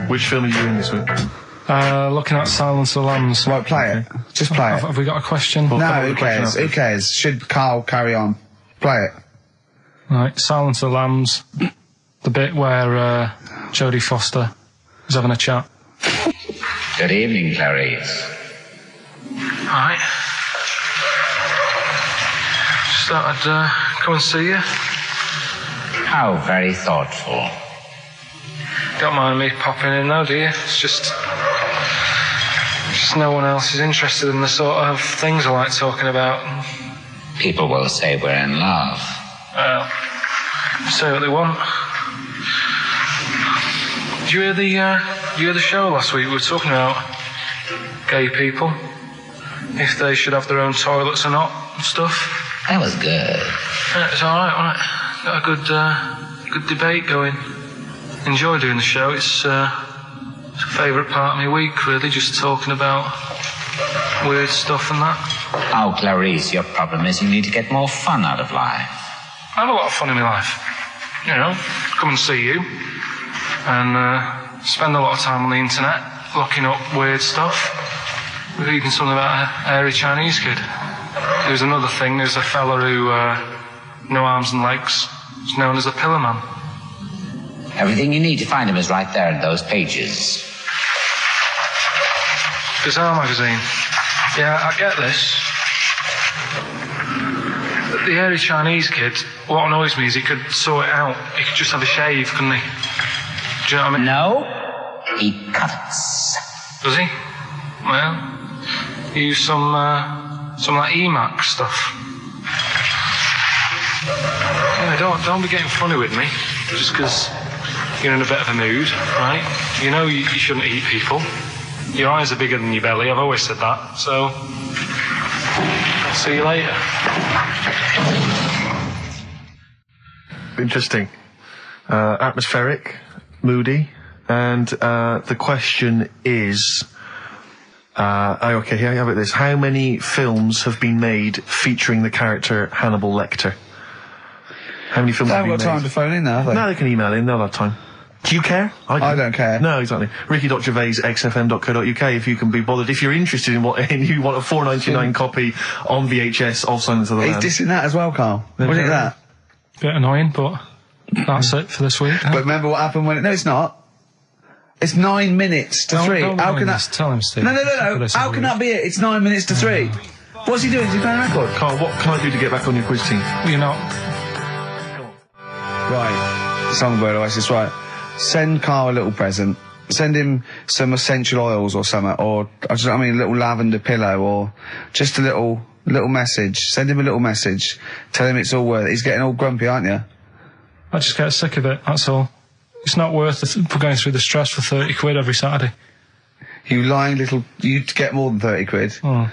Which film are you in this week? Looking at Silence of the Lambs. Right, play it. Just play it. Have we got a question? No, who cares? Who cares? Should Carl carry on? Play it. Right, Silence of the Lambs. The bit where Jodie Foster is having a chat. Good evening, Clarice. Alright. Just thought I'd come and see you. How very thoughtful. Don't mind me popping in though, do you? It's just no one else is interested in the sort of things I like talking about. People will say we're in love. Well, say what they want. Did you hear the show last week? We were talking about gay people, if they should have their own toilets or not and stuff. That was good. Yeah, it's alright, wasn't it? Got a good debate going. Enjoy doing the show. It's a favourite part of my week, really, just talking about weird stuff and that. Oh, Clarice, your problem is you need to get more fun out of life. I have a lot of fun in my life. You know, come and see you and spend a lot of time on the internet looking up weird stuff. We're reading something about a hairy Chinese kid. There's another thing. There's a fella who no arms and legs. He's known as the Pillar Man. Everything you need to find him is right there in those pages. Bizarre magazine. Yeah, I get this. The hairy Chinese kid, what annoys me is he could sort it out. He could just have a shave, couldn't he? Do you know what I mean? No, he cuts. Does he? Well, he used some like Emacs stuff. Yeah, don't be getting funny with me, just because you're in a bit of a mood, right? You know you shouldn't eat people. Your eyes are bigger than your belly, I've always said that, so I'll see you later. Interesting. Atmospheric, moody, and the question is... okay, here I have it this. How many films have been made featuring the character Hannibal Lecter? How many films have been made? They haven't got time to phone in now, have they? No, they can email in, they'll have time. Do you care? I don't care. No, exactly. Ricky.Gervais, XFM.co.uk, if you can be bothered. If you're interested in you want a $4.99 copy on VHS of Silence of the Lambs. He's dissing that as well, Carl. Wasn't it that? Bit annoying, but that's it for this week. But remember what happened when... No, it's not. It's 9 minutes to 3. How can that... Tell him, Steve. No. How can that be it? It's 9 minutes to 3. What's he doing? Is he playing a record? Carl, what can I do to get back on your quiz team? You're not. Right. Songbird Oasis, right. Send Carl a little present. Send him some essential oils or something, or, a little lavender pillow, or just a little message. Send him a little message. Tell him it's all worth it. He's getting all grumpy, aren't you? I just get sick of it, that's all. It's not worth going through the stress for 30 quid every Saturday. You lying little... You'd get more than 30 quid. Oh,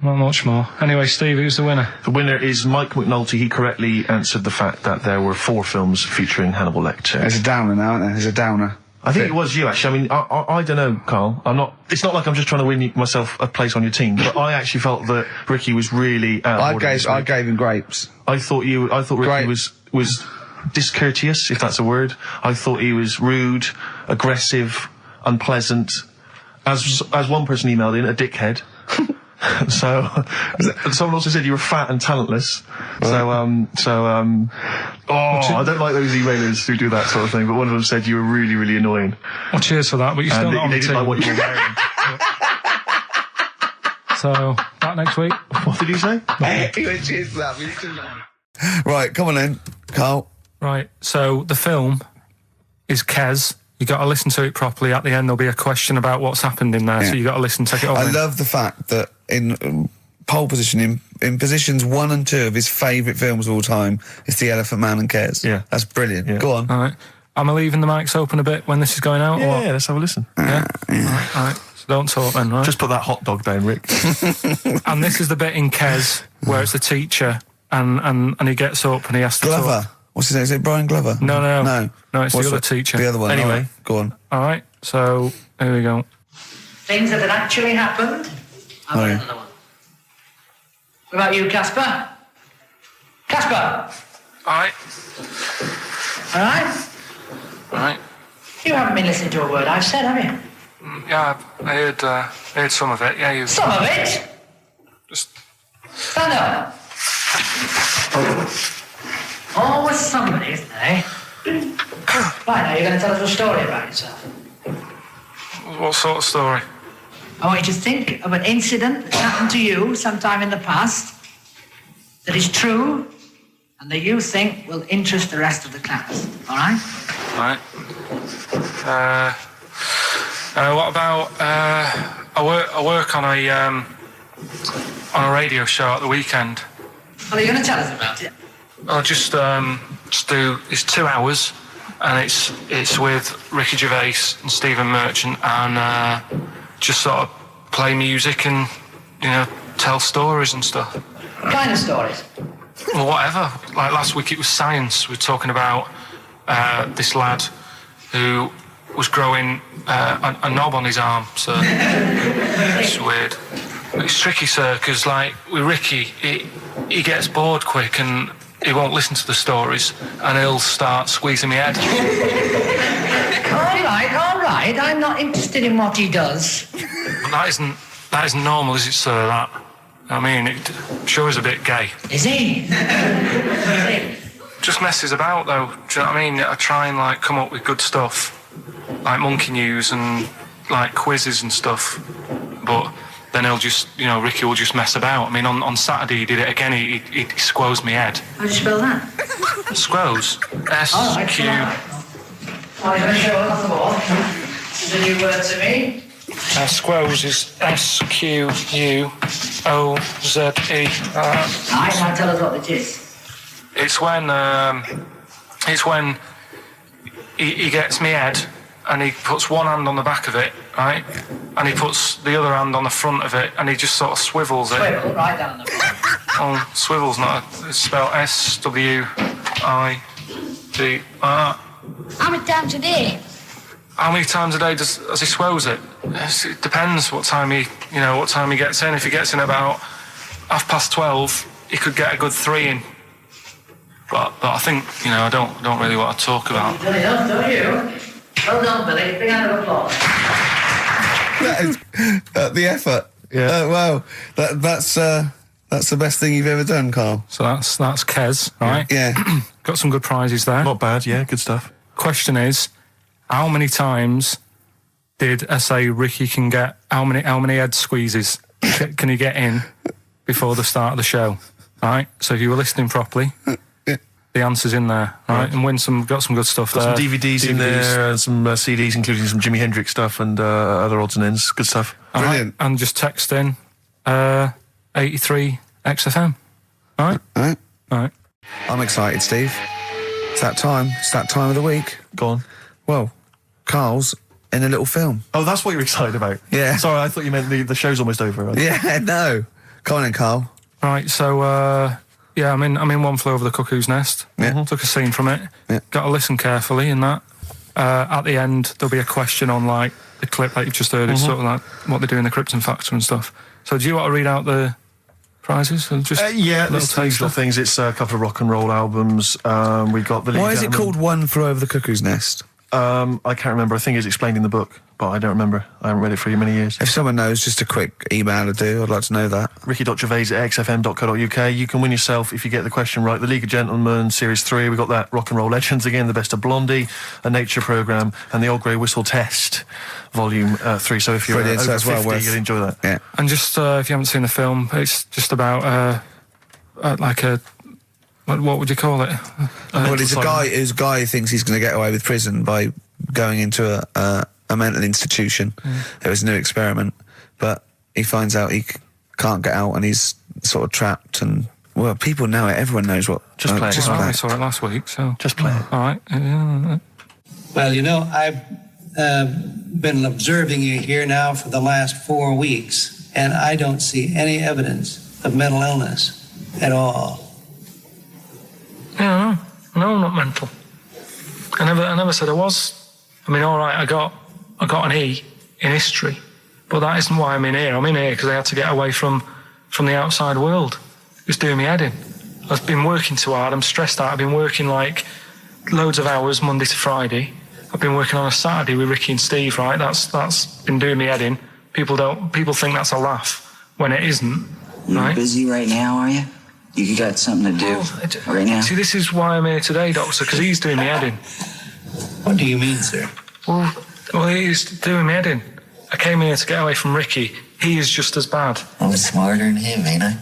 not much more. Anyway, Steve, who's the winner? The winner is Mike McNulty. He correctly answered the fact that there were 4 films featuring Hannibal Lecter. There's a downer now, isn't there? There's a downer. I think it was you, actually. I mean, I don't know, Carl. It's not like I'm just trying to win myself a place on your team, but I actually felt that Ricky was really I gave him grapes. I thought Ricky was discourteous, if that's a word. I thought he was rude, aggressive, unpleasant. As one person emailed in, a dickhead. So, someone also said you were fat and talentless. I don't like those emailers who do that sort of thing, but one of them said you were really, really annoying. Well, cheers for that, but you're still not on the team. They didn't like what you were wearing. So, back next week. What did you say? He went, cheers for that. Right, come on then, Carl. Right, so the film is Kes. You got to listen to it properly. At the end, there'll be a question about what's happened in there, so you got to listen, take it all in. I love the fact that in pole position, in positions 1 and 2 of his favourite films of all time, it's The Elephant Man and Kes. Yeah. That's brilliant. Yeah. Go on. All right. Am I leaving the mics open a bit when this is going out? Yeah, let's have a listen. Yeah? All right. So don't talk then, right? Just put that hot dog down, Rick. And this is the bit in Kes where it's the teacher and he gets up and he has to Glover. talk. What's his name? Is it Brian Glover? No, it's the other teacher. The other one. Anyway. Right. Go on. All right, so here we go. Things that had actually happened. I've got another one. What about you, Casper? Casper! All right. All right? All right. You haven't been listening to a word I've said, have you? Yeah, I heard some of it. Yeah, you. Some of it? Just. Stand up. Always somebody, isn't there, eh? Right, now you're going to tell us a story about yourself. What sort of story? I want you to think of an incident that's happened to you sometime in the past that is true and that you think will interest the rest of the class. All right? Right. What about I work on a radio show at the weekend. Well, are you going to tell us about it? I'll just do. It's 2 hours, and it's with Ricky Gervais and Stephen Merchant, and just sort of play music and tell stories and stuff. What kind of stories? Well, whatever. Like last week, it was science. We were talking about this lad who was growing a knob on his arm. So it's weird. It's tricky, sir, because like with Ricky, he gets bored quick and he won't listen to the stories, and he'll start squeezing my head. All right. I'm not interested in what he does. That isn't normal, is it, sir? That. I mean, it sure is a bit gay. Is he? Just messes about, though. Do you know what I mean? I try and like come up with good stuff, like monkey news and like quizzes and stuff. But then he'll just, Ricky will just mess about. I mean, on Saturday he did it again. He squoze me head. How do you spell that? Squoze. S-Q. Oh, you're going to show it on the board? It's a new word to me. Squoze is S-Q-U-O-Z-E. Now tell us what it is. It's when he gets me head and he puts one hand on the back of it, right? And he puts the other hand on the front of it and he just sort of swivels it. Swivel, right down the front. Oh, swivel's not it's spelled S-W-I-D-R. How many times a day? How many times a day does he swells it? It depends what time he gets in. If he gets in about 12:30, he could get a good 3 in. But I think, I don't really want to talk about. You've done enough, don't you? Well done, Billy. Big hand of applause. That is the effort. Yeah. Wow. That's the best thing you've ever done, Karl. So that's Kez, right? Yeah. Got some good prizes there. Not bad, yeah, good stuff. Question is, how many times did I say Ricky can get? How many head squeezes can he get in before the start of the show? Right. So if you were listening properly, the answer's in there, right? And got some good stuff there. Got some DVDs in there and some CDs, including some Jimi Hendrix stuff and other odds and ends. Good stuff. Brilliant. Right. And just text in 83 XFM. All right. I'm excited, Steve. It's that time. It's that time of the week. Go on. Well, Karl's in a little film. Oh, that's what you're excited about? Yeah. Sorry, I thought you meant the show's almost over. Right? Yeah, no. Come on in, Karl. Right, so, I'm in One Flew Over the Cuckoo's Nest. Yeah. Took a scene from it. Yeah. Got to listen carefully in that. At the end, there'll be a question on, like, the clip that you've just heard. It's sort of like what they do in the Krypton Factor and stuff. So do you want to read out the prizes? Or just there's usual things. It's a couple of rock and roll albums. We got the. Why is it called One Flew Over the Cuckoo's Nest? I can't remember. I think it's explained in the book, but I don't remember. I haven't read it for many years. If someone knows, just a quick email to do. I'd like to know that. ricky.gervais@xfm.co.uk. You can win yourself, if you get the question right, the League of Gentlemen Series 3. We got that Rock and Roll Legends again, the Best of Blondie, a nature programme, and the Old Grey Whistle Test, Volume 3. So if you're over 50, you'll enjoy that. Yeah. And just if you haven't seen the film, it's just about like a. What would you call it? Well, it's a guy who thinks he's going to get away with prison by going into a mental institution. It was a new experiment, but he finds out he can't get out and he's sort of trapped. And well, people know it. Everyone knows what. Just play it. I saw it last week, so just play it. All right. Well, I've been observing you here now for the last 4 weeks, and I don't see any evidence of mental illness at all. Yeah, no, I'm not mental. I never said I was. I mean, all right, I got an E in history, but that isn't why I'm in here. I'm in here because I had to get away from the outside world. It was doing me head in. I've been working too hard. I'm stressed out. I've been working like loads of hours Monday to Friday, I've been working on a Saturday with Ricky and Steve, right? That's been doing me head in. People think that's a laugh when it isn't, right? You busy right now, are you? You got something to do right now? See, this is why I'm here today, Doctor, because he's doing me head in. What do you mean, sir? Well, he's doing me head in. I came here to get away from Ricky. He is just as bad. I'm smarter than him, ain't I?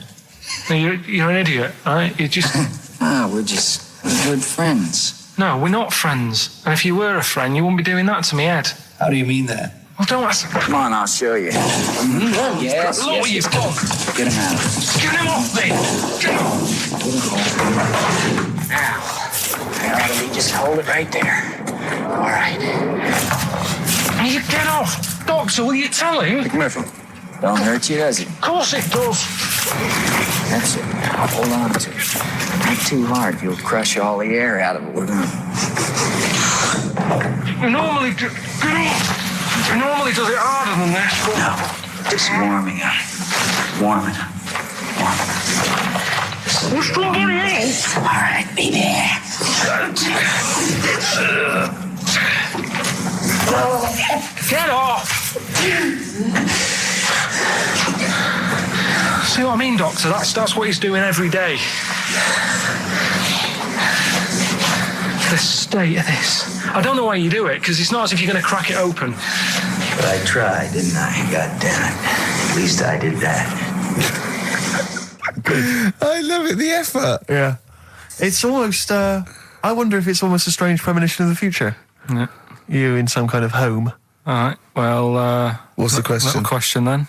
No, you're an idiot, right? You're just... We're just good friends. No, we're not friends. And if you were a friend, you wouldn't be doing that to me, Ed. How do you mean that? Well, don't ask... Come on, I'll show you. Yes, Look what you've done. Get him out. Get him off me! Get him off! Now, just hold it right there. All right. You get off! Doctor, will you tell him? Murphy, don't hurt you, does it? Of course it does. That's it. Now hold on to it. Not too hard. You'll crush all the air out of it. He normally does it harder than this, but... No, just warming up. Warm it up. What's going on here? All right, be there. Get off! See what I mean, Doctor? That's what he's doing every day. The state of this. I don't know why you do it, because it's not as if you're going to crack it open. But I tried, didn't I? God damn it. At least I did that. I love it, the effort. Yeah. It's almost, I wonder if it's almost a strange premonition of the future. Yeah. You in some kind of home. All right, well... What's the question? Little question then.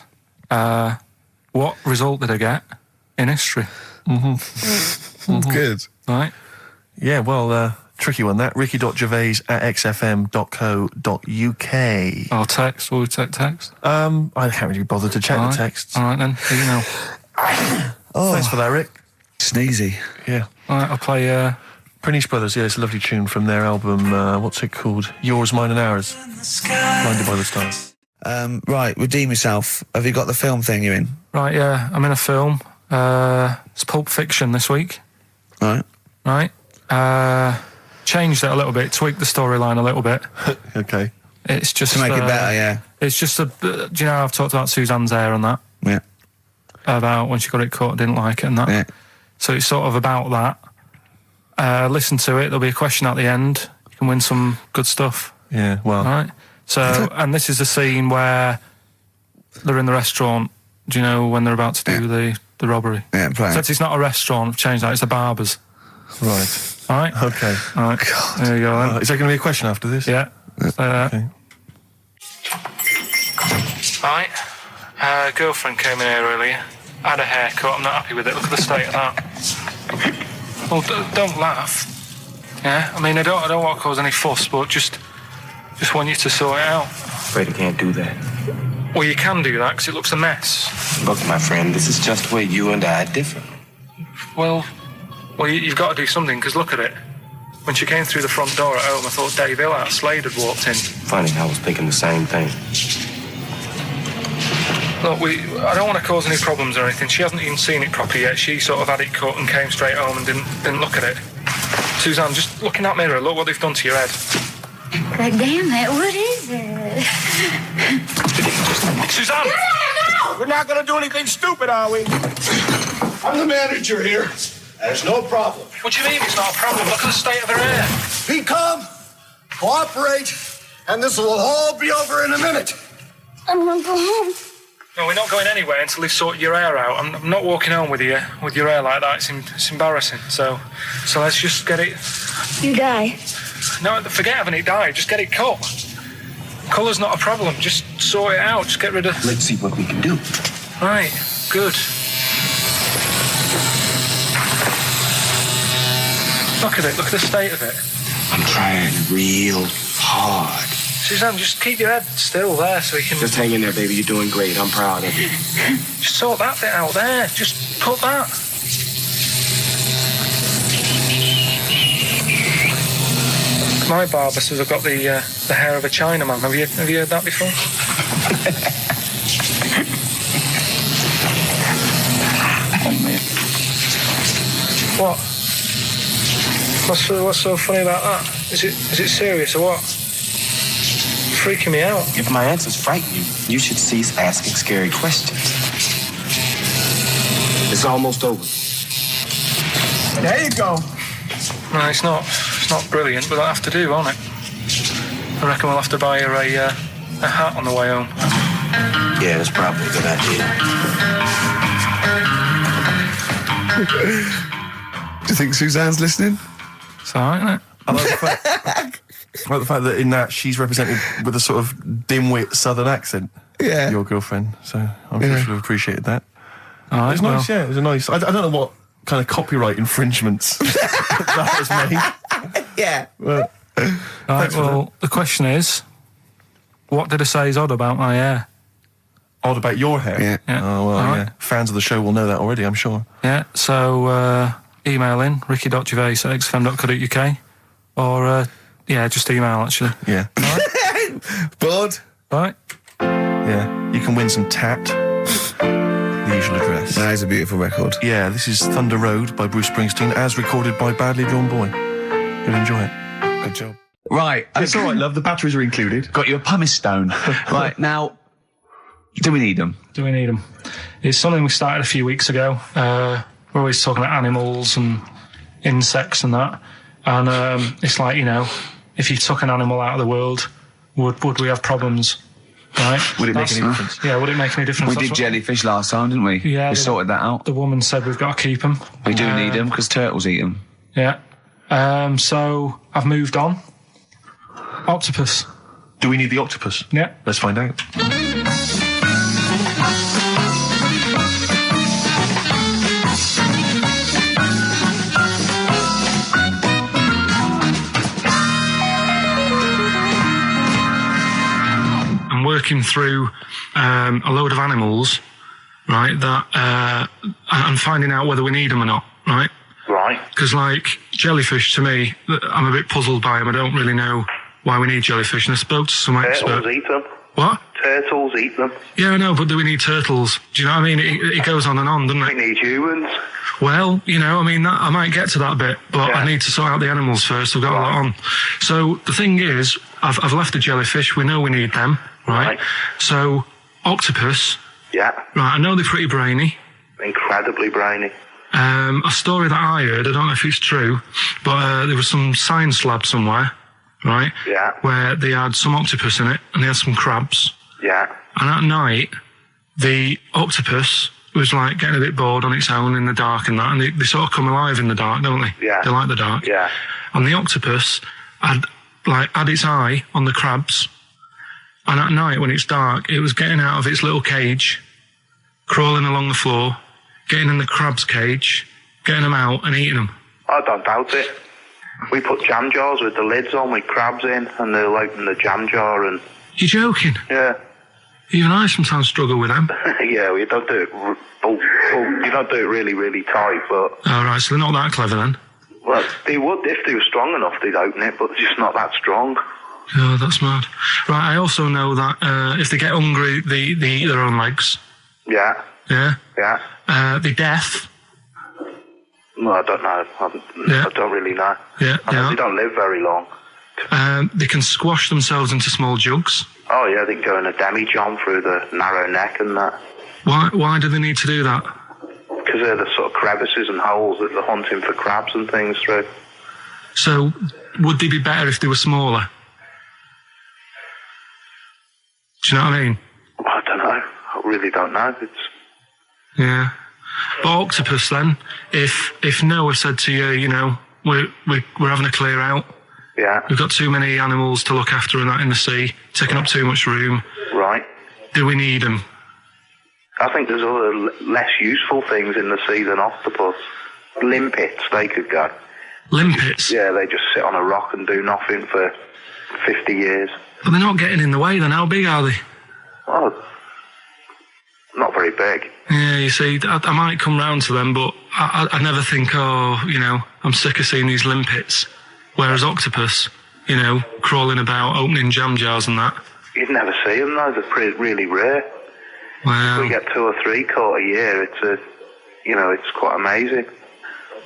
What result did I get in history? Good. Right. Yeah, well, tricky one, that. ricky.gervais@xfm.co.uk. Or text. Will we take text? I can't really bother to check the texts. All right, then. Here you know. Thanks for that, Rick. Sneezy. Yeah. All right, I'll play... Prinish Brothers, yeah, it's a lovely tune from their album, what's it called? Yours, Mine and Ours. Blinded by the Stars. Right, redeem yourself. Have you got the film thing you're in? Right, yeah, I'm in a film. It's Pulp Fiction this week. Right. Right. Changed it a little bit, tweaked the storyline a little bit. Okay. It's just... To make it better, yeah. It's just do you know, I've talked about Suzanne's hair and that? Yeah. About when she got it cut, didn't like it and that. Yeah. So it's sort of about that. Listen to it, there'll be a question at the end. You can win some good stuff. Yeah, well... Right. So, and this is the scene where they're in the restaurant, do you know, when they're about to do the robbery? Yeah, play So it. it's not a restaurant, I've changed that, it's the barber's. Right. All right? Okay. All right. God. There you go then. Is there going to be a question after this? Yeah. Say that. Okay. Right. Girlfriend came in here earlier. Had a haircut, I'm not happy with it. Look at the state of that. Well, don't laugh. Yeah? I mean, I don't want to cause any fuss, but just want you to sort it out. Afraid I can't do that. Well, you can do that, because it looks a mess. Look, my friend, this is just where you and I differ. Well, you've got to do something, because look at it. When she came through the front door at home, I thought Dave Hill out Slade had walked in. Funny, I was thinking the same thing. Look, I don't want to cause any problems or anything. She hasn't even seen it properly yet. She sort of had it cut and came straight home and didn't look at it. Suzanne, just look in that mirror. Look what they've done to your head. God damn it, what is it? Suzanne! We're not going to do anything stupid, are we? I'm the manager here. There's no problem. What do you mean it's not a problem? Look at the state of her hair. Be calm, cooperate, and this will all be over in a minute. I'm gonna go home. No, we're not going anywhere until they've sorted your hair out. I'm not walking home with you with your hair like that. It's embarrassing. So let's just get it. You die. No, forget having it dyed. Just get it cut. Colour's not a problem. Just sort it out. Just get rid of... Let's see what we can do. Right. Good. Look at it. Look at the state of it. I'm trying real hard. Suzanne, just keep your head still there so you can... Just hang in there, baby. You're doing great. I'm proud of you. Just sort that bit out there. Just cut that. My barber says I've got the hair of a Chinaman. Have you heard that before? What? What's so funny about that? Is it serious or what? freaking me out. If my answers frighten you, you should cease asking scary questions. It's almost over. There you go. No, it's not brilliant, but that'll have to do, won't it? I reckon we'll have to buy her a hat on the way home. Yeah, that's probably a good idea. Do you think Suzanne's listening? It's alright, isn't it? I like the fact that in that she's represented with a sort of dimwit southern accent. Yeah. Your girlfriend. So I'm sure she'll have appreciated that. Alright, It was nice, yeah. It was a nice... I don't know what kind of copyright infringements that was made. Yeah. Well, Right, well, the question is, what did I say is odd about my hair? Odd about your hair? Yeah. Oh, well, Alright. yeah. Fans of the show will know that already, I'm sure. Yeah, so email in, ricky.gervais@xfm.co.uk, or, just email, actually. Yeah. Bored? Right? Yeah. You can win some tat. The usual address. That is a beautiful record. Yeah, this is Thunder Road by Bruce Springsteen, as recorded by Badly Drawn Boy. You'll enjoy it. Good job. Right. It's all right, love. The batteries are included. Got you a pumice stone. Right, now, do we need them? Do we need them? It's something we started a few weeks ago. We're always talking about animals and insects and that. And it's like, if you took an animal out of the world, would we have problems? Right? Would it make any difference? Yeah, would it make any difference? We did jellyfish last time, didn't we? Yeah. We sorted that out. The woman said we've got to keep them. We do need them because turtles eat them. Yeah. So I've moved on. Octopus. Do we need the octopus? Yeah. Let's find out. I'm working through a load of animals, right, that I'm finding out whether we need them or not, right? Right. Because, like, jellyfish, to me, I'm a bit puzzled by them. I don't really know why we need jellyfish, and I spoke to some experts. Turtles eat them. What? Turtles eat them. Yeah, I know, but do we need turtles? Do you know what I mean? It goes on and on, doesn't We it? need humans. Well, I might get to that bit, but I need to sort out the animals first. I've got a lot on. So the thing is, I've left the jellyfish. We know we need them, right? So octopus. Yeah. Right, I know they're pretty brainy. Incredibly brainy. A story that I heard, I don't know if it's true, but there was some science lab somewhere, right? Yeah. Where they had some octopus in it, and they had some crabs. Yeah. And at night, the octopus was like getting a bit bored on its own in the dark and that, and they sort of come alive in the dark, don't they? Yeah. They like the dark. Yeah. And the octopus had its eye on the crabs, and at night when it's dark, it was getting out of its little cage, crawling along the floor, getting in the crab's cage, getting them out and eating them. I don't doubt it. We put jam jars with the lids on with crabs in, and they'll open the jam jar and... You're joking? Yeah. Even I sometimes struggle with them. Yeah, we don't do it... you don't do it really, really tight, but... Oh, right, so they're not that clever then? Well, they would, if they were strong enough, they'd open it, but they're just not that strong. Oh, that's mad. Right, I also know that if they get hungry, they eat their own legs. Yeah. Yeah? Yeah. They're deaf. No, I don't know. I don't really know. Yeah, I know they don't live very long. They can squash themselves into small jugs. Oh, yeah, they can go in a demi-john through the narrow neck and that. Why do they need to do that? Because they're the sort of crevices and holes that they're hunting for crabs and things through. So, would they be better if they were smaller? Do you know what I mean? I don't know. I really don't know. Yeah. But octopus then, if Noah said to you, we're having a clear out. Yeah. We've got too many animals to look after and that in the sea, taking up too much room. Right. Do we need them? I think there's other less useful things in the sea than octopus. Limpets, they could go. Limpets? Yeah, they just sit on a rock and do nothing for 50 years. But they're not getting in the way then. How big are they? Oh, not very big. Yeah, you see, I might come round to them, but I never think, I'm sick of seeing these limpets. Whereas octopus, crawling about, opening jam jars and that. You'd never see them though, they're really rare. Wow. We get 2 or 3 caught a year, it's quite amazing.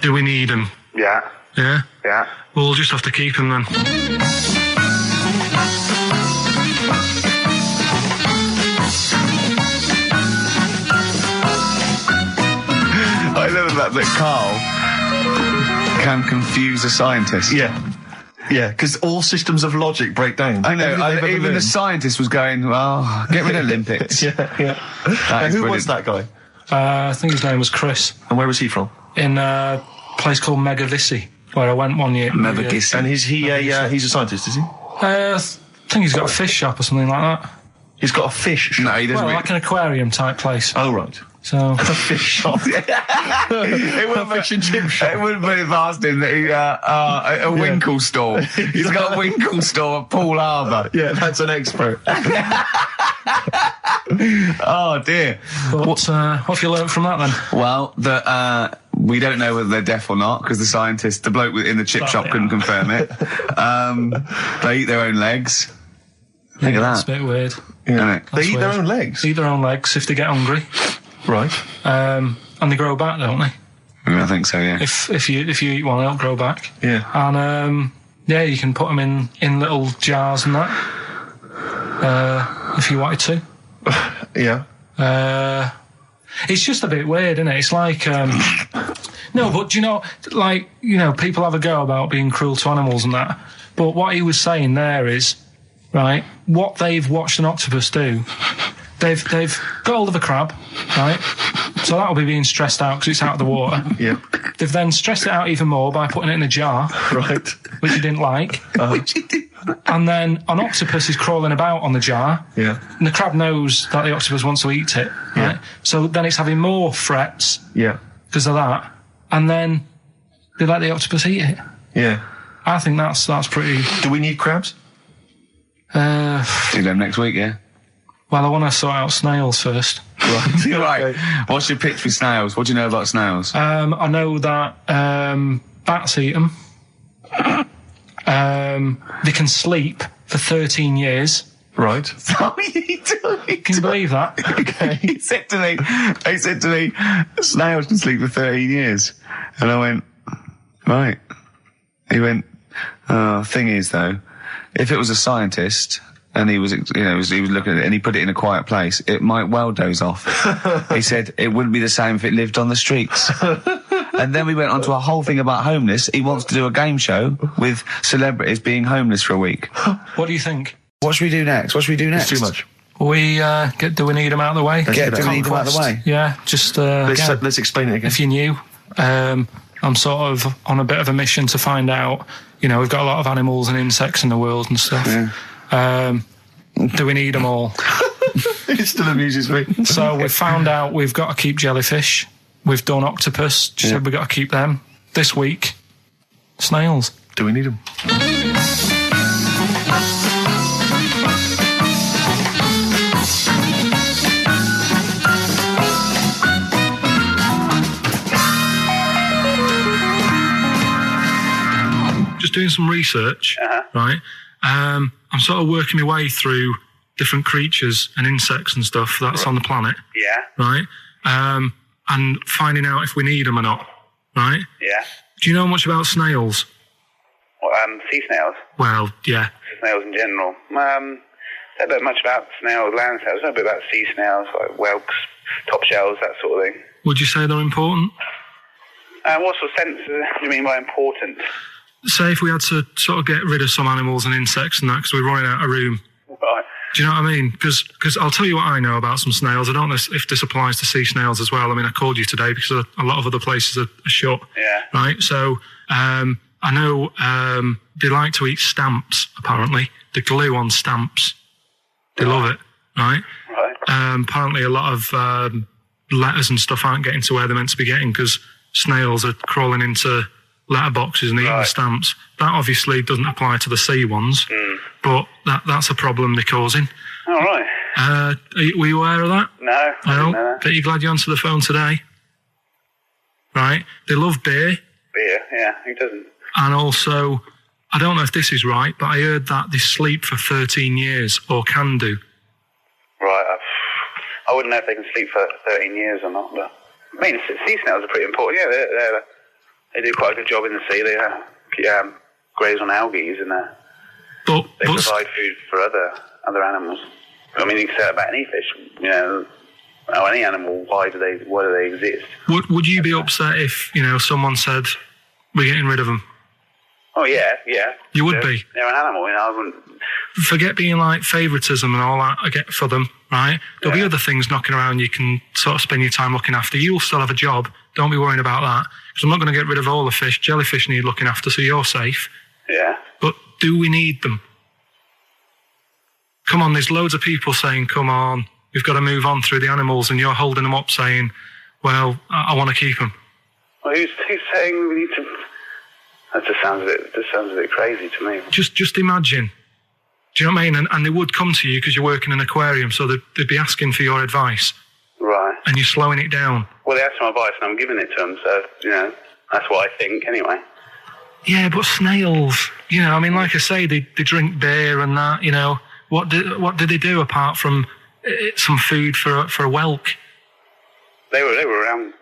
Do we need them? Yeah. Yeah? Yeah. Well, we'll just have to keep them then. that Carl can confuse a scientist. Yeah. Yeah, because all systems of logic break down. I know. Even the scientist was going, well, get rid of Olympics. Yeah. Who was that guy? I think his name was Chris. And where was he from? In a place called Megavissi, where I went one year. Megavissi. And he's a scientist, is he? I think he's got a fish shop or something like that. He's got a fish shop? No, he doesn't. Well, like an aquarium type place. Oh, right. So a fish shop. It wouldn't fish and chip shop. It wouldn't be past him that he a Winkle store. He's got a Winkle store at Poole Harbour. Yeah, that's an expert. Oh dear. But, what have you learnt from that then? Well, that we don't know whether they're deaf or not because the bloke in the chip shop couldn't confirm it. They eat their own legs. Think of that. That's a bit weird. Yeah. They eat their own legs? Eat their own legs if they get hungry. Right. And they grow back, don't they? I think so, yeah. If you eat one, they'll grow back. Yeah. And yeah, you can put them in little jars and that. If you wanted to. Yeah. It's just a bit weird, isn't it? It's like no, but do you know, like, you know, people have a go about being cruel to animals and that. But what he was saying there is, right, what they've watched an octopus do. They've got hold of a crab, right? So that'll be being stressed out because it's out of the water. Yeah. They've then stressed it out even more by putting it in a jar. Right. Which you didn't like. Which you didn't. And then an octopus is crawling about on the jar. Yeah. And the crab knows that the octopus wants to eat it. Right? Yeah. So then it's having more threats. Yeah. Because of that. And then they let the octopus eat it. Yeah. I think that's pretty... Do we need crabs? Do them next week, yeah? Well, I want to sort out snails first. Right. Right. What's your pitch for snails? What do you know about snails? I know that bats eat them. They can sleep for 13 years. Right. Can you believe that? Okay. He said to me, snails can sleep for 13 years. And I went, right. He went, thing is though, if it was a scientist and he was, he was looking at it and he put it in a quiet place, it might well doze off. He said it wouldn't be the same if it lived on the streets. And then we went on to a whole thing about homeless. He wants to do a game show with celebrities being homeless for a week. What do you think? What should we do next? It's too much. Do we need them out of the way? Do we need them out of the way? Yeah, just let's explain it again. If you're new, I'm sort of on a bit of a mission to find out. You know, we've got a lot of animals and insects in the world and stuff. Yeah. Do we need them all? It still amuses me. So we've found out we've got to keep jellyfish. We've done octopus. She said we've got to keep them. This week, snails. Do we need them? Just doing some research, right? I'm sort of working my way through different creatures and insects and stuff that's on the planet. Yeah. Right? And finding out if we need them or not. Right? Yeah. Do you know much about snails? Well, sea snails? Well, yeah. Snails in general. Don't know much about snails, land snails. I know a bit about sea snails, like whelks, top shells, that sort of thing. Would you say they're important? What sort of sense do you mean by important? Say if we had to sort of get rid of some animals and insects and that because we're running out of room. Right. Do you know what I mean? Because I'll tell you what I know about some snails. I don't know if this applies to sea snails as well. I mean, I called you today because a lot of other places are shut. Yeah. Right? So I know they like to eat stamps, apparently. The glue on stamps. They love it. Right? Right. Apparently a lot of letters and stuff aren't getting to where they're meant to be getting because snails are crawling into letterboxes and eating the stamps. That obviously doesn't apply to the sea ones, but that's a problem they're causing. All right. Were you aware of that? No, I didn't know that. Bet you're glad you answered the phone today. Right? They love beer. Beer, yeah, who doesn't? And also, I don't know if this is right, but I heard that they sleep for 13 years, or can do. Right, I wouldn't know if they can sleep for 13 years or not, but... I mean, sea snails are pretty important. Yeah, they do quite a good job in the sea. They graze on algae and they provide food for other animals. I mean, you can say that about any fish. You know, Oh, any animal, why do they exist? Would you be upset if, someone said, we're getting rid of them? Oh, yeah. You would be? They're an animal, I wouldn't... Forget being like favouritism and all that I get for them, right? There'll be other things knocking around you can sort of spend your time looking after. You'll still have a job. Don't be worrying about that. Because I'm not going to get rid of all the fish. Jellyfish need looking after, so you're safe. Yeah. But do we need them? Come on, there's loads of people saying, come on, we've got to move on through the animals, and you're holding them up saying, well, I want to keep them. Well, who's saying we need to... That just sounds a bit crazy to me. Just imagine. Do you know what I mean? And they would come to you because you're working in an aquarium, so they'd be asking for your advice. Right. And you're slowing it down. Well, they asked for my advice and I'm giving it to them, so, that's what I think anyway. Yeah, but snails, like I say, they drink beer and that, What did they do apart from some food for a whelk? They were around,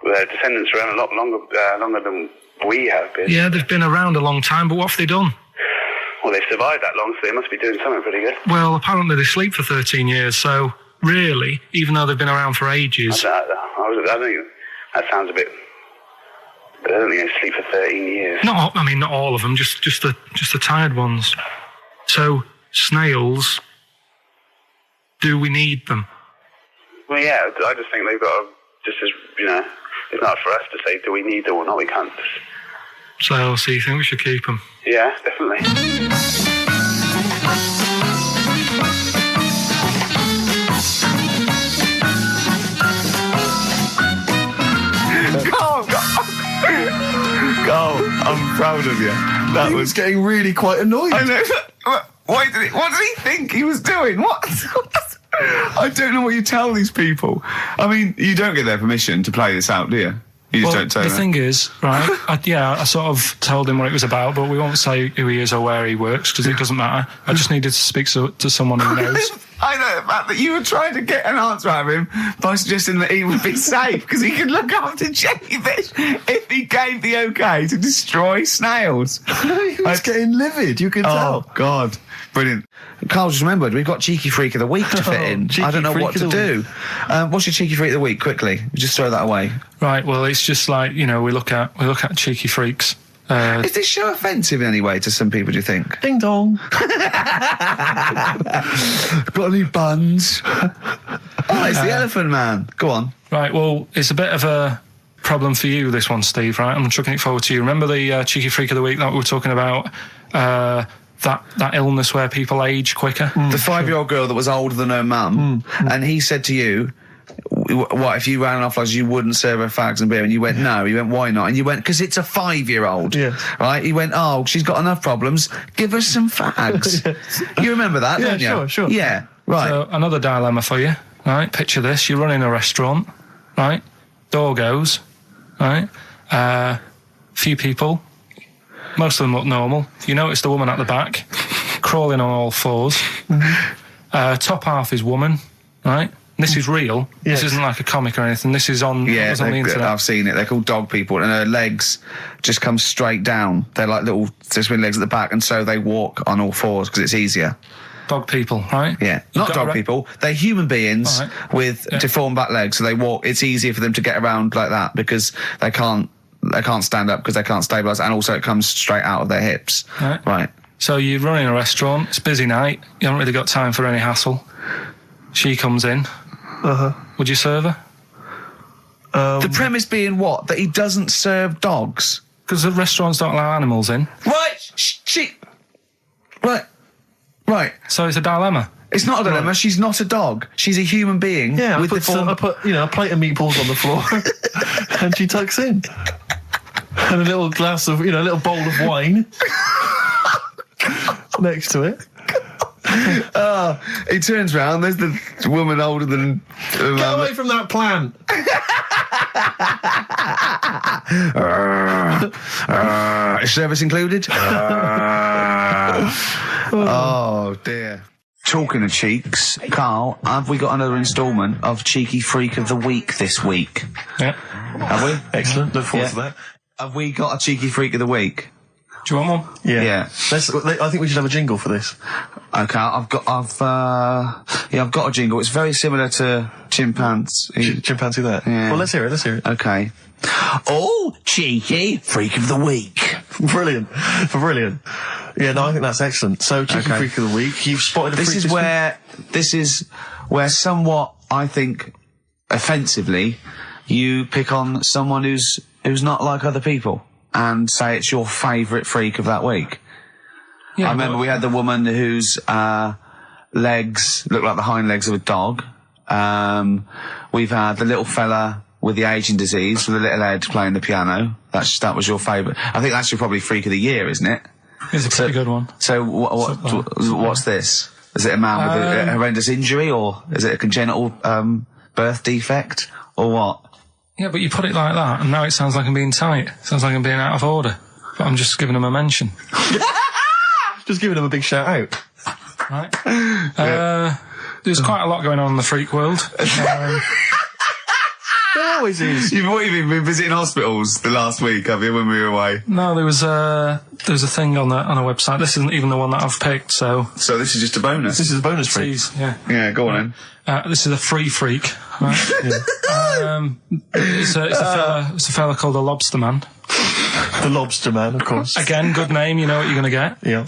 their descendants were around a lot longer than we have been. Yeah, they've been around a long time, but what have they done? Well, they've survived that long, so they must be doing something pretty good. Well, apparently they sleep for 13 years, so really, even though they've been around for ages... I think that sounds a bit... But I don't think they sleep for 13 years. Not all of them, just the tired ones. So, snails, do we need them? Well, yeah, I just think they've got to, it's not for us to say, do we need them or not, we can't. So you think we should keep them? Yeah, definitely. Carl, I'm proud of you. That was getting really quite annoyed. I know. What did he think he was doing? What? I don't know what you tell these people. I mean, you don't get their permission to play this out, do you? You just don't say the that. thing is, right, I sort of told him what it was about, but we won't say who he is or where he works, because it doesn't matter. I just needed to speak to someone who knows. I know the fact that you were trying to get an answer out of him by suggesting that he would be safe, because he could look after jellyfish if he gave the okay to destroy snails. He was getting livid, you can tell. Oh, God. Brilliant. Carl just remembered, we've got Cheeky Freak of the Week to fit in. I don't know what to do. What's your Cheeky Freak of the Week, quickly? Just throw that away. Right, well, it's just like, we look at Cheeky Freaks. Is this show offensive in any way to some people, do you think? Ding dong. Got any buns? Oh, it's the Elephant Man. Go on. Right, well, it's a bit of a problem for you, this one, Steve, right? I'm chucking it forward to you. Remember the Cheeky Freak of the Week that we were talking about? That illness where people age quicker? The 5-year-old girl that was older than her mum, and he said to you, what, if you ran off like you wouldn't serve her fags and beer? And you went, no. He went, why not? And you went, because it's a 5-year-old. Yeah. Right? He went, oh, she's got enough problems. Give her some fags. You remember that, don't you? Sure. Yeah, right. So, another dilemma for you, right? Picture this. You're running a restaurant, right? Door goes, right? Few people. Most of them look normal. You notice the woman at the back, crawling on all fours. Top half is woman, right? This is real. Yes. This isn't like a comic or anything. This is on, yeah, on the internet. I've seen it. They're called dog people, and her legs just come straight down. They're like little twin legs at the back, and so they walk on all fours because it's easier. Dog people, right? Yeah, not dog people. They're human beings with deformed back legs, so they walk. It's easier for them to get around like that because they can't stand up because they can't stabilise, and also it comes straight out of their hips. Right. So you're running a restaurant. It's a busy night. You haven't really got time for any hassle. She comes in. Would you serve her? The premise being what? That he doesn't serve dogs? Because the restaurants don't allow animals in. Right. So it's a dilemma. It's not a dilemma. Right. She's not a dog. She's a human being. Yeah, with I put a plate of meatballs on the floor, and she tucks in, and a little glass of, a little bowl of wine next to it. He turns round, there's the woman older than... Get away from that plant! Is service included? Oh, dear. Talking of cheeks, Carl, have we got another instalment of Cheeky Freak of the Week this week? Yeah. Have we? Excellent, look forward to that. Have we got a Cheeky Freak of the Week? Do you want one? Yeah. I think we should have a jingle for this. Okay, I've got a jingle. It's very similar to Chimpanzee. Chimpanzee that? Yeah. Well, let's hear it. Okay. Oh, cheeky Freak of the Week. Brilliant. Yeah, no, I think that's excellent. So, cheeky Freak of the Week. You've spotted a freak This is where somewhat, I think, offensively, you pick on someone who's not like other people and say it's your favourite freak of that week. Yeah, I remember we had the woman whose legs look like the hind legs of a dog. We've had the little fella with the aging disease with a little head playing the piano. That was your favourite. I think that's your probably freak of the year, isn't it? It's a pretty good one. So what's this? Is it a man with a horrendous injury, or is it a congenital birth defect, or what? Yeah, but you put it like that, and now it sounds like I'm being tight. It sounds like I'm being out of order. But I'm just giving him a mention. Just giving him a big shout out. Right. There's quite a lot going on in the freak world. There always is. You've been visiting hospitals the last week, have you, when we were away? No, there was a thing on a website. This isn't even the one that I've picked, so this is just a bonus. This is a bonus freak. Yeah, go on then. This is a free freak. Right? It's a fella called the Lobster Man. The Lobster Man, of course. Again, good name. You know what you're going to get. Yeah.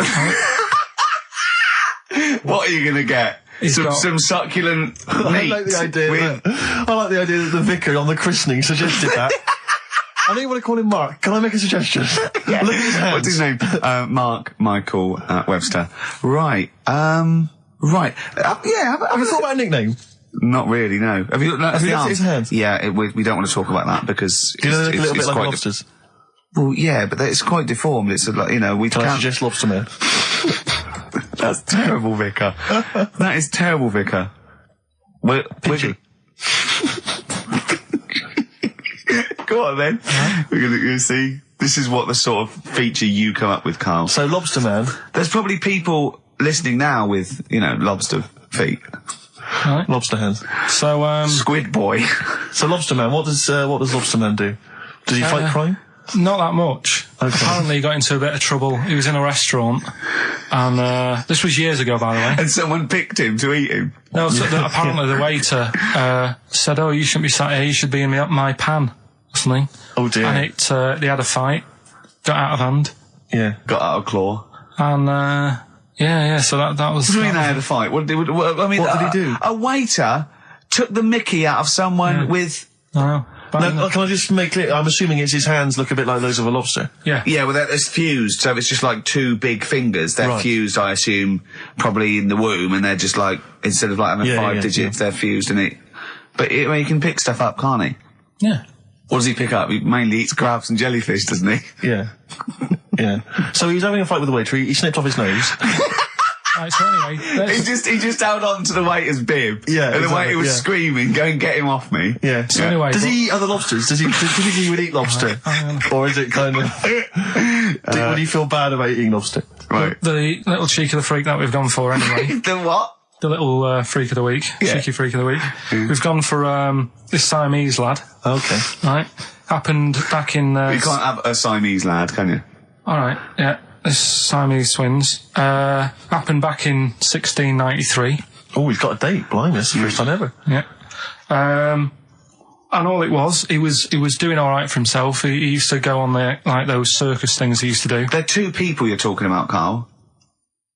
What are you going to get? Some succulent meat. I like the idea that the vicar on the christening suggested that. I know you want to call him Mark. Can I make a suggestion? Yeah. Look at his hands. What's his name? Mark Michael Webster. Right. Right. Have you thought about a nickname? Not really, no. Have you looked at his hands? Yeah, we don't want to talk about that because do you know they look a little bit like lobsters? Well, yeah, but it's quite deformed. It's like, we Can I suggest Lobster Man? That's terrible, Vicar. That is terrible, Vicar. Pidgey. Go on then. We're going to see. This is what the sort of feature you come up with, Carl. So, Lobster Man. There's probably people listening now with, lobster feet. Right. Lobster hands. So, Squid Boy. So, Lobster Man, what does Lobster Man do? Does he fight crime? Not that much. Okay. Apparently he got into a bit of trouble. He was in a restaurant, and this was years ago, by the way. And someone picked him to eat him? No, apparently the waiter said, "Oh, you shouldn't be sat here, you should be in my pan," or something. Oh dear. And they had a fight, got out of hand. Yeah. Got out of claw. And, so that was... What do you mean they had a fight? What did he do? A waiter took the mickey out of someone with... No. No, can I just make clear? I'm assuming his hands look a bit like those of a lobster. Yeah. Yeah, well, it's fused, so it's just like two big fingers. They're fused, I assume, probably in the womb, and they're just like, instead of like having 5 digits, they're fused in it. But he can pick stuff up, can't he? Yeah. What does he pick up? He mainly eats crabs and jellyfish, doesn't he? Yeah. Yeah. So he was having a fight with the waiter, he snipped off his nose. Right, so anyway, he just held on to the waiter's bib. Yeah, and the waiter was screaming, "Go and get him off me." Yeah. So anyway, does he eat other lobsters? Does he think he would eat lobster, or is it kind of? Would he feel bad about eating lobster? Right. The little cheek of the freak that we've gone for anyway. The what? The little freak of the week, cheeky freak of the week. We've gone for this Siamese lad. Okay. Right. Happened back in. You can't have a Siamese lad, can you? All right. Yeah. This Siamese twins happened back in 1693. Oh, he's got a date. Blimey, that's the first time ever. Yeah. And all it was, he was doing all right for himself. He used to go on those circus things he used to do. They're two people you're talking about, Carl.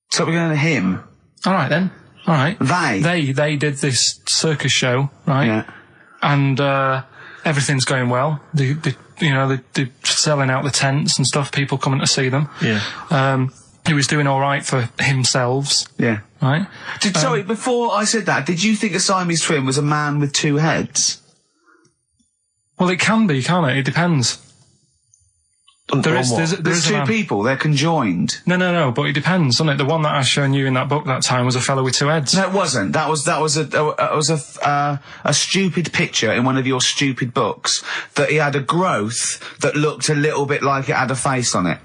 So we're going to him. All right then. All right. They did this circus show, right? Yeah. And everything's going well. They're selling out the tents and stuff, people coming to see them. Yeah. He was doing all right for himself. Yeah. Right? Sorry, before I said that, did you think a Siamese twin was a man with 2 heads? Well, it can be, can't it? It depends. There's 2 people, they're conjoined. No, but it depends, doesn't it? The one that I shown you in that book that time was a fellow with 2 heads. No, it wasn't. That was a stupid picture in one of your stupid books that he had a growth that looked a little bit like it had a face on it.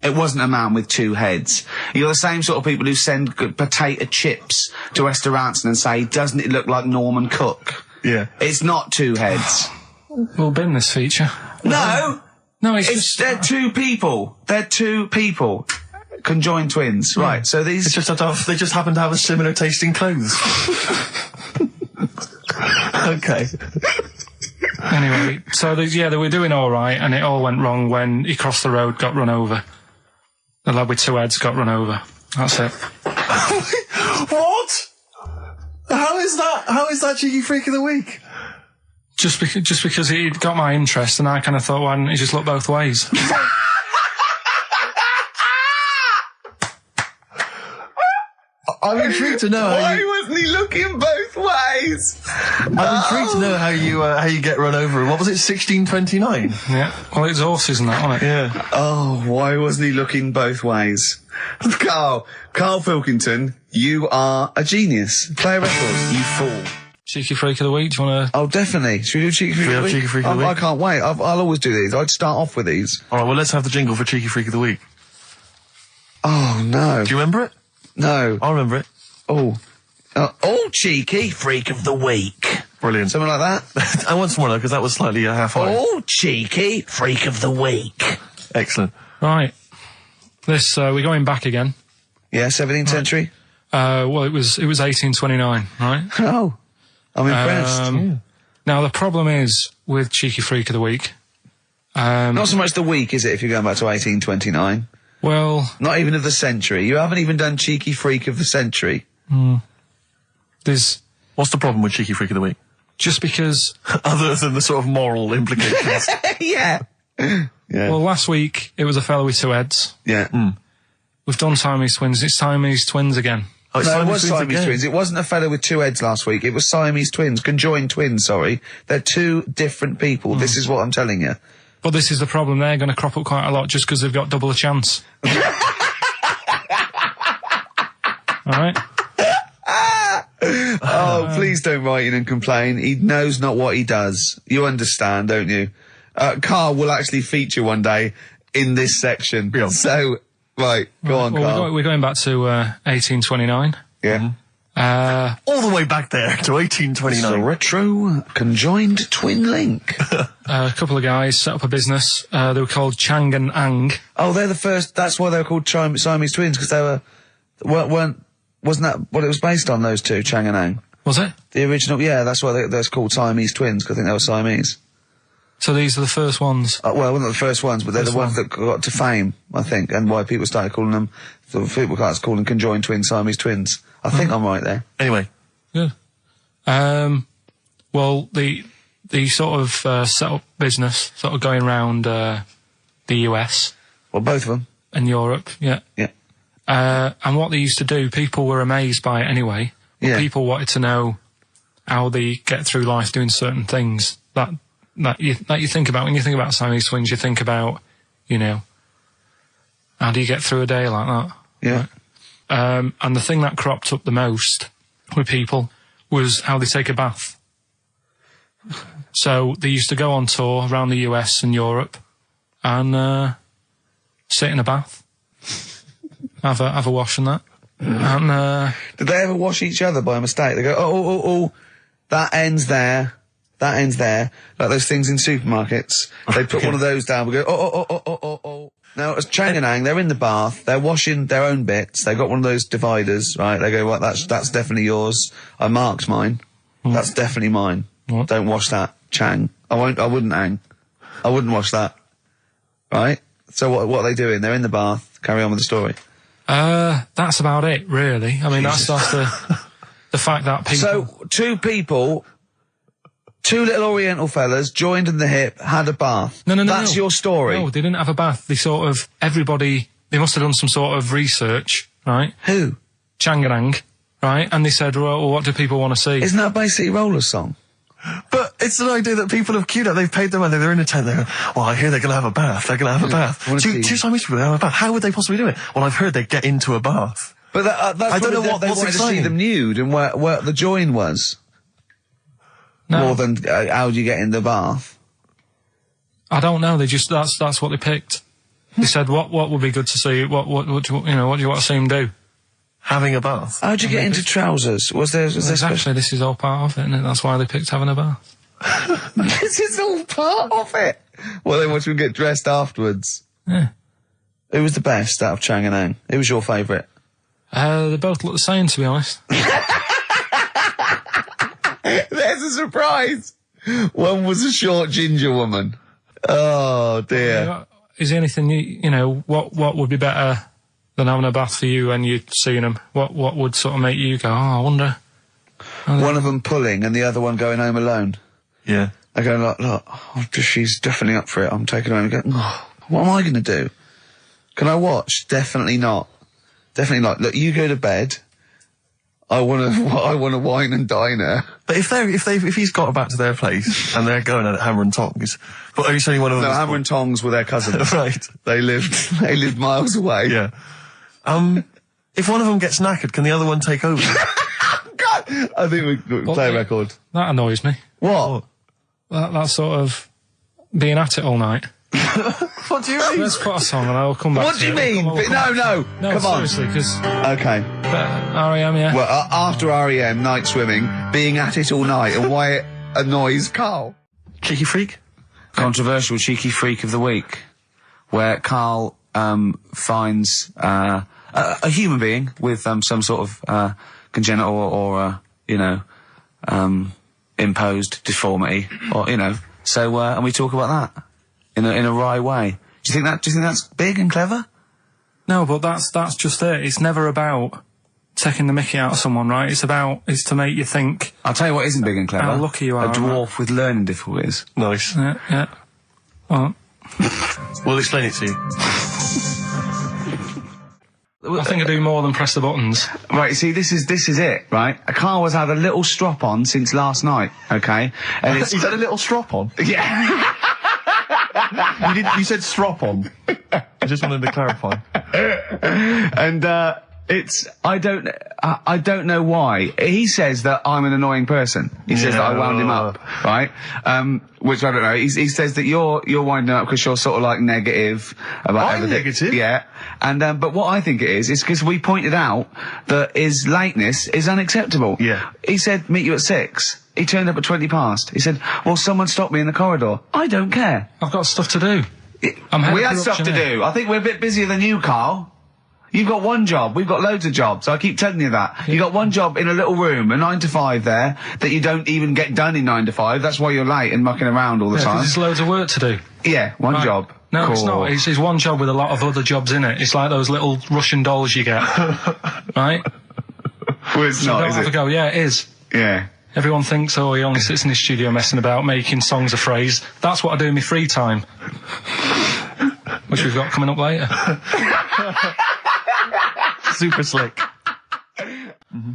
It wasn't a man with 2 heads. You're the same sort of people who send potato chips to restaurants and say, "Doesn't it look like Norman Cook?" Yeah. It's not 2 heads. We'll bin this feature. No! No, it's just... They're two people. They're two people. Conjoined twins. Right, so these... It's just they just happen to have a similar taste in clothes. Okay. Anyway, so they were doing all right, and it all went wrong when he crossed the road, got run over. The lad with two heads got run over. That's it. What? How is that Cheeky Freak of the Week? Just because he got my interest, and I kind of thought, why didn't he just look both ways? I'm intrigued to know Why wasn't he looking both ways? I'm intrigued to know how you get run over. What was it, 1629? Yeah. Well, it's horses and that, wasn't it? Yeah. Oh, why wasn't he looking both ways? Karl Pilkington, you are a genius. Play a record, you fool. Cheeky Freak of the Week, do you want to... Oh, definitely. Should we do Cheeky Freak of the Week? Cheeky Freak of the Week? I can't wait. I'll always do these. I'd start off with these. All right, well, let's have the jingle for Cheeky Freak of the Week. Oh, no. Do you remember it? No. I remember it. Oh, Cheeky Freak of the Week. Brilliant. Something like that? I want some more, though, because that was slightly half-high. Oh, Cheeky Freak of the Week. Excellent. Right. This, we're going back again. Yeah, 17th century? Well, it was 1829, right? Oh, I'm impressed. Now, the problem is with Cheeky Freak of the Week... not so much the week, is it, if you're going back to 1829? Well... Not even of the century. You haven't even done Cheeky Freak of the century. There's... What's the problem with Cheeky Freak of the Week? Just because... Other than the sort of moral implications. Yeah. Well, last week, it was a fellow with two heads. Yeah. We've done Siamese twins. It's Siamese twins again. Oh, no, it was Siamese twins. It wasn't a fellow with two heads last week. It was Siamese twins. Conjoined twins, sorry. They're two different people. This is what I'm telling you. But this is the problem. They're going to crop up quite a lot just because they've got double a chance. All right? Oh, please don't write in and complain. He knows not what he does. You understand, don't you? Karl will actually feature one day in this section. Yeah. So, right, go on, Karl. We're going back to 1829. Yeah. All the way back there to 1829. The retro conjoined twin link. A couple of guys set up a business. They were called Chang and Ang. Oh, they're the first. That's why they were called Siamese twins, because they wasn't that what it was based on? Those two, Chang and Ang. Was it? The original, yeah. That's why they're called Siamese twins, because I think they were Siamese. So these are the first ones. Well, not the first ones, but they're the ones that got to fame, I think, and why people started calling them. People started calling them conjoined twins, Siamese twins. I think I'm right there. Anyway. Good. Well, the sort of set up business, sort of going around the US. Well, both of them. And Europe, yeah. Yeah. And what they used to do, people were amazed by it anyway. Yeah. People wanted to know how they get through life doing certain things that you think about. When you think about Siamese twins, you think about, how do you get through a day like that? Yeah. Right? And the thing that cropped up the most with people was how they take a bath. So they used to go on tour around the US and Europe and sit in a bath, have a wash and that. And did they ever wash each other by mistake? They go, oh, that ends there. That ends there. Like those things in supermarkets. They put one of those down. We go, oh. Now, as Chang and Ang, they're in the bath. They're washing their own bits. They got one of those dividers, right? They go, well, that's definitely yours. I marked mine. That's definitely mine. What? Don't wash that, Chang. I wouldn't, Ang. I wouldn't wash that. Right? So what are they doing? They're in the bath. Carry on with the story. That's about it, really. I mean, that's the fact that people... So, two little Oriental fellas joined in the hip, had a bath. No. That's your story. No, they didn't have a bath. They they must have done some sort of research, right? Who? Changarang, right? And they said, well, what do people want to see? Isn't that basically Roller's song? But it's an idea that people have queued up. They've paid their money. They're in a tent. They're going, well, I hear they're going to have a bath. They're going to have a bath. Two Siamese people, they have a bath. How would they possibly do it? Well, I've heard they get into a bath. But that's I don't know what they wanted to see them nude and where the join was. No. More than how do you get in the bath? I don't know. That's what they picked. They said, what would be good to see? What do you want to see them do? Having a bath. How'd you get into trousers? Was there exactly? This is all part of it, isn't it? That's why they picked having a bath. This is all part of it. Well, they watch them get dressed afterwards. Yeah. Who was the best out of Chang and Ang? Who was your favourite? They both look the same, to be honest. There's a surprise. One was a short ginger woman. Oh dear. Is there anything you know? What would be better than having a bath for you when you'd seen them? What would sort of make you go, oh, I wonder? One of them pulling and the other one going home alone. Yeah. I go like, look, she's definitely up for it. I'm taking her home and go, oh, what am I going to do? Can I watch? Definitely not. Definitely not. Look, you go to bed. I want to wine and dine her. But if he's got back to their place and they're going at Hammer and Tongs, but it's only one of them. No, Hammer and Tongs were their cousins. Right. They lived miles away. Yeah. If one of them gets knackered, can the other one take over? God, I think we play a record. That annoys me. What? That sort of being at it all night. What do you mean? Let's put a song and I'll come back. What do you mean? No, come on. Seriously, because okay. R.E.M. Yeah. Well, after R.E.M. Night Swimming, being at it all night, and why it annoys Karl. Cheeky freak. Controversial cheeky freak of the week, where Karl finds a human being with some sort of congenital or imposed deformity, or So and we talk about that in a wry way. Do you think that's big and clever? No, but that's just it. It's never about taking the mickey out of someone, right? It's to make you think. I'll tell you what isn't big and clever. How lucky you are. A dwarf with learning difficulties. Nice. Yeah. Well, we'll explain it to you. I think I do more than press the buttons. Right, see, this is it, right? Karl has had a little strop on since last night, okay? And He's had a little strop on? Yeah. You said strop on. I just wanted to clarify. And, I don't know why. He says that I'm an annoying person. He says that I wound him up, right? Which I don't know. He says that you're winding up because you're sort of like negative about everything. I'm negative? Yeah. And, but what I think it is because we pointed out that his lateness is unacceptable. Yeah. He said, meet you at 6. He turned up at 20 past. He said, well, someone stopped me in the corridor. I don't care. I've got stuff to do. We had stuff to do. I think we're a bit busier than you, Karl. You've got one job. We've got loads of jobs. I keep telling you that. Yeah. You got one job in a little room, a 9 to 5 there, that you don't even get done in 9 to 5. That's why you're late and mucking around all the time. There's loads of work to do. Yeah, one job. No, cool. It's not. It's one job with a lot of other jobs in it. It's like those little Russian dolls you get. Right? Well, it's so not, is it? Go, yeah, it is. Yeah. Everyone thinks, he only sits in his studio messing about, making songs a phrase. That's what I do in my free time. Which we've got coming up later. Super slick.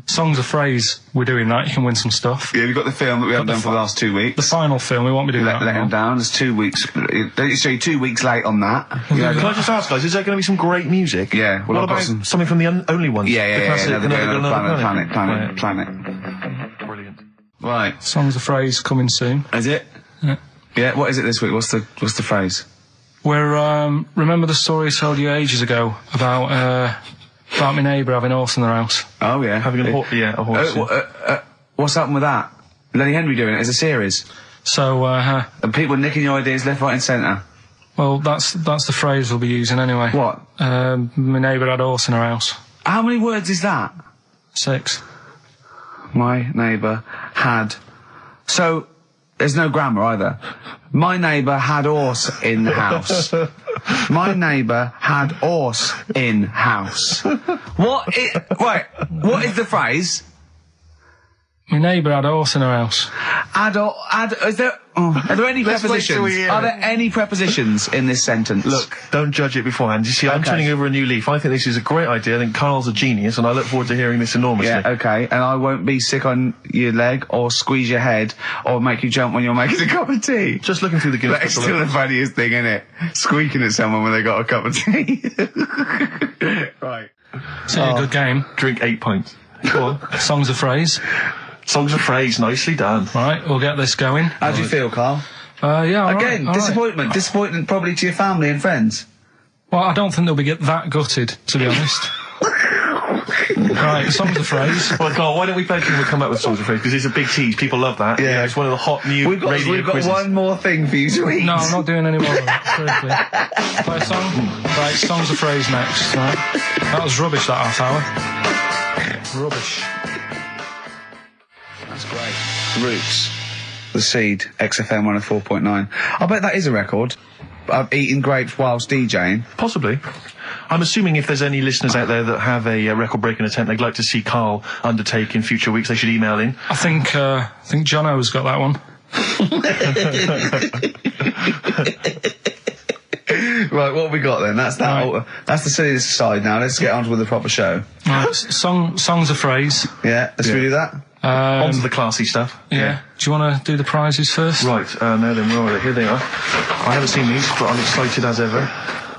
Songs a phrase, we're doing that. You can win some stuff. Yeah, we've got the film that we haven't done for the last 2 weeks. The final film, we won't be doing that. Let him down. There's 2 weeks. So you're 2 weeks late on that. Can I just ask, guys, is there going to be some great music? Yeah. Well, what about something from the Only Ones? Yeah. Planet. Brilliant. Right. Songs a phrase coming soon. Is it? Yeah. What is it this week? What's the phrase? We're remember the story I told you ages ago about my neighbour having a horse in their house. Oh yeah, having a horse. What's happened with that? Lenny Henry doing it as a series. So and people nicking your ideas left, right, and centre. Well, that's the phrase we'll be using anyway. What? My neighbour had a horse in her house. How many words is that? 6. My neighbour had. So there's no grammar either. My neighbour had horse in the house. My neighbour had horse in house. What is the phrase? My neighbour had a horse in her house. Are there any prepositions? Are there any prepositions in this sentence? Look, don't judge it beforehand. You see, I'm turning over a new leaf. I think this is a great idea. I think Karl's a genius, and I look forward to hearing this enormously. Yeah, okay. And I won't be sick on your leg, or squeeze your head, or make you jump when you're making a cup of tea. Just looking through the Guinness. That's still the funniest thing, isn't it? Squeaking at someone when they got a cup of tea. Right. It's a good game. Drink 8 pints. Go on. Songs a phrase. Songs of phrase, nicely done. Right, we'll get this going. How do you feel, Karl? Yeah, Again, disappointment. Right. Disappointment probably to your family and friends. Well, I don't think they'll be that gutted, to be honest. Right, songs of phrase. Well, Carl, why don't we play King We'll come up with songs of phrase, because it's a big tease, people love that. Yeah. It's one of the hot new We've got quizzes. one more thing for you to eat. No, I'm not doing any more of that. Seriously. Play a song? Right, songs of phrase next. Right. That was rubbish, that half hour. Rubbish. That's great. Roots. The Seed, XFM 104.9. I bet that is a record. Eating grapes whilst DJing. Possibly. I'm assuming if there's any listeners out there that have a record-breaking attempt they'd like to see Carl undertake in future weeks, they should email in. I think Jono's got that one. Right, what have we got then? That's that. Right. That's the silliness aside now. Let's get on with the proper show. Right, songs of phrase. Yeah, let's do that. On to the classy stuff. Yeah. Do you want to do the prizes first? Right, now then, where are they? Here they are. I haven't seen these, but I'm excited as ever.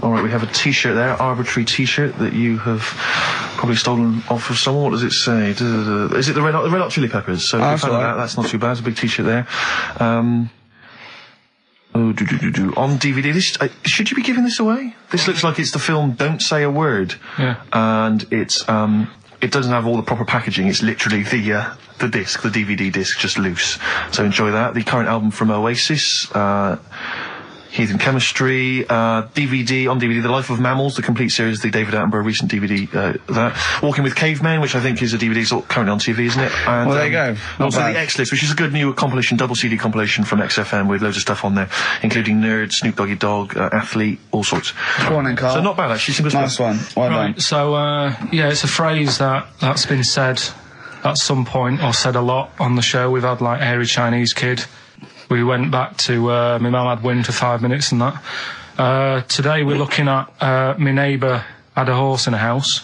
Alright, we have a t-shirt there, arbitrary t-shirt that you have probably stolen off of someone. What does it say? Is it the Red Hot Chili Peppers? So if you found that, that's not too bad. It's a big t-shirt there. On DVD, this, should you be giving this away? This looks like it's the film Don't Say a Word. Yeah. And it's, it doesn't have all the proper packaging. It's literally the disc, the DVD disc, just loose. So enjoy that. The current album from Oasis, Heathen Chemistry, DVD, on DVD, The Life of Mammals, the complete series, the David Attenborough recent DVD, that. Walking with Cavemen, which I think is a DVD, it's currently on TV, isn't it? And, well, there you go. Also the X-List, which is a good new compilation, double CD compilation from XFM with loads of stuff on there, including Nerd, Snoop Doggy Dogg, Athlete, all sorts. Go on then, Carl. So not bad, actually. Simple nice one. Well right, done. so, yeah, it's a phrase that's been said at some point, or said a lot on the show. We've had, like, Hairy Chinese Kid. We went back to my mum had wind for 5 minutes and that. Today we're looking at my neighbour had a horse in a house,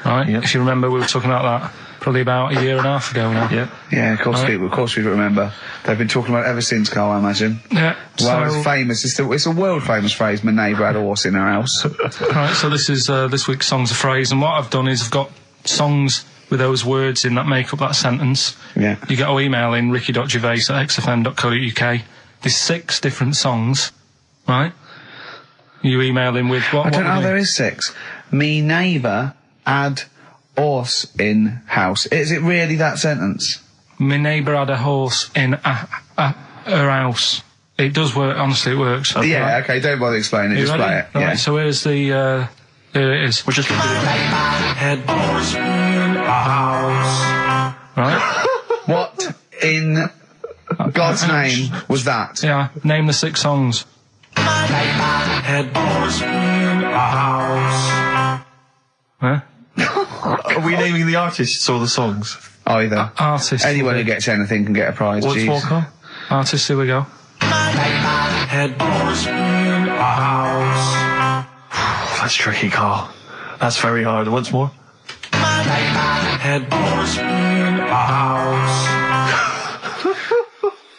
right? Yep. If you remember, we were talking about that probably about a year and a half ago now. Yeah, of course, right. Of course we remember. They've been talking about it ever since, Carl, I imagine. Yeah. Well, it's famous. It's a world famous phrase. My neighbour had a horse in her house. Right. So this is this week's songs of phrase, and what I've done is I've got songs with those words in that make up that sentence. Yeah. You get to email in ricky.gervais@xfm.co.uk. There's 6 different songs, right? You email in with what? I don't know, there is 6. Me neighbour had horse in house. Is it really that sentence? My neighbour had a horse in her house. It does work, honestly, it works. Okay. Yeah, okay, don't bother explaining it, just play it. Right, yeah. so here's the, here it is. We're just going to do it. Head horse in a house. Right? What in God's name was that? Yeah, name the 6 songs. Head horse in a house. Huh? Are we naming the artists or the songs? Either. Artists. Anyone who gets anything can get a prize. What's more, Carl? Artists, here we go. Head horse in a house. That's tricky, Carl. That's very hard. Once more. Head horse in a house.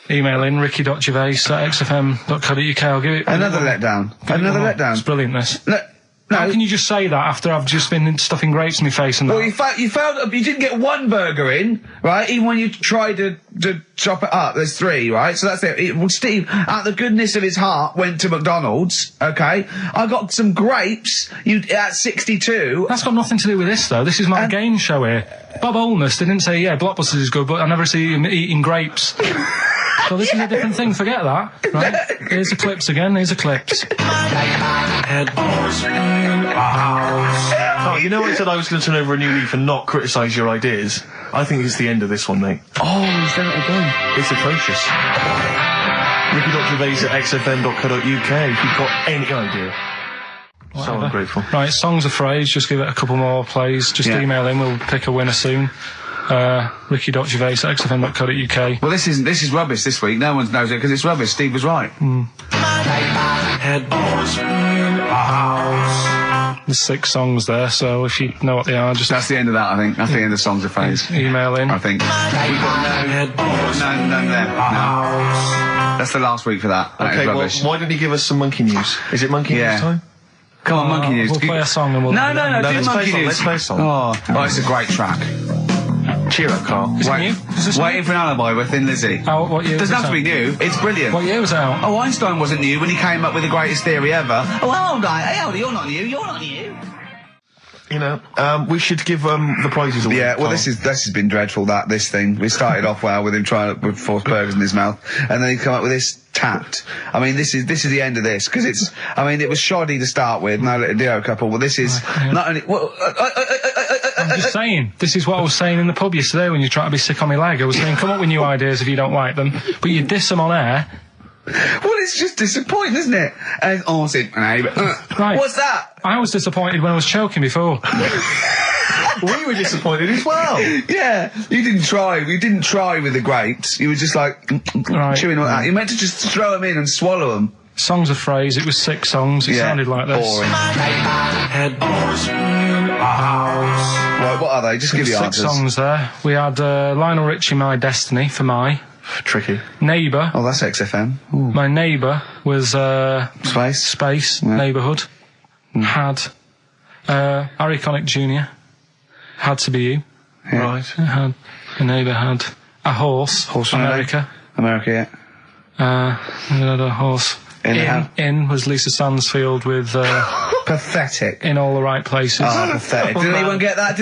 Email in ricky.gervais@xfm.co.uk. I'll give it another letdown. Another letdown. It's brilliant, this. No. How can you just say that after I've just been stuffing grapes in my face and that? Well, you failed. You didn't get one burger in, right? Even when you tried to chop it up, there's 3, right? So that's it. Well, Steve, out the goodness of his heart, went to McDonald's. Okay, I got some grapes. At 62. That's got nothing to do with this, though. This is my game show here. Bob Holness didn't say, yeah, Blockbusters is good, but I never see him eating grapes. So this is a different thing. Forget that. Right? Here's the clips again. Here's the clips. Head horse in a house. Oh, you know I said I was going to turn over a new leaf and not criticise your ideas? I think it's the end of this one, mate. Oh, he's done it again. It's atrocious. Ricky.gervais@xfm.co.uk if you've got any idea. Whatever. So ungrateful. Right, songs of phrase. Just give it a couple more plays. Just email in. We'll pick a winner soon. Ricky.gervais@xfm.co.uk. Well, this is rubbish this week. No one knows it because it's rubbish. Steve was right. Head horse in a house. There's 6 songs there, so if you know what they are, just... That's the end of that, I think. That's the end of songs of phrase. Email in. I think. We've got none there. No. That's the last week for that. Okay, well, why don't you give us some monkey news? Is it monkey news time? Come on, monkey news. We'll play a song and we'll... No, do monkey news. Let's play a song. Oh, it's a great track. Cheer up, Carl. Is it new? Is this Waiting for an Alibi with Thin Lizzy. What year? Doesn't have to be new. It's brilliant. What year was it out? Oh, Einstein wasn't new when he came up with the greatest theory ever. Oh, hold on. Hey, hold on. You're not new. You know, we should give the prizes away. Yeah, well, this has been dreadful. This thing. We started off well with him trying to force burgers in his mouth, and then he come up with this tapped. I mean, this is the end of this because it's. I mean, it was shoddy to start with. No little Dio couple. Well, this is not only. Well, I'm just saying. This is what I was saying in the pub yesterday when you try to be sick on my leg. I was saying, come up with new ideas if you don't like them, but you diss them on air. Well, it's just disappointing, isn't it? And right. What's that? I was disappointed when I was choking before. We were disappointed as well. Yeah, you didn't try. You didn't try with the grapes. You were just like chewing on that. You meant to just throw them in and swallow them. Songs of phrase. It was 6 songs. It sounded like this. Boring. Right, what are they? Just give the answers. 6 songs there. We had Lionel Richie, My Destiny for My. Tricky. Neighbour. Oh, that's XFM. Ooh. My Neighbour was Space. Yeah. Neighbourhood. Had Harry Connick Jr. Had to Be You. Yeah. Right. Had the Neighbour had a horse. America. Yeah. Had a horse. In was Lisa Stansfield with pathetic. In All the Right Places. Oh, pathetic. Did anyone get that?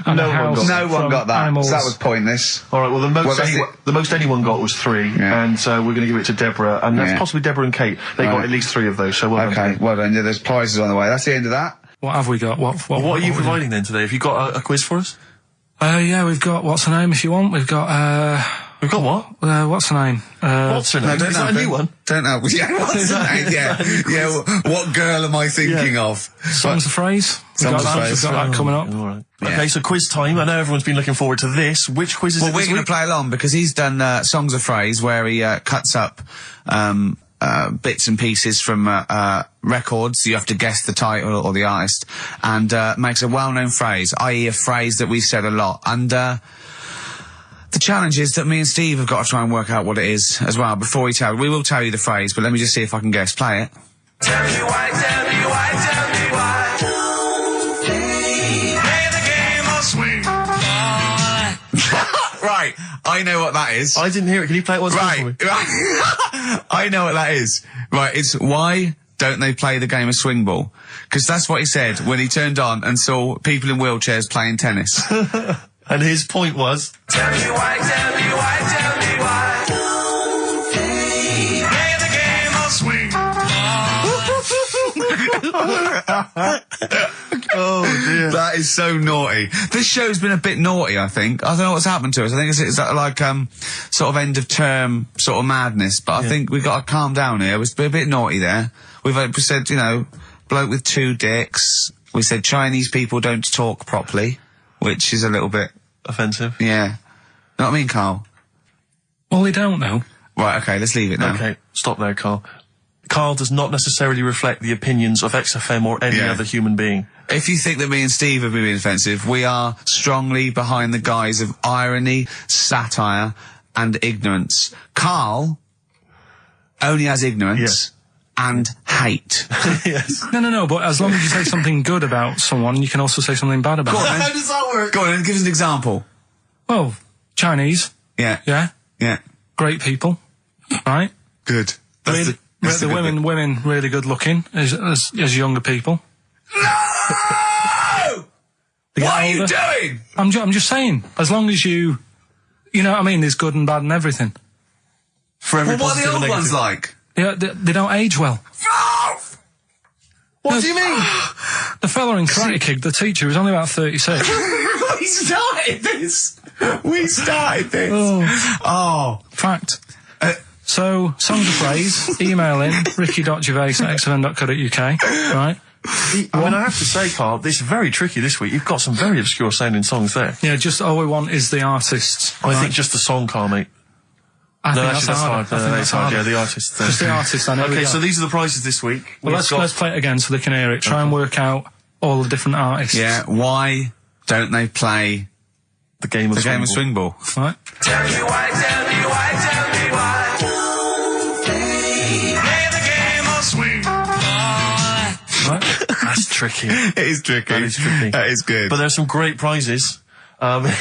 No one got that. So that was pointless. All right. Well, the most anyone got was 3, and so we're going to give it to Deborah, and that's possibly Deborah and Kate. They got at least 3 of those. So well done. Well done. Yeah, there's prizes on the way. That's the end of that. What have we got? What are you providing then today? Have you got a quiz for us? Yeah, we've got what's her name if you want. We've got what? What's her name? What's her name? Is that a new one? Don't know. Yeah, what's her name? Yeah. What girl am I thinking of? Songs of phrase. We've got that coming up. All right. Yeah. Okay, so quiz time. I know everyone's been looking forward to this. Which quiz is it? Well, we're going to play along because he's done Songs of Phrase where he cuts up bits and pieces from records. You have to guess the title or the artist, and makes a well-known phrase, i.e. a phrase that we've said a lot. And the challenge is that me and Steve have got to try and work out what it is as well before we will tell you the phrase, but let me just see if I can guess. Play it. Tell me why, tell me why, tell me why. Play the game of swing. Right, I know what that is. I didn't hear it. Can you play it once more for me? I know what that is. Right, it's why don't they play the game of swing ball? Because that's what he said when he turned on and saw people in wheelchairs playing tennis. And his point was... Tell me why, tell me why, tell me why. Play the game of swing. Oh dear. That is so naughty. This show's been a bit naughty, I think. I don't know what's happened to us. I think it's like sort of end of term sort of madness, but I think we've got to calm down here. We've been a bit naughty there. We said, bloke with 2 dicks. We said Chinese people don't talk properly, which is a little bit... offensive. Yeah. Know what I mean, Carl? Well, they don't know. Right, okay, let's leave it now. Okay, stop there, Carl. Carl does not necessarily reflect the opinions of XFM or any other human being. If you think that me and Steve have been being offensive, we are strongly behind the guise of irony, satire, and ignorance. Carl only has ignorance and hate. Yes. No, but as long as you say something good about someone, you can also say something bad about them. How does that work? Go on, and give us an example. Well, Chinese. Yeah. Yeah? Great people. Right? Good. The women really good looking as younger people. No! What are you doing? I'm just saying, as long as you know what I mean, there's good and bad and everything. For every what are the old ones like? Yeah, they don't age well. What do you mean? The fella in Karate Kid, the teacher, is only about 36. We started this. Oh. Fact. So, songs of phrase, email in, ricky.gervais@xfm.co.uk, right? I mean, I have to say, Carl, this is very tricky this week. You've got some very obscure sounding songs there. Yeah, just all we want is the artists. I think just the song, Carl, mate. I think that's hard. Yeah, the artists. Just the artists, I know. Okay, so these are the prizes this week. Well, let's play it again so they can hear it. Try and work out all the different artists. Yeah, why don't they play the game of swing ball? Right. Tell me why, tell me why, tell me why. Play the game of swing. Right. That's tricky. It is tricky. That is tricky. That is good. But there's some great prizes,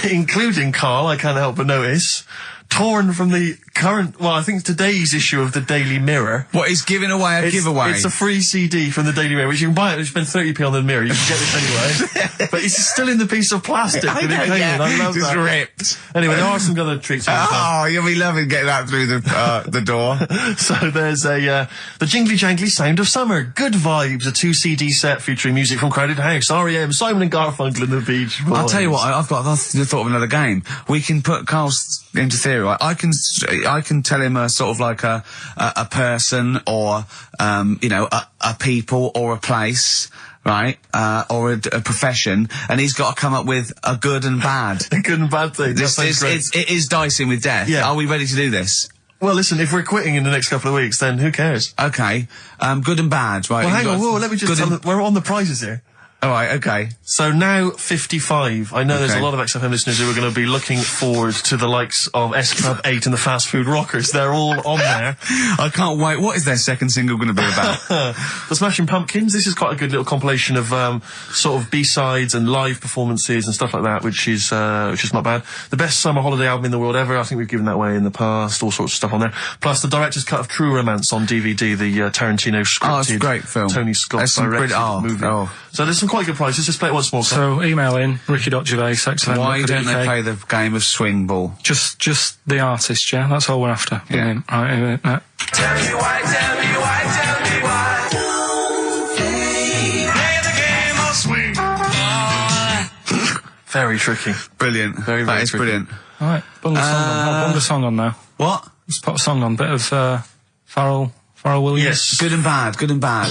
including, Carl, I can't help but notice, torn from the current, well, I think today's issue of the Daily Mirror. What, he's giving away a giveaway? It's a free CD from the Daily Mirror, which you can buy it, you spend 30p on the Mirror, you can get this anyway. But it's still in the piece of plastic that it came in. I love just that. ripped. Anyway, there are some other treats. Oh, you'll be loving getting that through the door. So there's the Jingly Jangly Sound of Summer, Good Vibes, a 2-CD set featuring music from Crowded House, R.E.M., Simon and Garfunkel and the Beach Boys. I'll tell you what, I've thought of another game. We can put Carl's into theory, right? I can tell him a sort of like a person or, you know, a people or a place, right? Or a profession, and he's got to come up with a good and bad. A good and bad thing. It is dicing with death. Yeah. Are we ready to do this? Well, listen, if we're quitting in the next couple of weeks, then who cares? Okay. Good and bad, right? Well, hang on, whoa, let me just tell them, we're on the prizes here. Alright, okay. So now 55. I know there's a lot of XFM listeners who are going to be looking forward to the likes of S Club 8 and the Fast Food Rockers. They're all on there. I can't wait. What is their second single going to be about? The Smashing Pumpkins. This is quite a good little compilation of sort of B-sides and live performances and stuff like that, which is not bad. The best summer holiday album in the world ever. I think we've given that away in the past. All sorts of stuff on there. Plus the director's cut of True Romance on DVD. The Tarantino scripted. Oh, it's a great film. Tony Scott directed movie. So there's some quite good prizes. Just play it once more. So email in ricky.gervais@xfm.co.uk. Why don't they play the game of swing ball? Just the artist, yeah? That's all we're after. Yeah. Right, Tell me why, tell me why, tell me why. Play the game of swing. Very tricky. Brilliant. Very that is tricky. Brilliant. Alright, bung the song on now. What? Let's put a song on. Bit of Pharrell Williams. Yes. Good and bad. Good and bad.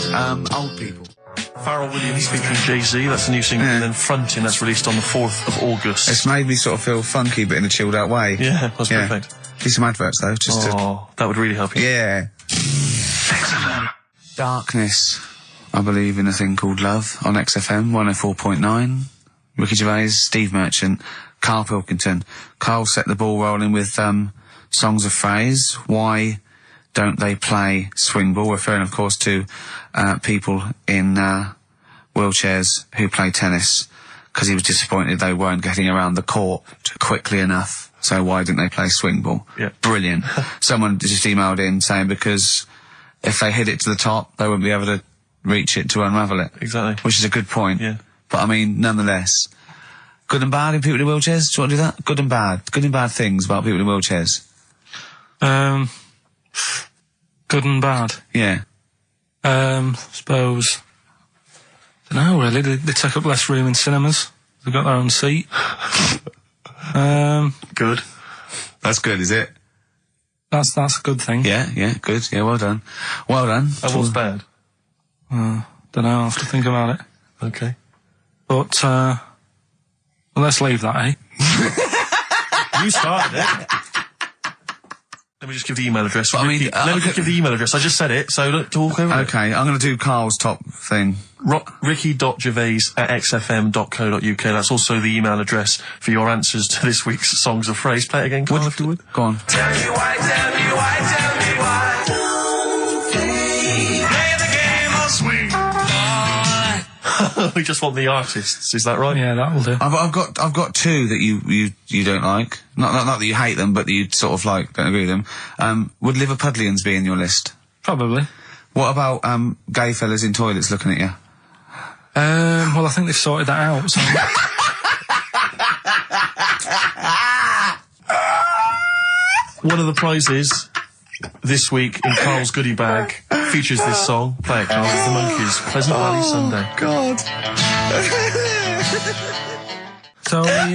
Old people. Pharrell Williams featuring Jay-Z, that's a new single, and then Frontin', that's released on the 4th of August. It's made me sort of feel funky, but in a chilled out way. Yeah, that's perfect. Do some adverts though, just that would really help you. Yeah. XFM. Darkness. I believe in a thing called love on XFM 104.9. Ricky Gervais, Steve Merchant, Karl Pilkington. Karl set the ball rolling with songs of phrase. Why don't they play swing ball? Referring, of course, to people in wheelchairs who play tennis, because he was disappointed they weren't getting around the court quickly enough. So why didn't they play swing ball? Yeah. Brilliant. Someone just emailed in saying because if they hit it to the top, they wouldn't be able to reach it to unravel it. Exactly. Which is a good point. Yeah. But I mean, nonetheless, good and bad in people in wheelchairs? Do you want to do that? Good and bad. Good and bad things about people in wheelchairs. Good and bad. Yeah. Suppose. Don't know really. They take up less room in cinemas. They've got their own seat. Good. That's good, is it? That's a good thing. Yeah, good. Yeah, well done. Well done. And what's bad? Don't know. I'll have to think about it. Okay. But well, let's leave that, eh? You started it. Let me just give the email address. But, let me just give the email address. I just said it, so don't talk over it. Okay, I'm going to do Carl's top thing. Ricky.gervais@xfm.co.uk. That's also the email address for your answers to this week's Songs of Phrase. Play it again, Carl, if you would. Go on. Tell me why, tell me why, tell me why. Play the game of swing. We just want the artists, is that right? Yeah, that will do. I've got two that you don't like. Not that you hate them, but that you sort of like, don't agree with them. Would Liverpudlians be in your list? Probably. What about gay fellas in toilets looking at you? Well, I think they've sorted that out. So. One of the prizes this week in Carl's goodie bag features this song. Play it, Carl. It's the Monkees. Pleasant Valley Sunday. God. So we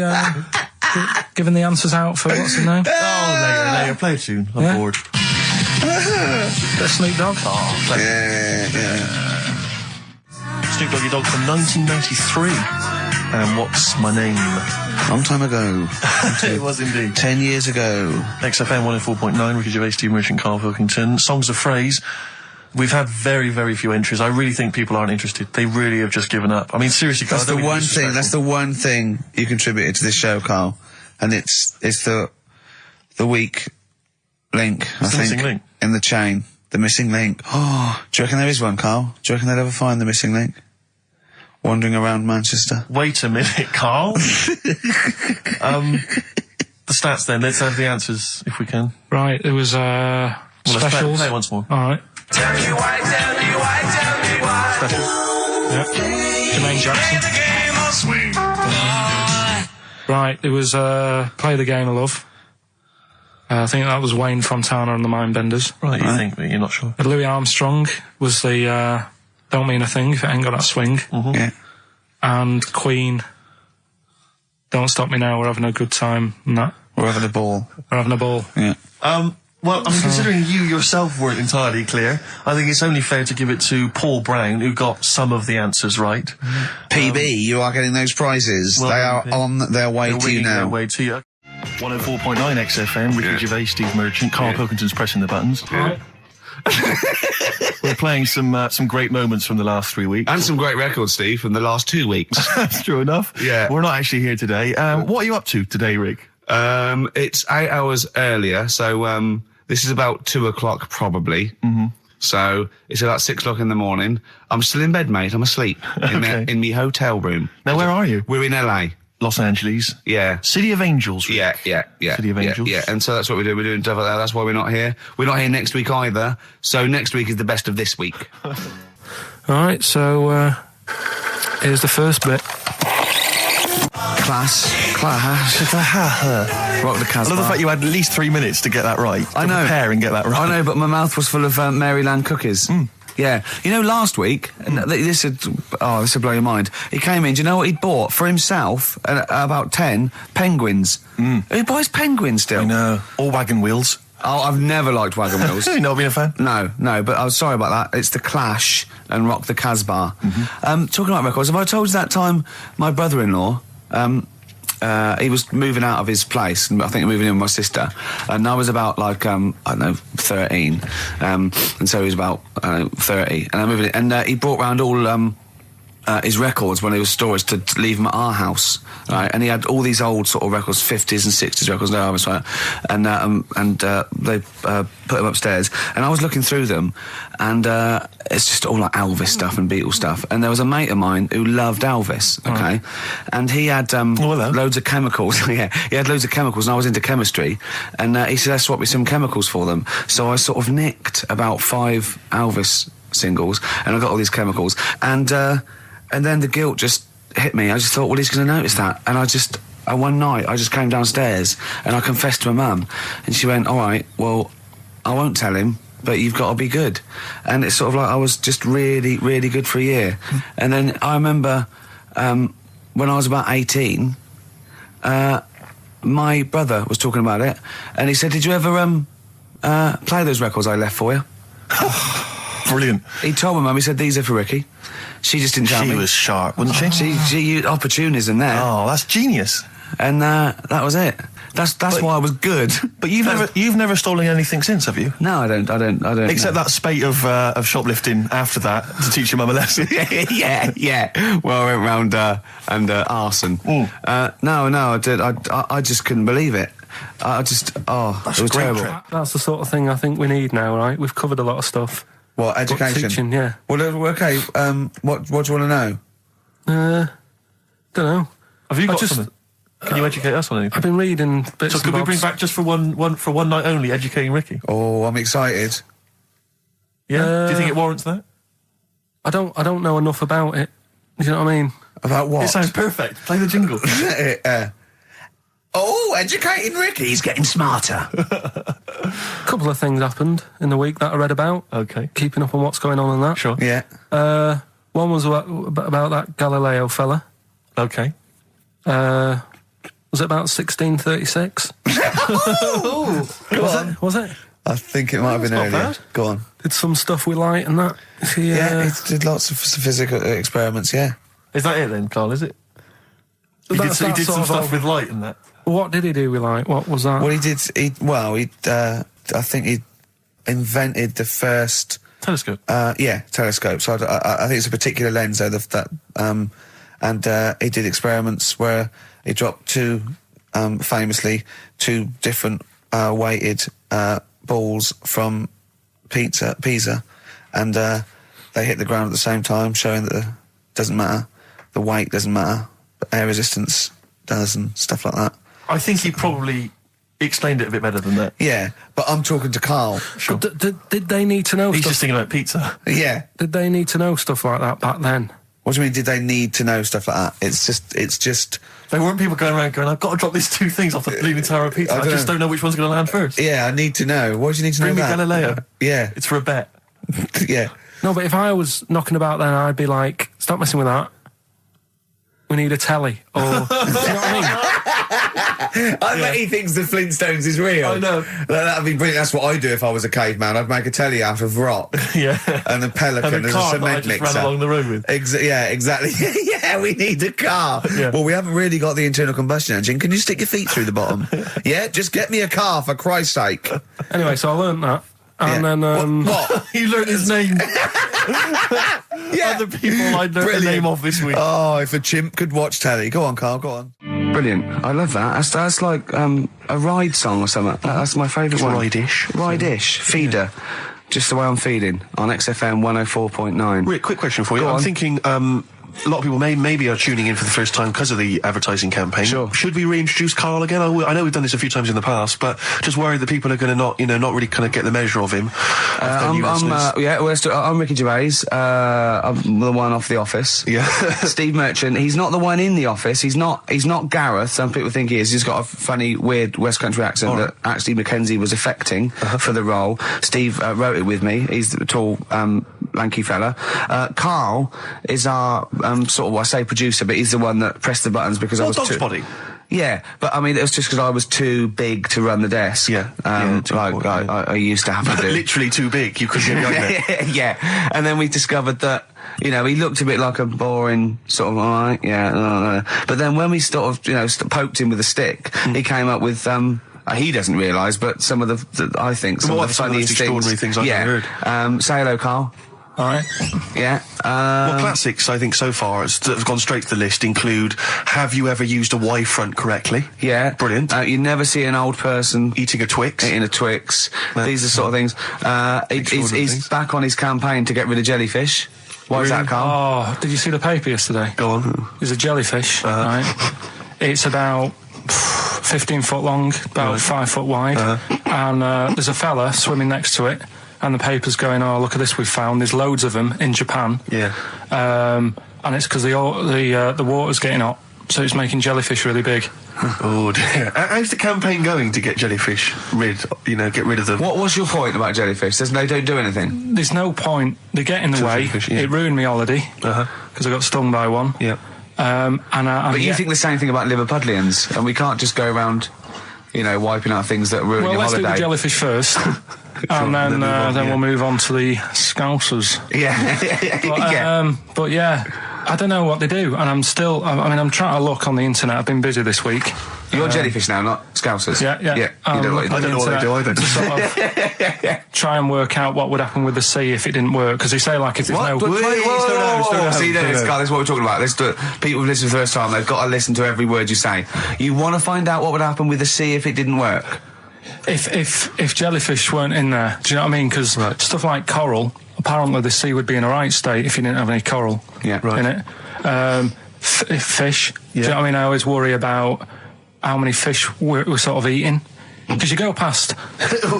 giving the answers out for what's his name? Oh, later. Play a tune. I'm bored. Bit of Snoop Dogg. Oh, play Snoop Doggy Dogg from 1993. And What's My Name? Long time ago. It was indeed. 10 years ago. XFM 104.9, Ricky Gervais, Steve Merchant, Karl Pilkington. Songs of Phrase. We've had very, very few entries. I really think people aren't interested. They really have just given up. I mean, seriously, Carl. That's the one thing you contributed to this show, Carl. And it's the weak link, I think. Missing link. In the chain. The missing link. Oh, do you reckon there is one, Carl? Do you reckon they'll ever find the missing link? Wandering around Manchester. Wait a minute, Carl. The the stats then. Let's have the answers if we can. Right, there was Well, let's play it once more. Alright. Tell me why, tell me why, tell me why. Special. Yep. Jermaine Jackson. Play the game of swing. Right, there was Play the Game of Love. I think that was Wayne Fontana and the Mindbenders. Right, you think, but you're not sure. Louis Armstrong was the Don't Mean a Thing If It Ain't Got That Swing. Mm-hmm. Yeah. And Queen, Don't Stop Me Now, We're Having a Good Time, and that. We're having a ball. We're having a ball. Yeah. Well, I mean, considering you yourself weren't entirely clear, I think it's only fair to give it to Paul Brown, who got some of the answers right. PB, you are getting those prizes. Well, they are on their way They're to you winging their now. way to you. 104.9 XFM, Ricky Gervais, Steve Merchant, Karl Pilkington's pressing the buttons. Yeah. We're playing some great moments from the last 3 weeks. And some great records, Steve, from the last 2 weeks. That's true enough. Yeah. We're not actually here today. What are you up to today, Rick? It's 8 hours earlier, so this is about 2 o'clock probably. Mm-hmm. So it's about 6 o'clock in the morning. I'm still in bed, mate. I'm asleep in my hotel room. Now, where are you? We're in LA. Los Angeles. Yeah. City of Angels. Rick. Yeah. City of Angels. Yeah. And so that's what we do. We're doing stuff like that. That's why we're not here. We're not here next week either. So next week is the best of this week. Alright, so here's the first bit. Class. Rock the Casbah. I love the fact you had at least 3 minutes to get that right. I know. Prepare and get that right. I know, but my mouth was full of Maryland cookies. Yeah. You know, last week, and this would blow your mind. He came in, do you know what he'd bought? For himself, about 10 penguins. Who buys penguins still? I know. All wagon wheels. Oh, I've never liked wagon wheels. You've not been a fan? No, but I was sorry about that. It's The Clash and Rock the Casbah. Talking about records, have I told you that time my brother-in-law, he was moving out of his place, and I think moving in with my sister, and I was about like, I don't know, 13, and so he was about, 30, and I moved in, and he brought round all, his records when he was storage to leave them at our house, right? And he had all these old sort of records, 50s and 60s records, and they put them upstairs. And I was looking through them, and it's just all like Elvis stuff and Beatles stuff. And there was a mate of mine who loved Elvis, okay? And he had loads of chemicals. Yeah, he had loads of chemicals, and I was into chemistry. And he said, "Let's swap me some chemicals for them." So I sort of nicked about 5 Elvis singles, and I got all these chemicals, and then the guilt just hit me. I just thought, well, he's going to notice that. And one night, I just came downstairs and I confessed to my mum. And she went, all right, well, I won't tell him, but you've got to be good. And it's sort of like I was just really, really good for a year. And then I remember when I was about 18, my brother was talking about it. And he said, did you ever play those records I left for you? Brilliant. He told my mum, he said, these are for Ricky. She just didn't tell me. She was sharp, wasn't she? She used opportunism there. Oh, that's genius. And that was it. That's why I was good. But you've never stolen anything since, have you? No, I don't. Except that spate of shoplifting after that to teach your mum a lesson. yeah. Well, I went round and arson. No, I did. I just couldn't believe it. It was terrible. That's the sort of thing I think we need now, right? We've covered a lot of stuff. What, education? Teaching, yeah. Well, okay, what do you want to know? Don't know. Have you got something? Can you educate us on anything? I've been reading bits. So could we bring back just for one night only, educating Ricky? Oh, I'm excited. Yeah? Do you think it warrants that? I don't know enough about it. Do you know what I mean? About what? It sounds perfect. Play the jingle. Educating Ricky. He's getting smarter. A couple of things happened in the week that I read about. Okay. Keeping up on what's going on in that. Sure. Yeah. One was about that Galileo fella. Okay. Was it about 1636? Was it? I think it might have been earlier. Bad. Go on. Did some stuff with light and that. He did lots of physical experiments, yeah. Is that it then, Carl, is it? He did some stuff with light and that. What did he do with light? What was that? Well, I think he invented the first... Telescope? Telescope. So I think it's a particular lens, though, and he did experiments where he dropped famously two different weighted balls from Pisa, and they hit the ground at the same time, showing that it doesn't matter, the weight doesn't matter, but air resistance does and stuff like that. I think he probably He explained it a bit better than that. Yeah, but I'm talking to Carl. Sure. Did they need to know He's stuff? just thinking about pizza. Yeah. Did they need to know stuff like that back then? What do you mean, did they need to know stuff like that? It's just... There weren't people going around going, I've got to drop these 2 things off the Leaning Tower of Pizza. I just don't know which one's going to land first. Yeah, I need to know. Why do you need to Bring know me that? Galileo. Yeah. It's for a bet. Yeah. No, but if I was knocking about then, I'd be like, stop messing with that. We need a telly. Or, do you know what I mean? I bet he thinks the Flintstones is real. I know. That'd be brilliant. That's what I'd do if I was a caveman. I'd make a telly out of rock. Yeah. And a pelican and a as car a cement that I just mixer. ran along the road with. Yeah, exactly. Yeah, we need a car. Yeah. Well, we haven't really got the internal combustion engine. Can you stick your feet through the bottom? Yeah, just get me a car, for Christ's sake. Anyway, so I learned that. And then, What? You learned his name. Yeah. Other people I learned the name of this week. Oh, if a chimp could watch telly. Go on, Carl, go on. Brilliant. I love that. That's like a ride song or something. That's my favourite one. Ride-ish. Ride-ish. Feeder. Just the way I'm feeding on XFM 104.9. Rick, quick question for you. I'm thinking a lot of people maybe are tuning in for the first time because of the advertising campaign. Sure. Should we reintroduce Karl again? I know we've done this a few times in the past, but just worried that people are going to not really kind of get the measure of him. I'm Ricky Gervais. I'm the one off The Office. Yeah. Steve Merchant. He's not the one in The Office. He's not Gareth. Some people think he is. He's got a funny, weird West Country accent that actually Mackenzie was affecting for the role. Steve wrote it with me. He's the tall, lanky fella. Karl is our sort of, I say producer, but he's the one that pressed the buttons because I was too... body. Yeah, but I mean, it was just because I was too big to run the desk. Yeah. I used to have to do. Literally too big. You couldn't get there. Yeah. And then we discovered that, he looked a bit like a boring sort of, all right, yeah. But then when we sort of, poked him with a stick, he came up with, he doesn't realise, but some of the I think, some of the funniest extraordinary things I've heard. Say hello, Karl. All right. Yeah. Well, classics, I think, so far that have gone straight to the list include, have you ever used a Y front correctly? Yeah. Brilliant. You never see an old person eating a Twix. Eating a Twix. These are sort of things. He's back on his campaign to get rid of jellyfish. Why is that, Karl? Oh, did you see the paper yesterday? Go on. There's a jellyfish, right? It's about 15 foot long, about 5 foot wide, and there's a fella swimming next to it. And the paper's going, oh, look at this we've found. There's loads of them in Japan. Yeah. And it's because the water's getting hot, so it's making jellyfish really big. Oh, dear. How's the campaign going to get jellyfish get rid of them? What's your point about jellyfish? They don't do anything? There's no point. They get in the way. It ruined me holiday, because I got stung by one. Yeah. But you think the same thing about Liverpudlians, and we can't just go around, wiping out things that ruin your holiday. Well, let's do the jellyfish first. And then we'll move on to the Scousers. Yeah. But yeah, I don't know what they do, and I'm trying to look on the internet. I've been busy this week. You're jellyfish now, not Scousers. Yeah. I don't know what they do either. To sort of try and work out what would happen with the sea if it didn't work, because they say if there's no... See, this is what we're talking about. Let's do it. People who listen for the first time, they've got to listen to every word you say. You want to find out what would happen with the sea if it didn't work? If jellyfish weren't in there, do you know what I mean? Because stuff like coral, apparently the sea would be in a right state if you didn't have any coral in it. Fish, do you know what I mean? I always worry about how many fish we're sort of eating. Because you go past...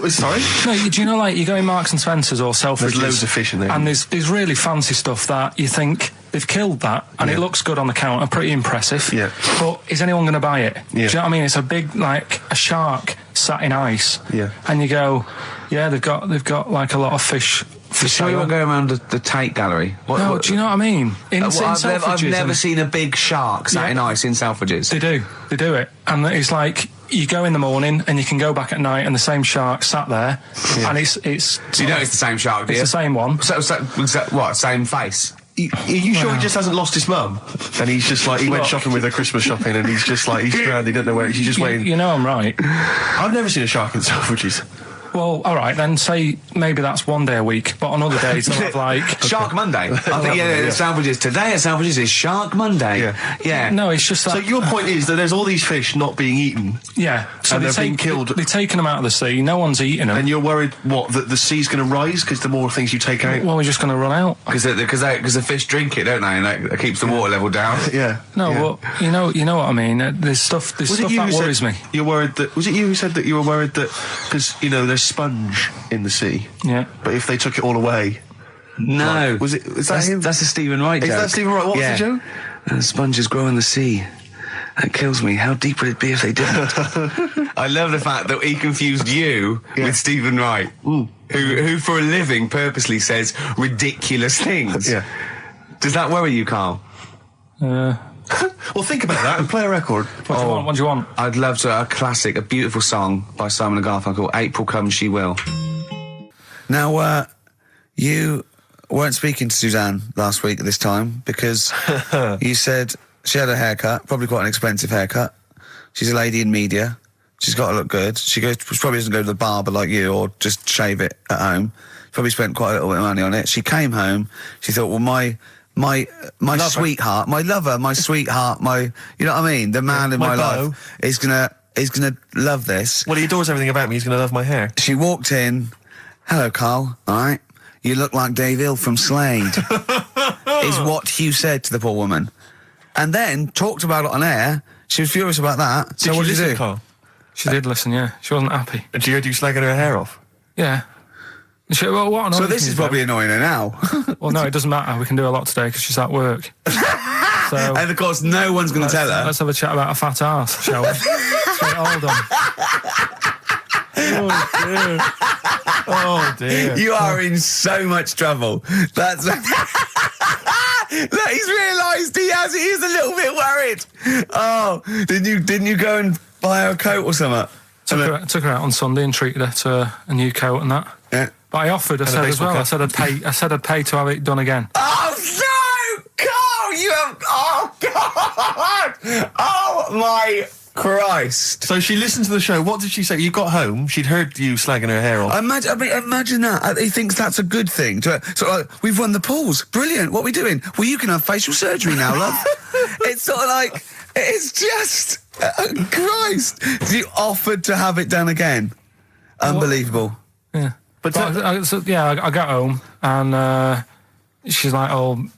Sorry? No, do you know, you go in Marks and Spencer's or Selfridges... There's loads of fish in there. And there's really fancy stuff that you think they've killed that, and it looks good on the counter, pretty impressive. Yeah. But is anyone going to buy it? Yeah. Do you know what I mean? It's a big, a shark sat in ice. Yeah. And you go, they've got a lot of fish... You sure you won't go around the Tate Gallery? No, do you know what I mean? I've never seen a big shark sat in ice in Selfridges. They do it. And it's you go in the morning and you can go back at night and the same shark sat there. Yeah. And it's... So you know it's the same shark, do you? It's the same one. So what, same face? Are you sure he just hasn't lost his mum? And he's just he went shopping with her Christmas shopping and he's just he's stranded, he don't know where, he's just waiting. You know I'm right. I've never seen a shark in Selfridges. Well, all right, then say maybe that's one day a week, but on other days they'll have like... Shark Monday. I think, sandwiches. Today at Sandwiches is Shark Monday. Yeah. No, it's just that... So your point is that there's all these fish not being eaten. Yeah. So and they're being killed. They've taken them out of the sea, no one's eating them. And you're worried, what, that the sea's going to rise because the more things you take out? Well, we're just going to run out. Because the fish drink it, don't they? And that keeps the water level down. Yeah. No, well, you know what I mean. There's stuff that worries me. You're worried that... Was it you who said that you were worried that... Because, there's sponge in the sea. Yeah. But if they took it all away... No. Was it... Is that him? That's a Stephen Wright joke. Is that Stephen Wright? What was the joke? Sponges grow in the sea. That kills me. How deep would it be if they didn't? I love the fact that he confused you with Stephen Wright, who for a living purposely says ridiculous things. Yeah. Does that worry you, Carl? Well, think about that and play a record. What do you want? I'd love to. A classic, a beautiful song by Simon and Garfunkel, April Comes She Will. Now, you weren't speaking to Suzanne last week at this time because you said she had a haircut, probably quite an expensive haircut. She's a lady in media. She's got to look good. She probably doesn't go to the barber like you or just shave it at home. She probably spent quite a little bit of money on it. She came home. She thought, well, my sweetheart, my lover, my sweetheart, you know what I mean? The man in my life is gonna love this. Well, he adores everything about me. He's gonna love my hair. She walked in. Hello, Carl. All right. You look like Dave Hill from Slade. Is what Hugh said to the poor woman. And then talked about it on air. She was furious about that. So what did you do? Carl? She did listen, yeah. She wasn't happy. And she heard you slagging her hair off? Yeah. So this is probably annoying her now. Well, no, it doesn't matter. We can do a lot today because she's at work. And of course, no one's going to tell her. Let's have a chat about a fat arse, shall we? Hold on. Oh dear. You are in so much trouble. That's... Look, he's realised he is a little bit worried. Oh, didn't you go and buy her a coat or something? Took her out on Sunday and treated her to a new coat and that. Yeah. But I offered, I said as well, I said I'd pay to have it done again. Oh no! Carl, you have... Oh God! Oh my Christ! So she listened to the show. What did she say? You got home, she'd heard you slagging her hair off. Imagine that. He thinks that's a good thing. So we've won the pools. Brilliant. What are we doing? Well, you can have facial surgery now, love. It's sort of like... It's just... Christ! You offered to have it done again. Unbelievable. Yeah. But I got home and she's like,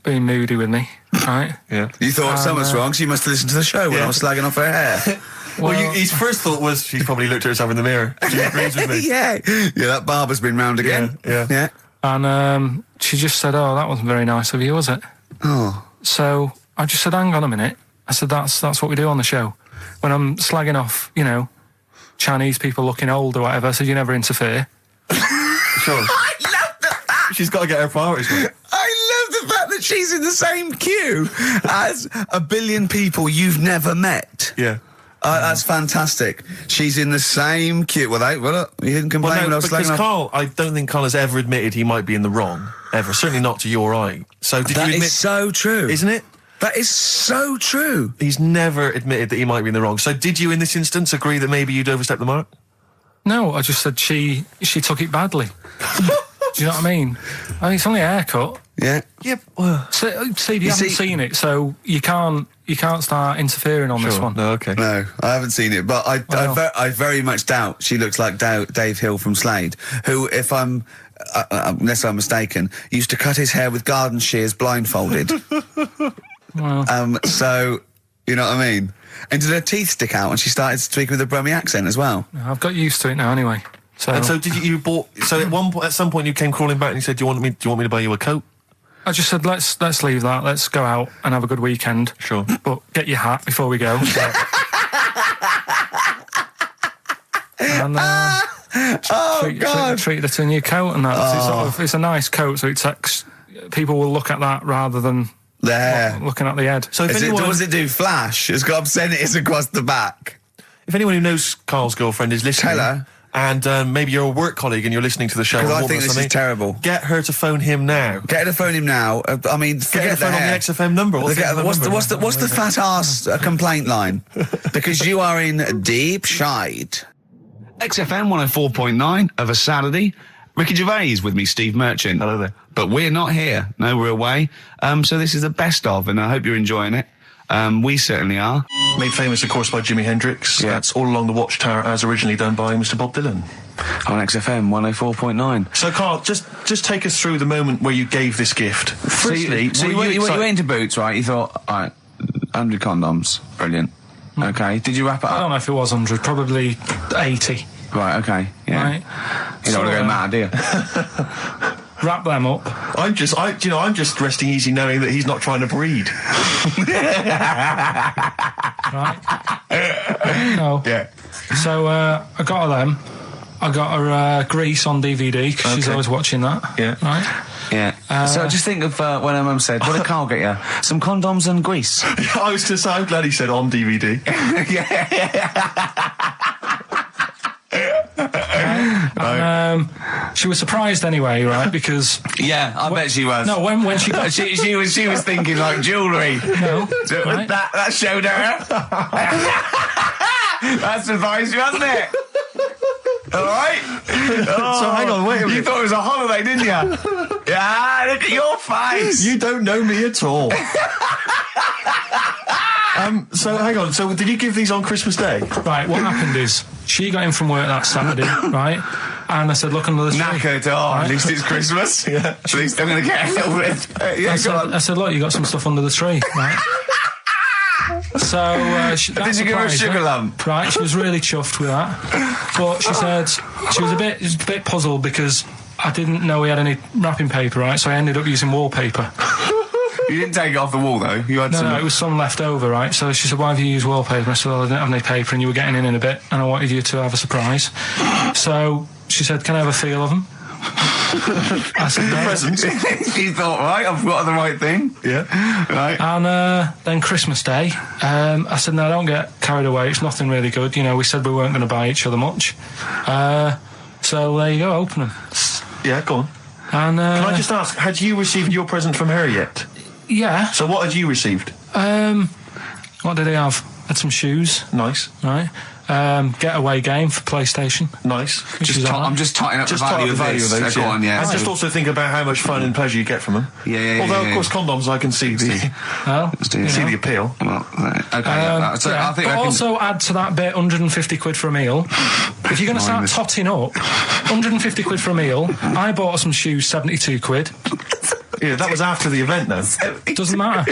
being moody with me, right? Yeah. You thought something's wrong, so you must have listened to the show when I was slagging off her hair. Well, his first thought was she's probably looked at herself in the mirror. She agrees with me. Yeah, that barber's been round again. Yeah. And she just said, that wasn't very nice of you, was it? Oh. So I just said, hang on a minute. I said, that's what we do on the show. When I'm slagging off, Chinese people looking old or whatever, I said, you never interfere. Sure. I love the fact... She's got to get her priorities right. I love the fact that she's in the same queue as a billion people you've never met. Yeah. That's fantastic. She's in the same queue. Well, you didn't complain when I was slagging off. Carl, I don't think Carl has ever admitted he might be in the wrong. Ever. Certainly not to your eye. So did you admit... That is so true. Isn't it? That is so true. He's never admitted that he might be in the wrong. So did you, in this instance, agree that maybe you'd overstepped the mark? No, I just said she took it badly. Do you know what I mean? It's only a haircut. Yeah. Yeah. Well, Steve, you haven't seen it, so you can't start interfering on this one. No, okay. No, I haven't seen it, but I very much doubt she looks like Dave Hill from Slade, who, if I'm unless I'm mistaken, used to cut his hair with garden shears blindfolded. Well. So, you know what I mean? And did her teeth stick out and she started to speak with a Brummie accent as well? I've got used to it now anyway. And so did you bought... So at some point you came crawling back and you said, do you want me to buy you a coat? I just said, let's leave that. Let's go out and have a good weekend. Sure. But get your hat before we go. And treated her to a new coat and that. It's a nice coat, so people will look at that rather than looking at the head. So does it do flash? It's got obscenities across the back. If anyone who knows Carl's girlfriend is listening... Tell her. And maybe you're a work colleague and you're listening to the show. Because I think this is terrible. Get her to phone him now. Get her to phone him now. I mean, get her to phone on the XFM number. What's the fat ass complaint line? Because you are in deep shite. XFM 104.9 of a Saturday. Ricky Gervais with me, Steve Merchant. Hello there. But we're not here. No, we're away. So this is the best of, and I hope you're enjoying it. We certainly are. Made famous, of course, by Jimi Hendrix. Yeah. That's All Along the Watchtower, as originally done by Mr. Bob Dylan. On XFM 104.9. So, Carl, just take us through the moment where you gave this gift. Firstly, so you went into Boots, right? You thought, all right, 100 condoms, brilliant. Okay, did you wrap it up? I don't know if it was 100, probably 80. Right, okay, yeah. Right. You don't want to go mad, do you? Wrap them up. I'm just resting easy knowing that he's not trying to breed. Right. No. Yeah. So, I got her them. I got her Grease on DVD, because she's always watching that. Yeah. Right? Yeah. So just think of when her mum said, what did Carl get you? Some condoms and grease. I was going to say, I'm glad he said on DVD. And, she was surprised anyway, right? Because I bet she was. No, when she got she was thinking like jewellery. No, right? that showed her. That surprised you, hasn't it? All right. So hang on, wait a minute. You thought it was a holiday, didn't you? Yeah, look at your face. You don't know me at all. So hang on. So did you give these on Christmas Day? Right. What happened is she got in from work that Saturday, right? And I said, look under the tree. Knackered. At least it's Christmas. Yeah. At least I'm going to get a little bit. I said, look, you got some stuff under the tree, right? So did you give her a sugar lump? Right, she was really chuffed with that. But she said she was a bit puzzled because I didn't know we had any wrapping paper, right? So I ended up using wallpaper. You didn't take it off the wall though. You had some. No, it was some left over, right? So she said, "Why have you used wallpaper?" I said, "Well, I didn't have any paper, and you were getting in a bit, and I wanted you to have a surprise." So she said, "Can I have a feel of them?" I said, "No." Present. She thought, right, I've got the right thing. Yeah. Right. And then Christmas Day, I said, "No, don't get carried away. It's nothing really good. You know, we said we weren't going to buy each other much. So there you go. Open them." Yeah, go on. And can I just ask, had you received your present from her yet? Yeah. So what had you received? What did he have? Had some shoes. Nice. Right. Getaway game for PlayStation. Nice. I'm just totting up the value of those. Go on, yeah. And just also think about how much fun and pleasure you get from them. Yeah. Although, of course, condoms, I can see the the appeal. Well, okay. So I think also add to that bit 150 quid for a meal. If you're going to start totting up, 150 quid for a meal. I bought her some shoes, 72 quid. Yeah, that was after the event, though. Doesn't matter.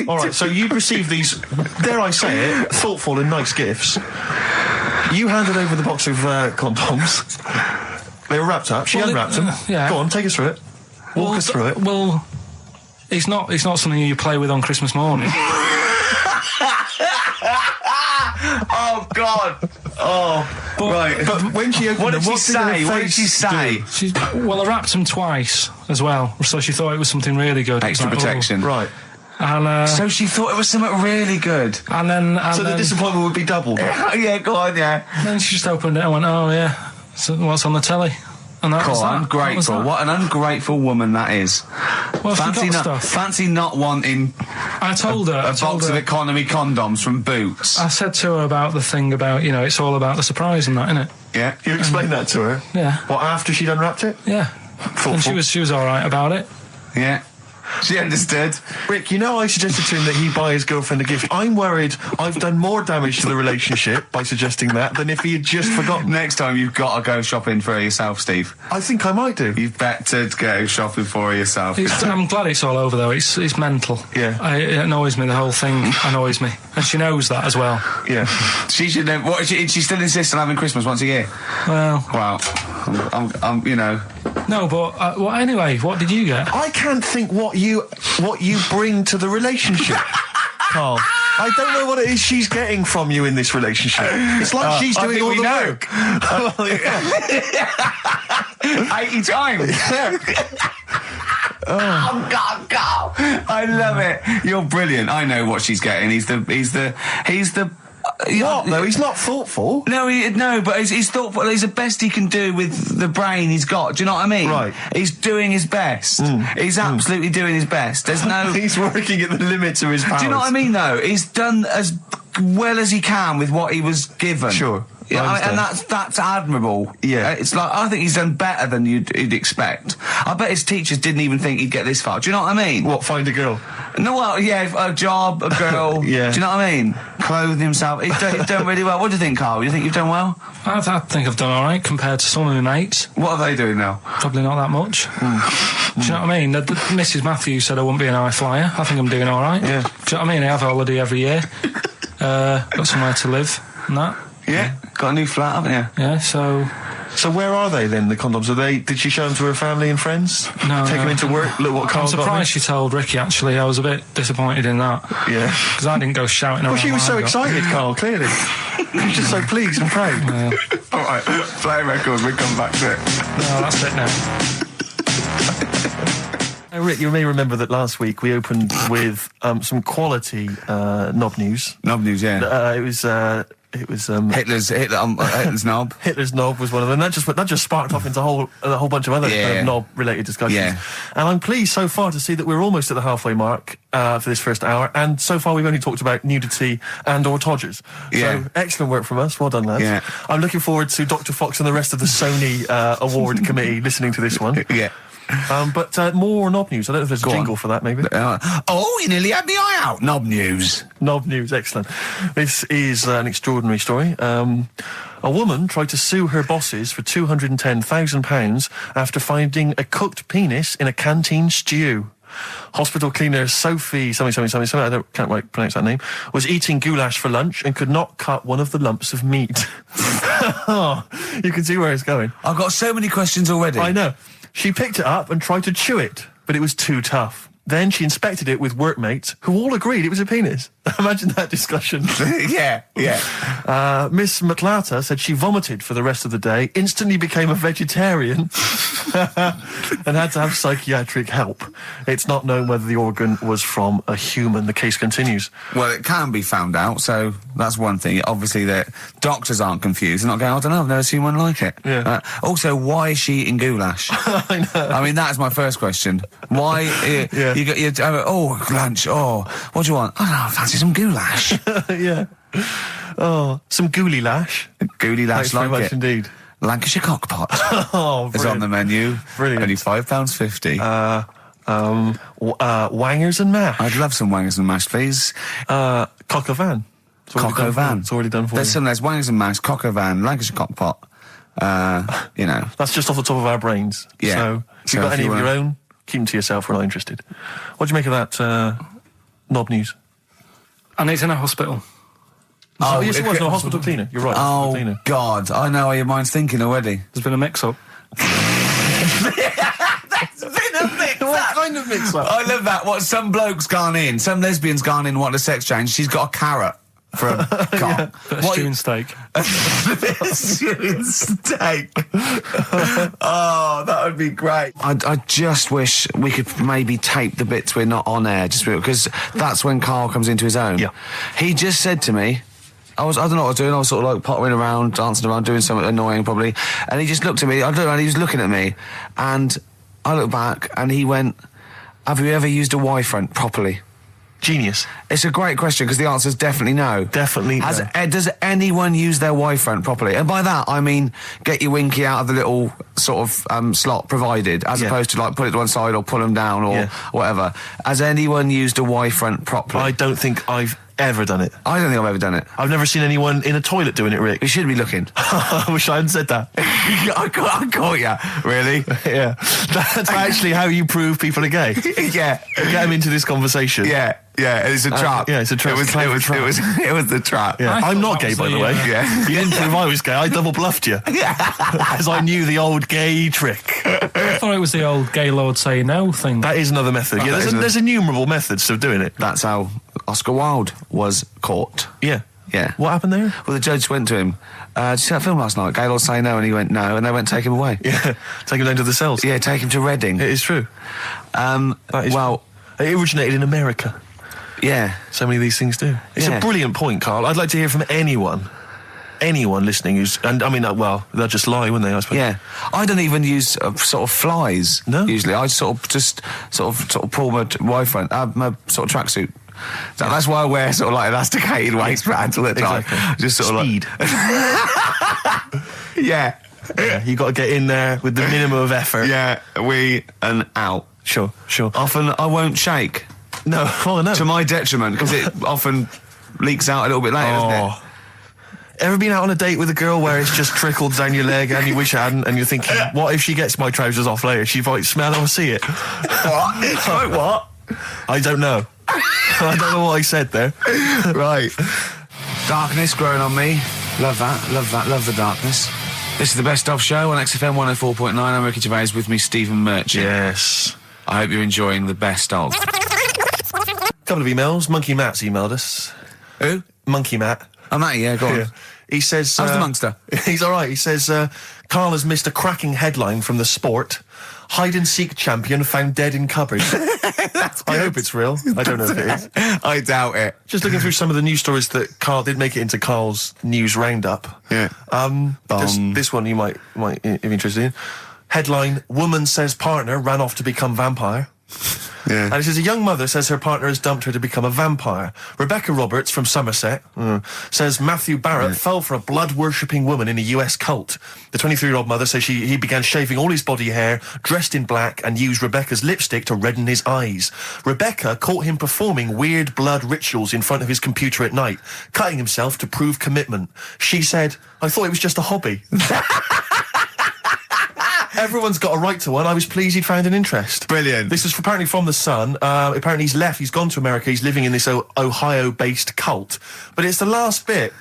All right, so you received these, dare I say it, thoughtful and nice gifts. You handed over the box of condoms. They were wrapped up. She unwrapped them. Yeah. Go on, take us through it. Walk us through it. Well, it's not something you play with on Christmas morning. Oh God! Oh, right. But when she opened what them, did she say? What did she say? Well, I wrapped them twice as well, so she thought it was something really good. Extra protection, right? And so she thought it was something really good. And then, the disappointment would be doubled. Yeah, go on, yeah. And then she just opened it and went, "Oh yeah, so what's on the telly?" And that was that. Ungrateful. What an ungrateful woman that is. Well, fancy not wanting. I told her a box of economy condoms from Boots. I said to her about the thing about, you know, it's all about the surprise and that, innit? Yeah. You explained that to her? Yeah. What, after she'd unwrapped it? Yeah. Thoughtful. And she was all right about it. Yeah. She understood. Rick, you know I suggested to him that he buy his girlfriend a gift. I'm worried I've done more damage to the relationship by suggesting that than if he had just forgotten. Next time you've got to go shopping for her yourself, Steve. I think I might do. You've better go shopping for her yourself. I'm glad it's all over though. It's mental. Yeah. It annoys me. The whole thing annoys me, and she knows that as well. Yeah. She should know. What? She still insists on having Christmas once a year. Well. Wow. I'm you know. No, but well, anyway, what did you get? I can't think what you bring to the relationship, Carl. I don't know what it is she's getting from you in this relationship. It's like she's doing all the work. 80 times. Oh God, I love it. You're brilliant. I know what she's getting. He's the what though? He's not thoughtful. No, but he's thoughtful. He's the best he can do with the brain he's got. Do you know what I mean? Right. He's doing his best. He's absolutely doing his best. There's no. He's working at the limits of his powers. Do you know what I mean? Though he's done as well as he can with what he was given. Sure. Yeah, I and that's admirable. Yeah. It's like, I think he's done better than you'd expect. I bet his teachers didn't even think he'd get this far. Do you know what I mean? What, find a girl? No, well, yeah, a job, a girl. Yeah. Do you know what I mean? Clothe himself. He's done really well. What do you think, Carl? You think you've done well? I think I've done all right compared to some of my mates. What are they doing now? Probably not that much. Do you know what I mean? Mrs. Matthews said I wouldn't be an high flyer. I think I'm doing all right. Yeah. Do you know what I mean? I have a holiday every year. Got somewhere to live and that. Yeah. Got a new flat, haven't you? Yeah, so where are they then, the condoms? Did she show them to her family and friends? No. Take them into work? Look what Carl I'm surprised she told Ricky, actually. I was a bit disappointed in that. Yeah. Because I didn't go shouting around. Well, she was so what I got. excited, Carl, clearly. She was just so pleased and proud. Yeah. All right, play a record, we'll come back to it. No, that's it now. Rick, you may remember that last week we opened with some quality knob news. Knob news, yeah. It was Hitler's knob. Hitler's knob was one of them. That just sparked off into a whole bunch of other kind of knob-related discussions. Yeah. And I'm pleased so far to see that we're almost at the halfway mark for this first hour. And so far we've only talked about nudity and/or todgers. Yeah. So excellent work from us. Well done, lads. Yeah. I'm looking forward to Dr. Fox and the rest of the Sony award committee listening to this one. Yeah. But more knob news. I don't know if there's a jingle for that, maybe. You nearly had the eye out. Knob news. Knob news, excellent. This is an extraordinary story. A woman tried to sue her bosses for £210,000 after finding a cooked penis in a canteen stew. Hospital cleaner Sophie, something, I can't quite pronounce that name, was eating goulash for lunch and could not cut one of the lumps of meat. You can see where it's going. I've got so many questions already. I know. She picked it up and tried to chew it, but it was too tough. Then she inspected it with workmates, who all agreed it was a penis. Imagine that discussion. Yeah. Miss Matlata said she vomited for the rest of the day, instantly became a vegetarian, and had to have psychiatric help. It's not known whether the organ was from a human. The case continues. Well, it can be found out, so that's one thing. Obviously, the doctors aren't confused. They're not going, I don't know, I've never seen one like it. Yeah. Also, why is she eating goulash? I know. I mean, that's my first question. Why? Yeah. You got lunch. What do you want? I don't know, I fancy some goulash. Yeah. Oh, some gooly lash. Gooly lash, Thanks very much indeed. Lancashire cockpot. Oh, is on the menu. Brilliant. Only £5.50. Wangers and mash. I'd love some wangers and mash, please. Cock o' van. Cock o' van. It's already done for There's you. there's wangers and mash, cock o' van, Lancashire cockpot. That's just off the top of our brains. Yeah. So if you've got any of your own, keep them to yourself. We're not interested. What do you make of that knob news? And he's in a hospital. Oh, yes, it was. No, a hospital cleaner. You're right. Oh, cleaner. God. I know how your mind's thinking already. There's been a mix-up. There's been a mix-up. What kind of mix-up? I love that. What, some bloke's gone in, some lesbian's gone in, wanting a sex change. She's got a carrot for a cock. Bit of stew and steak. Stew and steak. Oh, that would be great. I just wish we could maybe tape the bits we're not on air, just because that's when Carl comes into his own. Yeah. He just said to me, I don't know what I was doing, I was sort of like pottering around, dancing around, doing something annoying probably, and he just looked at me, I looked around, he was looking at me, and I looked back, and he went, have you ever used a Y-front properly? Genius. It's a great question, because the answer's definitely no. Definitely no. Does anyone use their Y-front properly? And by that, I mean, get your winky out of the little sort of slot provided, as opposed to like put it to one side or pull them down or whatever. Has anyone used a Y-front properly? I don't think I've ever done it. I don't think I've ever done it. I've never seen anyone in a toilet doing it, Rick. You should be looking. I wish I hadn't said that. I caught you. Really? Yeah. That's actually how you prove people are gay. Yeah. Get them into this conversation. Yeah. It's a trap. Yeah, it's a trap. It was the trap. Yeah. I'm not gay, by the way. Yeah. You didn't prove I was gay. I double bluffed you. As I knew the old gay trick. I thought it was the old gay lord say no thing. That is another method. Yeah, there's innumerable methods of doing it. That's how Oscar Wilde was caught. Yeah. Yeah. What happened there? Well, the judge went to him, did you see that film last night? Gaylord Say No, and he went no, and they went take him away. Yeah, take him down to the cells. Yeah, take him to Reading. It is true. That is true. It originated in America. Yeah. So many of these things do. It's a brilliant point, Carl. I'd like to hear from anyone listening who's, and I mean, they'll just lie, wouldn't they, I suppose? Yeah. I don't even use sort of flies. No. Usually. I sort of pull my Y-front, my sort of tracksuit So that's why I wear sort of like elasticated waistbands all the time. Exactly. Just sort Speed. of like... Yeah. Yeah, you got to get in there with the minimum of effort. Yeah, and out. Sure. Often I won't shake. No, oh no. To my detriment, because it often leaks out a little bit later, doesn't it? Ever been out on a date with a girl where it's just trickled down your leg and you wish it hadn't, and you're thinking, what if she gets my trousers off later? She might smell or see it. What? What? I don't know. I don't know what I said there. Right. Darkness growing on me. Love that. Love the darkness. This is the Best Of Show on XFM 104.9. I'm Ricky Gervais, with me Stephen Merchant. Yes. I hope you're enjoying the Best Of. Couple of emails. Monkey Matt's emailed us. Who? Monkey Matt. Oh, Matty, yeah, go on. Yeah. He says... How's the Monkster? He's all right. He says, Karl has missed a cracking headline from The Sport. Hide-and-seek champion found dead in cupboard. I hope it's real. I don't know if it is. I doubt it. Just looking through some of the news stories that Karl did make it into Karl's news roundup. Yeah. This one you might be interested in. Headline, woman says partner ran off to become vampire. Yeah. And it says a young mother says her partner has dumped her to become a vampire. Rebecca Roberts from Somerset says Matthew Barrett fell for a blood-worshipping woman in a US cult. The 23-year-old mother says he began shaving all his body hair, dressed in black, and used Rebecca's lipstick to redden his eyes. Rebecca caught him performing weird blood rituals in front of his computer at night, cutting himself to prove commitment. She said, I thought it was just a hobby. Everyone's got a right to one. I was pleased he'd found an interest. Brilliant. This is apparently from The Sun. Apparently he's left. He's gone to America. He's living in this Ohio-based cult. But it's the last bit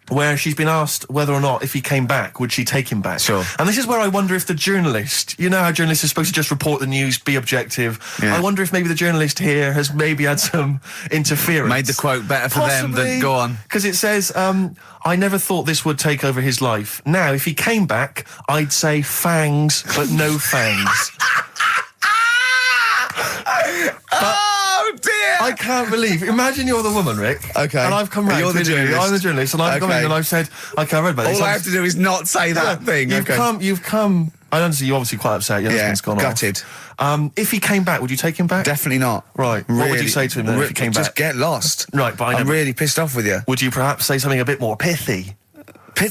where she's been asked whether or not, if he came back, would she take him back? Sure. And this is where I wonder if the journalist, you know how journalists are supposed to just report the news, be objective. Yeah. I wonder if maybe the journalist here has maybe had some interference. Made the quote better for them than go on. Because it says, I never thought this would take over his life. Now, if he came back, I'd say fangs, but no fangs. Oh dear! I can't believe. Imagine you're the woman, Rick. Okay. And I've come round. You're the journalist. I'm the journalist, and I've come in and I've said, okay, I read about this. All I have to do is not say that thing. You've come. I understand you're obviously quite upset. Your husband's gone gutted. off. If he came back, would you take him back? Definitely not. Right. Really, what would you say to him then if he came back? Just get lost. Right, but I'm really pissed off with you. Would you perhaps say something a bit more pithy?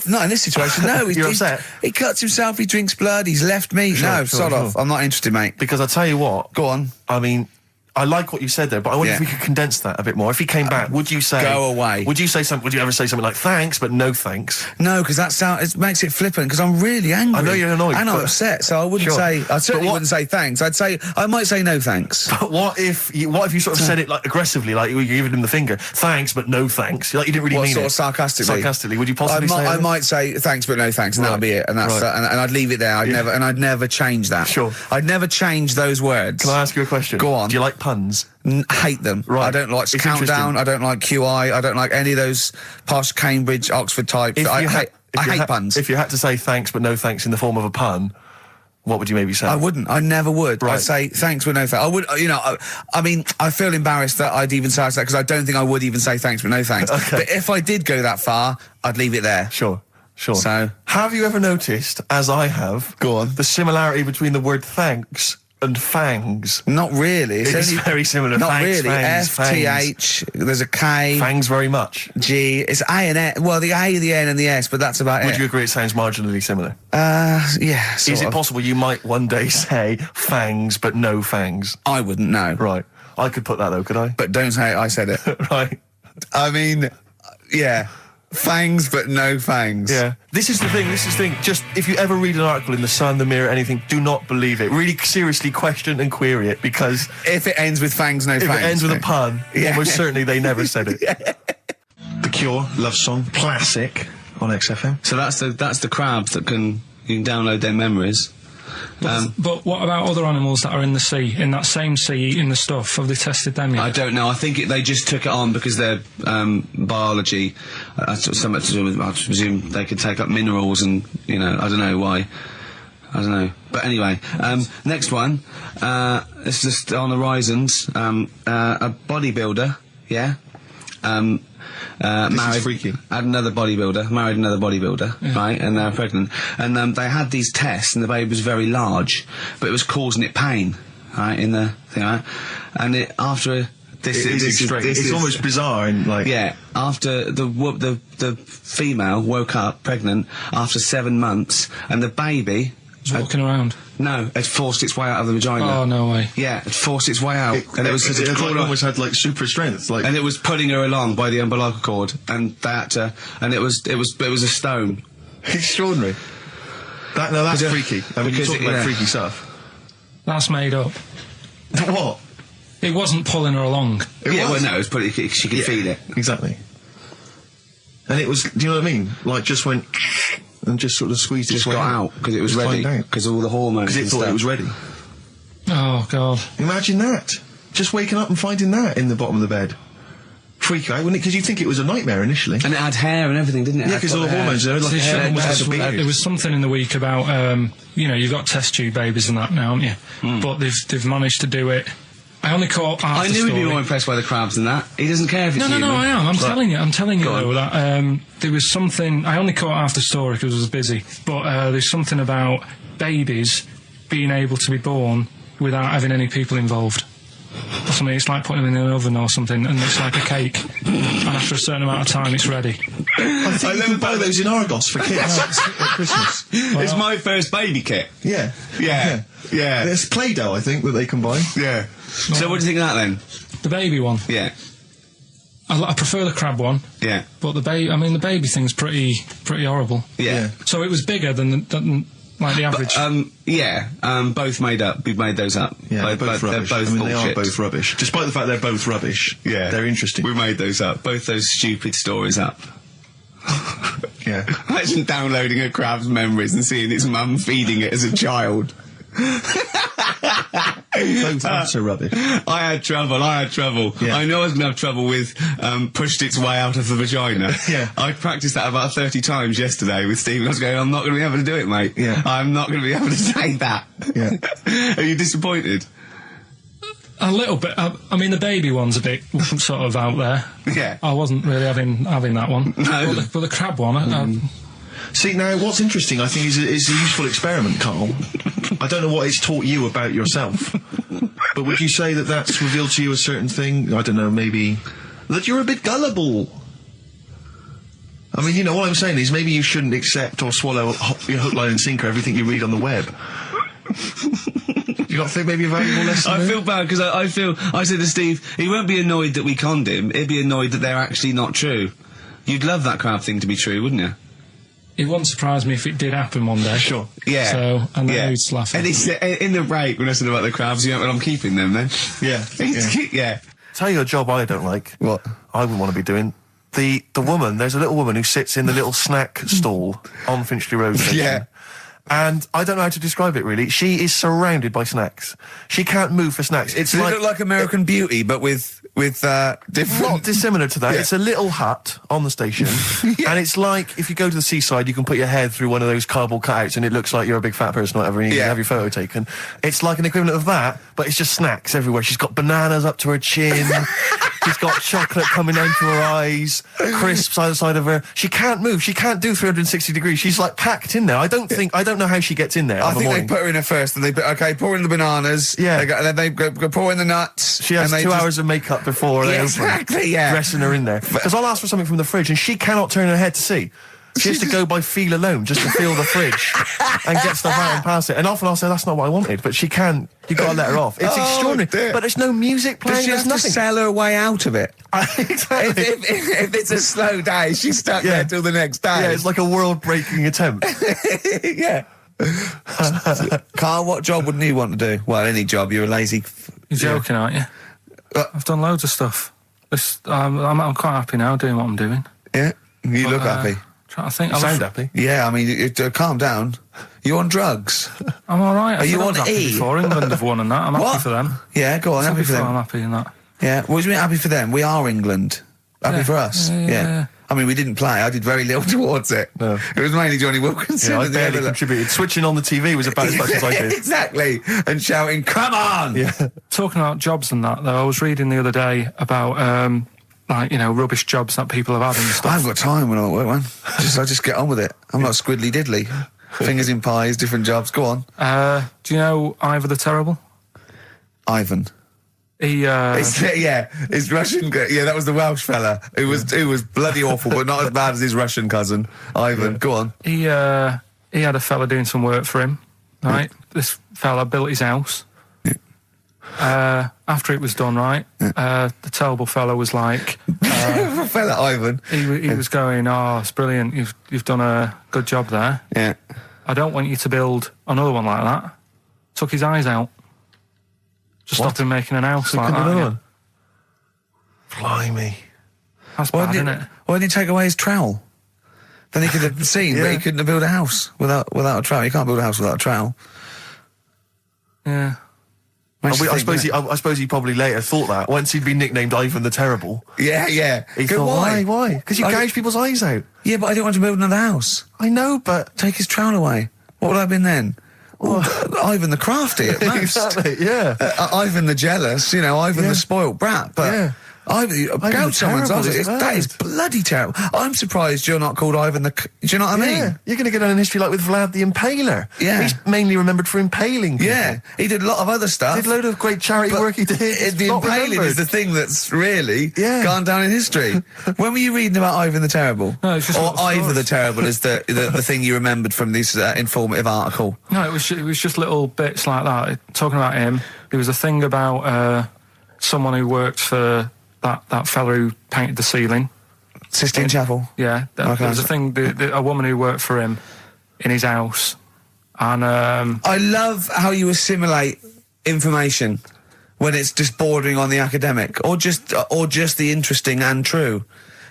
Not in this situation, no. You're upset? He cuts himself, he drinks blood, he's left me. Sod off. I'm not interested, mate. Because I tell you what. Go on. I mean, I like what you said there, but I wonder if we could condense that a bit more. If he came back, would you say... Go away. Would you ever say something like, thanks, but no thanks? No, because it makes it flippant, because I'm really angry. I know you're annoyed. And I'm upset, so I wouldn't say... I certainly wouldn't say thanks. I might say no thanks. But what if you sort of said it like aggressively, like you were giving him the finger, thanks, but no thanks? Like you didn't really mean it. Sort of sarcastically? Sarcastically, would you possibly say I might say thanks, but no thanks, and that'll be it. And that's and I'd leave it there. I'd never change that. Sure. I'd never change those words. Can I ask you a question? Go on. Do you like puns? Hate them. Right. I don't like Countdown. I don't like QI. I don't like any of those posh Cambridge, Oxford types. I hate puns. If you had to say thanks but no thanks in the form of a pun, what would you maybe say? I wouldn't. I never would. Right. I'd say thanks but no thanks. I would. I mean, I feel embarrassed that I'd even say that because I don't think I would even say thanks but no thanks. Okay. But if I did go that far, I'd leave it there. Sure. So, have you ever noticed, as I have, the similarity between the word thanks and fangs? Not really. It's very similar. Not thanks, really. Fangs, F-T-H, there's a K. Fangs very much. G, it's A and S. Well, the A, the N and the S, but that's about it. Would you agree it sounds marginally similar? Yeah, Is it possible you might one day say fangs but no fangs? I wouldn't know. Right. I could put that though, could I? But don't say I said it. Right. I mean, yeah. Fangs, but no fangs. Yeah. This is the thing. Just, if you ever read an article in The Sun, The Mirror, anything, do not believe it. Really seriously question and query it, because... If it ends with fangs, no fangs. If it ends with a pun, almost certainly they never said it. The Cure, Love Song, classic on XFM. So that's the crabs that you can download their memories. But what about other animals that are in the sea, in that same sea, eating the stuff? Have they tested them yet? I don't know. I think they just took it on because their biology, something to do with, I presume they could take up minerals and, I don't know why. I don't know. But anyway, next one, it's just on the horizons, a bodybuilder, yeah? This is freaky. Married another bodybuilder, right, and they're pregnant, and they had these tests, and the baby was very large, but it was causing it pain, right, in the thing, right, and after a It's almost bizarre and like... Yeah, after the female woke up pregnant after 7 months, and the baby... was walking around? No, had forced its way out of the vagina. Oh, no way. Yeah, it forced its way out. It almost had, like, super strength. Like, and it was pulling her along by the umbilical cord, and and it was a stone. Extraordinary. That's freaky. I mean, you're talking about freaky stuff. That's made up. What? It wasn't pulling her along. Well, no, it was putting. She could feel it. Exactly. And it was, do you know what I mean? Like, just went and just sort of squeezed its way out. Because it was ready. Because all the hormones. Because it thought it was ready. Oh, God. Imagine that. Just waking up and finding that in the bottom of the bed. Freak out, wouldn't it? Because you'd think it was a nightmare initially. And it had hair and everything, didn't it? Yeah, because all the hormones there, like there was something in the week about, you've got test tube babies and that now, haven't you? But they've managed to do it. I only caught half I knew he'd be more impressed by the crabs than that. He doesn't care if it's human. No, I am. I'm telling you though, that there was something... I only caught half the story because I was busy, but there's something about babies being able to be born without having any people involved. Or something, it's like putting them in an oven or something, and it's like a cake, and after a certain amount of time it's ready. I think you can buy those in Argos for kids at Christmas. Well, it's my first baby kit. Yeah. There's Play-Doh, I think, that they can buy. Yeah. So what do you think of that then? The baby one? Yeah. I prefer the crab one. Yeah. But the baby thing's pretty horrible. Yeah. So it was bigger than like the average. Both made up. We made those up. Yeah, both rubbish. They're both they are both rubbish. Despite the fact they're both rubbish. Yeah. They're interesting. We made those up. Both those stupid stories up. Yeah. Imagine downloading a crab's memories and seeing its mum feeding it as a child. Both are rubbish. I had trouble. Yeah. I know I was going to have trouble with pushed its way out of the vagina. Yeah. I practiced that about 30 times yesterday with Stephen. I was going, I'm not going to be able to do it, mate. Yeah. I'm not going to be able to say that. Yeah. Are you disappointed? A little bit. I mean, the baby one's a bit sort of out there. Yeah. I wasn't really having that one. No. But the crab one... See, now, what's interesting, I think, is a useful experiment, Carl. I don't know what it's taught you about yourself, but would you say that that's revealed to you a certain thing? I don't know, maybe that you're a bit gullible. I mean, you know, what I'm saying is maybe you shouldn't accept or swallow hook, line and sinker everything you read on the web. You not think maybe a valuable lesson? I feel bad because I said to Steve, he won't be annoyed that we conned him, he'd be annoyed that they're actually not true. You'd love that crab thing to be true, wouldn't you? It wouldn't surprise me if it did happen one day. Sure. Yeah. So, and then he'd laugh. And it's, in the break, when I said about the crabs, well, I'm keeping them then. Yeah. Yeah. Tell you a job I don't like. What? I wouldn't want to be doing. The woman, there's a little woman who sits in the little snack stall on Finchley Road station. Yeah. And I don't know how to describe it, really. She is surrounded by snacks. She can't move for snacks. Does it look like American Beauty, but with different... Not dissimilar to that. Yeah. It's a little hut on the station. Yeah. And it's like, if you go to the seaside, you can put your head through one of those cardboard cutouts and it looks like you're a big fat person or whatever, and you can have your photo taken. It's like an equivalent of that, but it's just snacks everywhere. She's got bananas up to her chin. She's got chocolate coming down to her eyes, crisps either side of her. She can't move. She can't do 360 degrees. She's like packed in there. I don't know how she gets in there. I think they put her in there first, and pour in the bananas. Yeah. Then they go pour in the nuts. She has 2 hours of makeup before they open. Exactly, yeah. Dressing her in there. Because I'll ask for something from the fridge, and she cannot turn her head to see. She has to go by feel alone, just to feel the fridge and get stuff out and pass it. And often I'll say, that's not what I wanted, but she can. You've got to let her off. It's extraordinary. Dear. But there's no music playing, Does she have nothing. to sell her way out of it? Exactly. If it's a slow day, she's stuck there till the next day. Yeah, it's like a world-breaking attempt. Yeah. Carl, what job wouldn't you want to do? Well, any job. You're a lazy... You're joking, aren't you? I've done loads of stuff. I'm quite happy now doing what I'm doing. Yeah? You look happy. Trying to think. You sound happy. Yeah, I mean, calm down. You're on drugs. I'm all right. Are you on E? Before England have won and that. I'm happy for them. Yeah, go on, happy for them. I'm happy in that. Yeah, what do you mean happy for them? We are England. Happy for us. Yeah. I mean, we didn't play. I did very little towards it. No. It was mainly Johnny Wilkinson. Yeah, I barely contributed. Switching on the TV was about as much as I did. Exactly. And shouting, come on! Yeah. Talking about jobs and that, though, I was reading the other day about... rubbish jobs that people have had and stuff. I haven't got time when I'm at work, man. I just get on with it. I'm not squiddly diddly. Fingers in pies, different jobs. Go on. Do you know Ivor the Terrible? Ivan. His Russian. Yeah, that was the Welsh fella. Who was bloody awful, but not as bad as his Russian cousin, Ivan. Yeah. Go on. He had a fella doing some work for him, right? Yeah. This fella built his house. Yeah. After it was done, right? Yeah. The terrible fella was like... fella Ivan. He was going, "Oh, it's brilliant. You've done a good job there. Yeah. I don't want you to build another one like that." Took his eyes out. Just stopped him making an house like that. Yeah. Blimey. That's bad, isn't it? Why didn't he take away his trowel? Then he could have seen that he couldn't have built a house without a trowel. You can't build a house without a trowel. Yeah. I suppose he probably later thought that once he'd been nicknamed Ivan the Terrible. Yeah. He thought, why? Because you gouge people's eyes out. Yeah, but I didn't want to build another house. I know, but take his trowel away. What would I have been then? Ivan the Crafty at most. Exactly. Yeah. Ivan the Jealous. Ivan the spoilt brat. But Ivan someone's eyes. That is bloody terrible. I'm surprised you're not called Ivan the... Do you know what I mean? You're going to get on in history like with Vlad the Impaler. Yeah. He's mainly remembered for impaling people. Yeah. He did a lot of other stuff. Did a load of great charity work he did. The impaling is the thing that's really gone down in history. When were you reading about Ivan the Terrible? No, it's just or Ivan the Terrible is the thing you remembered from this informative article? No, it was just little bits like that. Talking about him, there was a thing about someone who worked for... That fella who painted the ceiling. Sistine Chapel? Yeah. There was a thing, a woman who worked for him in his house. And I love how you assimilate information when it's just bordering on the academic or just the interesting and true.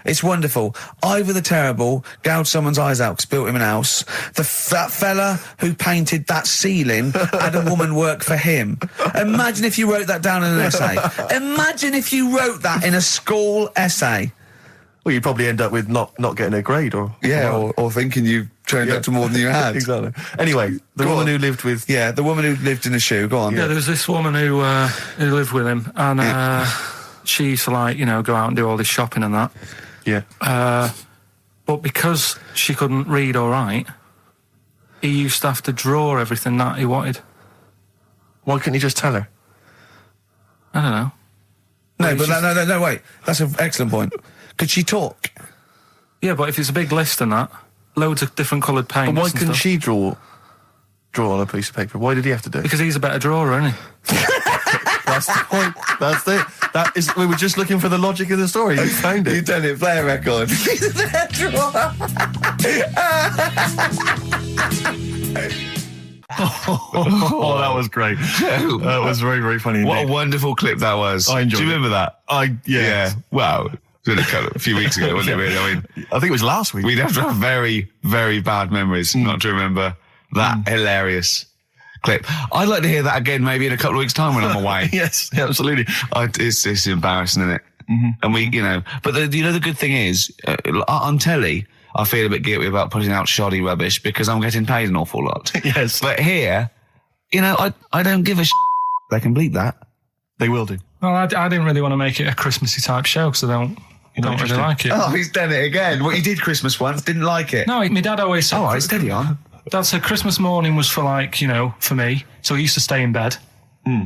It's wonderful. Ivan the Terrible gouged someone's eyes out because built him an house. That fella who painted that ceiling had a woman work for him. Imagine if you wrote that down in an essay. Imagine if you wrote that in a school essay. Well, you'd probably end up with not getting a grade or... Yeah, or thinking you turned up to more than you had. Exactly. Anyway, the woman who lived with... Yeah, the woman who lived in a shoe. Go on. Yeah, there was this woman who lived with him and she used to go out and do all this shopping and that. Yeah. But because she couldn't read or write, he used to have to draw everything that he wanted. Why couldn't he just tell her? I don't know. No, wait. That's an excellent point. Could she talk? Yeah, but if it's a big list and that, loads of different coloured paints. But why couldn't she draw on a piece of paper? Why did he have to do it? Because he's a better drawer, isn't he? That's the point. That's it. We were just looking for the logic of the story. You found it. You've done it. Play a record. He's a better drawer. Oh, that was great. That was very, very funny. What a wonderful clip that was. I enjoyed it. Do you remember that? Yeah. Wow. It was a few weeks ago, wasn't it? Really? I mean, I think it was last week. We'd have to have very, very bad memories not to remember that hilarious clip. I'd like to hear that again maybe in a couple of weeks' time when I'm away. Yes, absolutely. It's embarrassing, isn't it? Mm-hmm. And we, but the good thing is, on telly, I feel a bit guilty about putting out shoddy rubbish because I'm getting paid an awful lot. Yes. But here, I don't give a They can bleep that. They will do. Well, I didn't really want to make it a Christmassy type show because I don't really like it. Oh, he's done it again. Well, you did Christmas once, didn't like it. No, my dad always said... Oh, right, steady on. Dad said Christmas morning was for for me. So he used to stay in bed.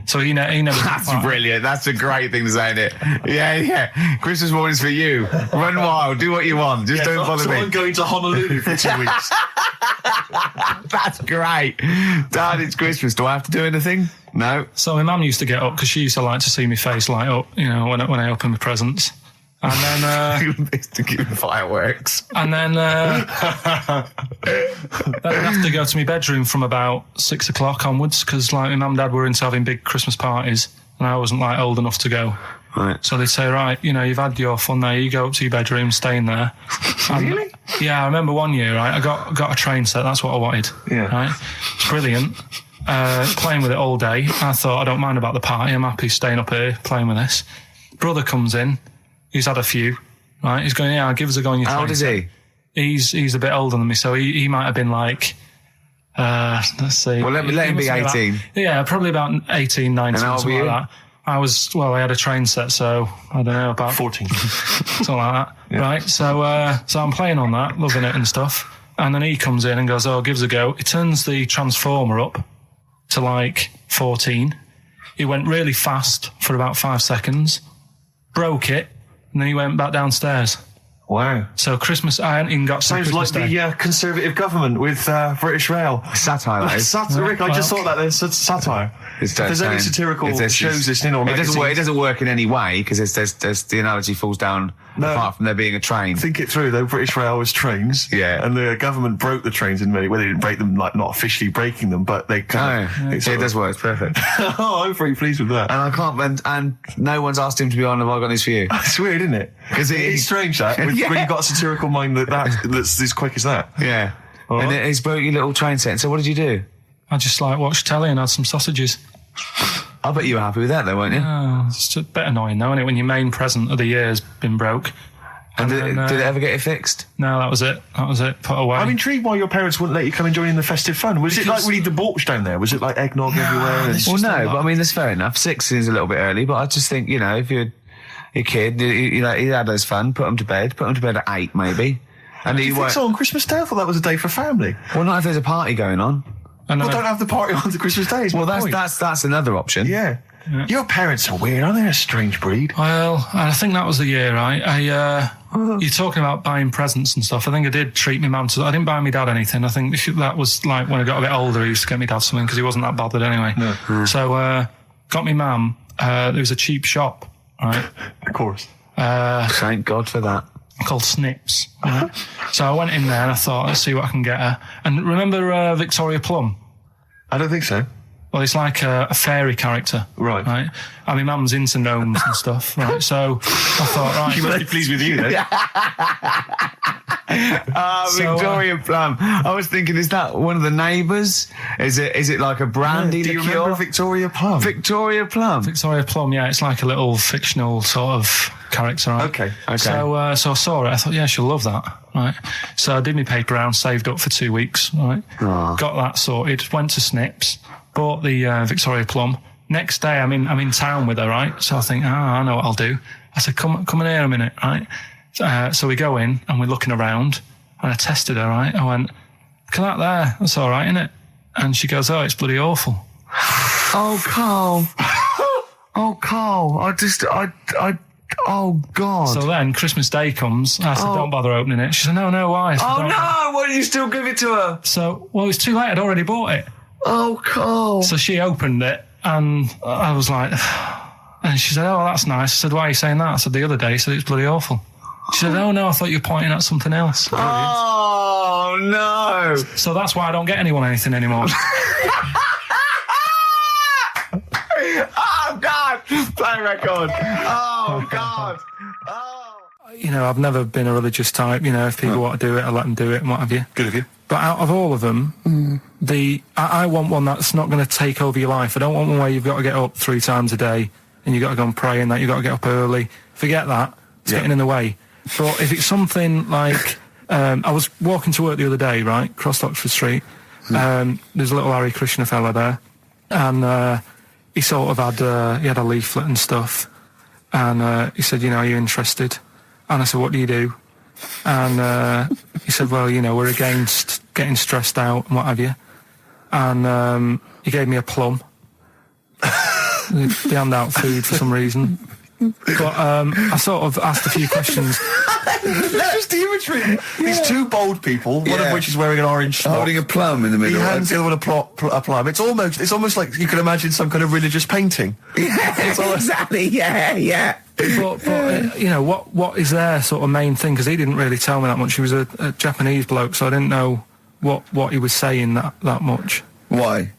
So he never... That's brilliant. That's a great thing to say, isn't it? Yeah. Christmas morning's for you. Run wild. Do what you want. Just don't bother me. I'm going to Honolulu for 2 weeks. That's great. Dad, it's Christmas. Do I have to do anything? No. So my mum used to get up because she used to like to see my face light up, when I open my presents. And then... to give fireworks. And then I'd have to go to my bedroom from about 6 o'clock onwards because my mum and dad were into having big Christmas parties and I wasn't old enough to go. Right. So they'd say, right, you've had your fun there, you go up to your bedroom, stay in there. Really? Yeah, I remember one year, right, I got a train set, that's what I wanted. Yeah. Right? It's brilliant. Playing with it all day. I thought, I don't mind about the party, I'm happy staying up here playing with this. Brother comes in, he's had a few, right? He's going, yeah, give us a go on your train. How old is he? He's a bit older than me, so he might have been let's see. Well, let him be 18. Probably about 18, 19, something like that. I had a train set, so I don't know, about 14. something like that. Yeah. Right, so I'm playing on that, loving it and stuff. And then he comes in and goes, oh, give us a go. He turns the transformer up to 14. He went really fast for about 5 seconds, broke it, and then he went back downstairs. Wow. So Christmas, I hadn't even got to Sounds Christmas like Day. the Conservative government with British Rail. Satire, that is. Satire, Rick, I just thought that there's satire. If there's any satirical shows listening or it doesn't work in any way, because there's the analogy falls down apart from there being a train. Think it through, though. British Rail was trains. Yeah. And the government broke the trains in many ways. They didn't break them, like, not officially breaking them, but they kind of... It does work, it's perfect. Oh, I'm very pleased with that. And I can't, and no one's asked him to be on Have I Got News For You. It's weird, isn't it? Because it's strange, that, when you've got a satirical mind that's as quick as that. Yeah. All and right. he's broke your little train set. So what did you do? I just watched telly and had some sausages. I bet you were happy with that, though, weren't you? Oh, it's a bit annoying, though, isn't it, when your main present of the year has been broke. And did it ever get it fixed? No, that was it. Put away. I'm intrigued why your parents wouldn't let you come and join in the festive fun. Was it like really debauched down there? Was it like eggnog everywhere? Well, no, but I mean, that's fair enough. 6 is a little bit early, but I just think, you know, if you're a kid, you know, he had his fun, put him to bed at 8, maybe. And Do you think so on Christmas Day? I thought that was a day for family. Well, not if there's a party going on. Well, don't have the party on the Christmas Day. Well, that's another option. Yeah. Your parents are weird, aren't they? A strange breed. Well, I think that was the year, right? You're talking about buying presents and stuff. I think I did treat my mum to... I didn't buy my dad anything. I think that was like when I got a bit older, he used to get my dad something because he wasn't that bothered anyway. No. So, got my mum, there was a cheap shop, right? Of course. Thank God for that. Called Snips. Right? So I went in there and I thought, let's see what I can get her. And remember Victoria Plum? I don't think so. Well, it's like a fairy character. Right. And my mum's into gnomes and stuff, right? So I thought, right. She must be pleased with you, then. Victoria Plum. I was thinking, is that one of the neighbours? Is it like a brandy Do you liqueur? remember Victoria Plum? Victoria Plum. Victoria Plum, yeah. It's like a little fictional sort of character, right? Okay. So I saw it. I thought, yeah, she'll love that, right? So I did my paper round, saved up for 2 weeks, right? Oh. Got that sorted, went to Snips, bought the Victoria Plum. Next day, I'm in town with her, right? So I think, I know what I'll do. I said, come in here a minute, right? So we go in and we're looking around, and I tested her, right? I went, look at that there. That's all right, isn't it? And she goes, oh, it's bloody awful. Oh, Carl. Oh, Carl. Oh, God. So then Christmas Day comes. I said, don't bother opening it. She said, no, why? I said, Oh, "Don't." no. Why didn't you still give it to her? So, well, it was too late. I'd already bought it. Oh, Carl. So she opened it, and I was like, and she said, oh, that's nice. I said, why are you saying that? I said, the other day, she said, it's bloody awful. She said, oh, no, I thought you were pointing at something else. Oh, no. So that's why I don't get anyone anything anymore. Oh, God. Play record. Oh, God. Oh. You know, I've never been a religious type. You know, if people want to do it, I let them do it and what have you. Good of you. But out of all of them, I want one that's not going to take over your life. I don't want one where you've got to get up 3 times a day and you've got to go and pray and that you've got to get up early. Forget that. It's getting in the way. But if it's something like... I was walking to work the other day, right, across Oxford Street. There's a little Hare Krishna fella there. And he sort of had... he had a leaflet and stuff. And he said, you know, are you interested? And I said, what do you do? And he said, well, you know, we're against getting stressed out and what have you. And he gave me a plum. They hand out food for some reason. But I sort of asked a few questions. That's just the imagery. These 2 bold people, one of which is wearing an orange smock. Holding a plum in the middle. He hands the other one a plum. It's almost like you can imagine some kind of religious painting. Exactly, yeah. But you know, what is their sort of main thing? Because he didn't really tell me that much. He was a Japanese bloke, so I didn't know what he was saying that much. Why?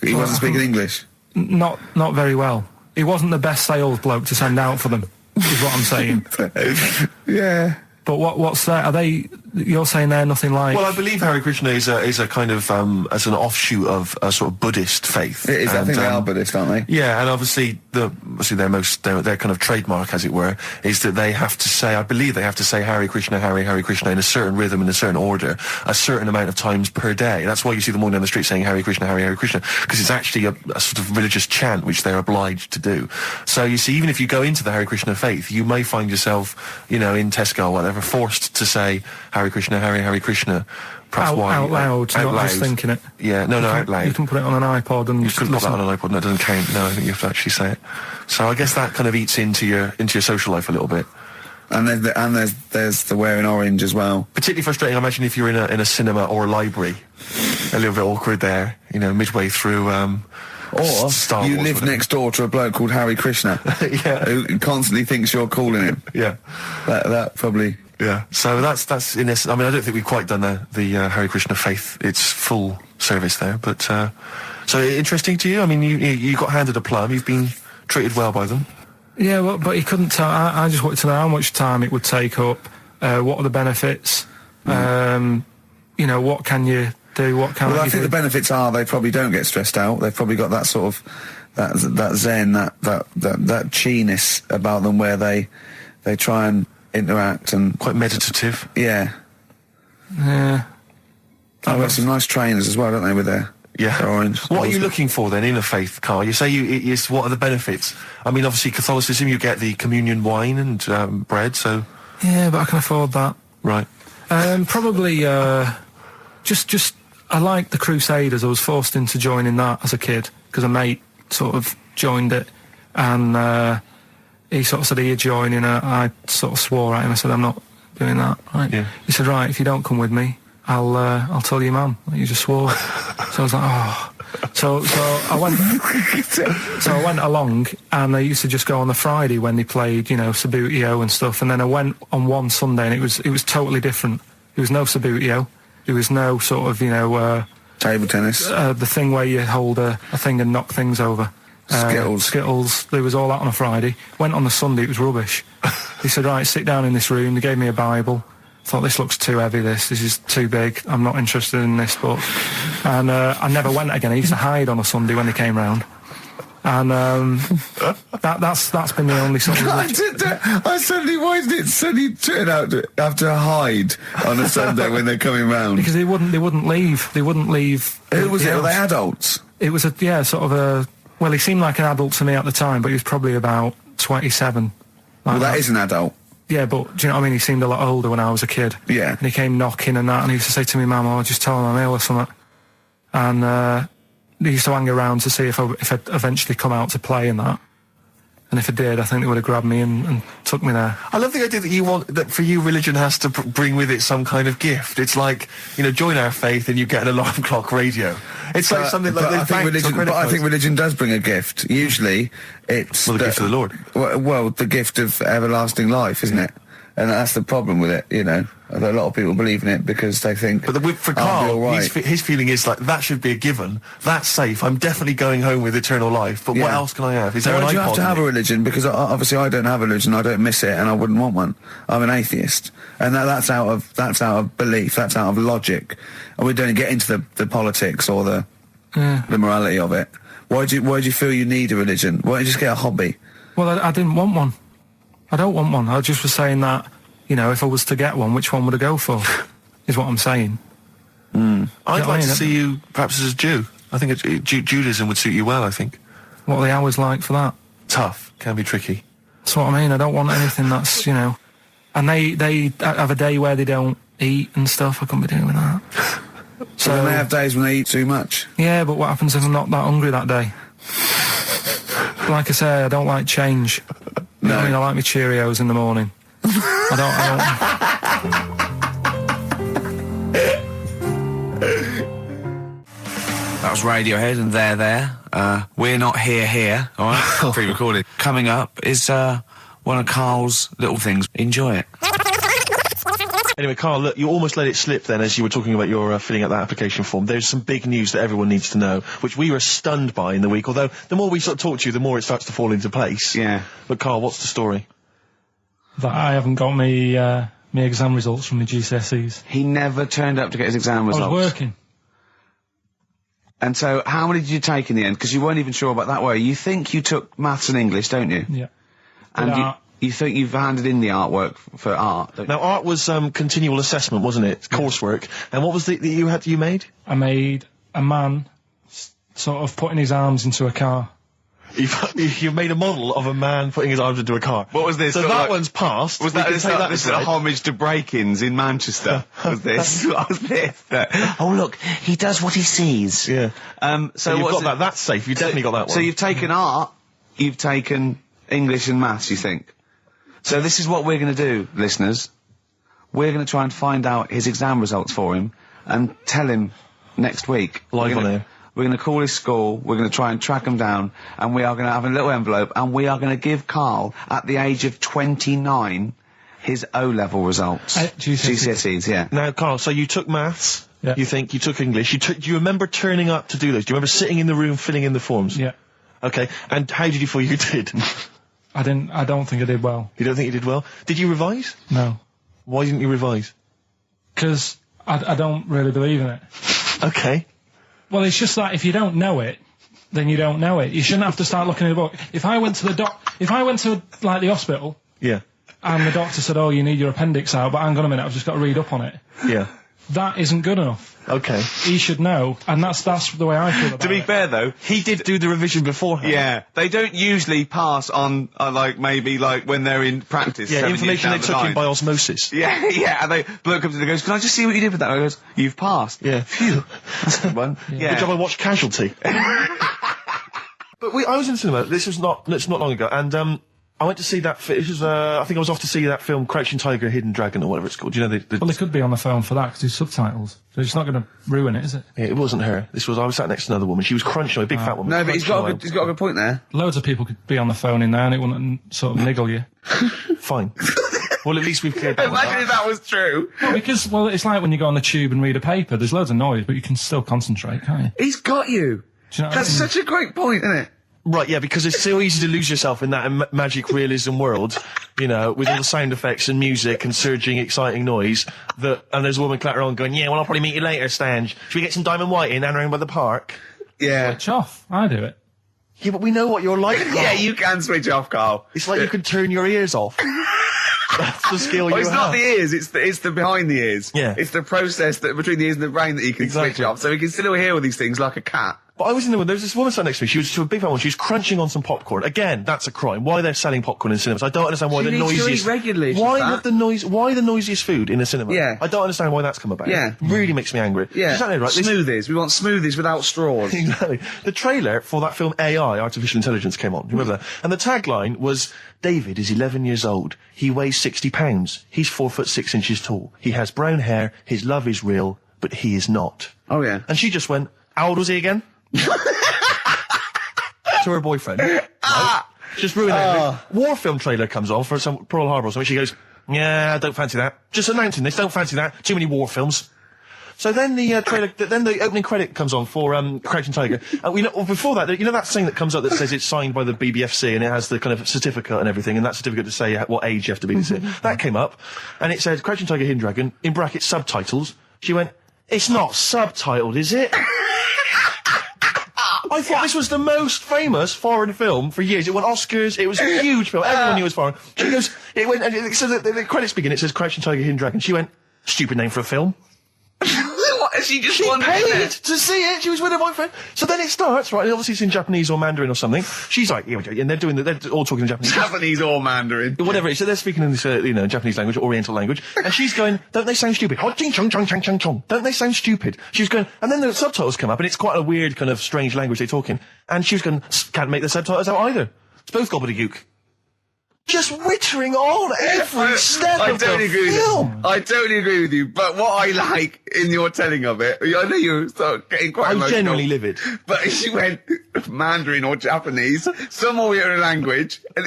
He wasn't speaking English? Not very well. He wasn't the best sales bloke to send out for them, is what I'm saying. Yeah. But what's that? Are they? You're saying they're nothing like? Well, I believe Hare Krishna is a kind of as an offshoot of a sort of Buddhist faith. It is. I think they are Buddhist, aren't they? Yeah, and obviously their kind of trademark, as it were, is that they have to say. I believe they have to say Hare Krishna, Hare Krishna in a certain rhythm, in a certain order, a certain amount of times per day. That's why you see them walking down the street saying Hare Krishna, Hare Krishna, because it's actually a sort of religious chant which they're obliged to do. So you see, even if you go into the Hare Krishna faith, you may find yourself, you know, in Tesco or whatever, forced to say Hare Krishna, Hare Krishna, perhaps why... Out loud, out not loud. just thinking it. Yeah, no, out loud. You can put it on an iPod and You couldn't put that on an iPod, that doesn't count. No, I think you have to actually say it. So I guess that kind of eats into your social life a little bit. And there's the wearing orange as well. Particularly frustrating, I imagine, if you're in a cinema or a library. A little bit awkward there, you know, midway through, or Star you Wars, live next door to a bloke called Harry Krishna. Yeah. Who constantly thinks you're calling him. Yeah. That probably... Yeah. So that's in this. I mean, I don't think we've quite done the Hare Krishna faith, its full service there, but, so interesting to you? I mean, you got handed a plum, you've been treated well by them. Yeah, well, but he couldn't tell. I just wanted to know how much time it would take up, what are the benefits, you know, what can you do, what can you do? Well, I think the benefits are they probably don't get stressed out. They've probably got that sort of, that zen, that chi-ness about them where they try and interact and... Quite meditative. Yeah. Yeah. I've got some nice trainers as well, don't they, with their orange. What are you looking for then in a faith, Karl? You say what are the benefits? I mean, obviously Catholicism, you get the communion wine and bread, so... Yeah, but I can afford that. Right. Probably, just I like the Crusaders. I was forced into joining that as a kid, because a mate sort of joined it, and he sort of said he'd join, and I sort of swore at him. I said, I'm not doing that, right? Yeah. He said, right, if you don't come with me, I'll tell your mum that you just swore. So I was like, oh. So I went. So I went along, and they used to just go on the Friday when they played, you know, Sabutio and stuff. And then I went on one Sunday, and it was totally different. There was no Sabutio. There was no sort of, you know, table tennis. The thing where you hold a thing and knock things over. Skittles. There was all that on a Friday. Went on the Sunday. It was rubbish. He said, right, sit down in this room. They gave me a Bible. Thought, this looks too heavy, this is too big, I'm not interested in this book. And I never went again. I used to hide on a Sunday when they came round. And that's been the only sort of... I suddenly, why did it suddenly turn out to have to hide on a Sunday when they're coming round? Because they wouldn't leave. They wouldn't leave. Who was it? Were they adults? It was sort of a... Well, he seemed like an adult to me at the time, but he was probably about 27. Well, that is an adult. Yeah, but do you know what I mean? He seemed a lot older when I was a kid. Yeah. And he came knocking and that, and he used to say to me, Mum, I'll just tell him I'm ill or something. And he used to hang around to see if I'd eventually come out to play and that. And if I did, I think they would have grabbed me and took me there. I love the idea that for you, religion has to bring with it some kind of gift. It's like, you know, join our faith and you get an alarm clock radio. It's like something like I think religion does bring a gift. Usually, it's the gift of the Lord. Well, the gift of everlasting life, isn't it? And that's the problem with it, you know. A lot of people believe in it because they think... But for Karl, his feeling is like, that should be a given. That's safe. I'm definitely going home with eternal life. But what else can I have? Is there an iPod? You have to have a religion? Because obviously I don't have a religion. I don't miss it, and I wouldn't want one. I'm an atheist, and that's out of belief. That's out of logic. And we don't get into the politics or the morality of it. Why do you feel you need a religion? Why don't you just get a hobby? Well, I didn't want one. I don't want one. I just was saying that, you know, if I was to get one, which one would I go for? Is what I'm saying. I'd like to see you perhaps as a Jew. I think Judaism would suit you well, I think. What are the hours like for that? Tough. Can be tricky. That's what I mean. I don't want anything that's, you know... And they have a day where they don't eat and stuff. I couldn't be doing that. So they have days when they eat too much? Yeah, but what happens if I'm not that hungry that day? Like I say, I don't like change. You know what I mean? I like my Cheerios in the morning. I don't... That was Radiohead and They're There. We're Not Here, alright? Pre-recorded. Coming up is one of Karl's little things. Enjoy it. Anyway, Karl, look, you almost let it slip then as you were talking about your filling out that application form. There's some big news that everyone needs to know, which we were stunned by in the week, although the more we sort of talk to you, the more it starts to fall into place. Yeah. But Karl, what's the story? That I haven't got me exam results from the GCSEs. He never turned up to get his exam results. I was working. And so, how many did you take in the end? Because you weren't even sure about that, were you? You think you took maths and English, don't you? Yeah. And you think you've handed in the artwork for art, don't you? Now, art was continual assessment, wasn't it? Coursework. And what was that you made? I made a man sort of putting his arms into a car. You made a model of a man putting his arms into a car. What was this? So Sort of that like- one's passed. Was We that can this, take this aside. homage to break-ins in Manchester? Was this? What was this? Oh look, he does what he sees. Yeah. So you've what's got that. That's safe. You've definitely got that one. So you've taken art, you've taken English and maths, you think? So this is what we're going to do, listeners. We're going to try and find out his exam results for him and tell him next week. Live on air. We're going to call his school, we're going to try and track him down, and we are going to have a little envelope, and we are going to give Karl, at the age of 29, his O-level results. GCSEs, yeah. Now, Karl, so you took maths. Yeah. You think you took English. Do you remember turning up to do those? Do you remember sitting in the room filling in the forms? Yeah. Okay. And how did you feel you did? I don't think I did well. You don't think you did well? Did you revise? No. Why didn't you revise? Because I don't really believe in it. Okay. Well, it's just that if you don't know it, then you don't know it. You shouldn't have to start looking at the book. If I went to like the hospital, Yeah. and the doctor said, "Oh, you need your appendix out," but hang on a minute, I've just got to read up on it. Yeah. That isn't good enough. Okay. He should know, and that's the way I feel about it. To be fair, though, he did do the revision beforehand. Yeah, they don't usually pass on, like, maybe, like, when they're in practice. Yeah, 7 information they years took down the in by line. osmosis. Yeah, yeah, and bloke comes in and goes, "Can I just see what you did with that?" And I goes, "You've passed." Yeah. Phew. That's a good one. Yeah. Good job I watched Casualty. But I was in the cinema, it's not long ago, and, I went to see that, I think I was off to see that film, Crouching Tiger, Hidden Dragon, or whatever it's called. You know, Well, they could be on the phone for that, because it's subtitles. So it's not going to ruin it, is it? Yeah, it wasn't her. I was sat next to another woman. She was crunching, a big fat woman. No, but he's got a good point there. Loads of people could be on the phone in there, and it wouldn't sort of niggle you. Fine. Well, at least we've cleared that one. Imagine if that was true. Well, it's like when you go on the tube and read a paper. There's loads of noise, but you can still concentrate, can't you? He's got you. Do you know what That's I mean? such a great point, isn't it? Right, yeah, because it's so easy to lose yourself in that magic realism world, you know, with all the sound effects and music and surging, exciting noise, and there's a woman clattering on going, "Yeah, well, I'll probably meet you later, Stange. Should we get some diamond white in and around by the park?" Yeah. Switch off. I do it. Yeah, but we know what you're like, Carl. Yeah, you can switch off, Karl. It's like you can turn your ears off. That's the skill you It's have. not the ears, it's the behind the ears. Yeah. It's the process between the ears and the brain that you can switch off, so you can still hear all these things like a cat. But I was in there with, there was this woman sat next to me, she was a big fat one, she was crunching on some popcorn. Again, that's a crime. Why they're selling popcorn in cinemas? I don't understand why She the needs to noisiest... eat regularly, she's why fat. the noisiest food in a cinema? Yeah. I don't understand why that's come about. Yeah. Really makes me angry. Yeah. She's sat there, right? This- Smoothies. We want smoothies without straws. Exactly. The trailer for that film AI, Artificial Intelligence, came on. Do you remember that? And the tagline was, "David is 11 years old. He weighs 60 pounds. He's 4'6" tall. He has brown hair. His love is real, but he is not." Oh, yeah. And she just went, "How old was he again?" To her boyfriend. Right? Just ruined it. War film trailer comes on for some Pearl Harbor or something. She goes, "Yeah, I don't fancy that. Just announcing this, don't fancy that. Too many war films." So then the trailer, then the opening credit comes on for Crouching Tiger. And before that, you know that thing that comes up that says it's signed by the BBFC and it has the kind of certificate and everything, and that certificate to say what age you have to be to see it. That came up, and it said Crouching Tiger, Hidden Dragon, in brackets subtitles. She went, "It's not subtitled, is it?" I thought this was the most famous foreign film for years. It won Oscars. It was a huge film. Everyone knew it was foreign. She goes, it went, and it says that the credits begin. It says Crouching Tiger, Hidden Dragon. She went, "Stupid name for a film." What? She just She wanted paid it. to see it. She was with her boyfriend. So then it starts, right? And obviously it's in Japanese or Mandarin or something. She's like, yeah, and they're all talking in Japanese. Japanese or Mandarin. Whatever it is. So they're speaking in this, Japanese language, Oriental language. And she's going, "Don't they sound stupid? Don't they sound stupid?" She was going, and then the subtitles come up, and it's quite a weird kind of strange language they're talking. And she was going, "Can't make the subtitles out either. It's both gobbledygook." Just wittering on every step of the film. I totally agree with you, but what I like in your telling of it, I know you're sort of getting quite I'm emotional. genuinely livid. But she went Mandarin or Japanese, some Oriental language. And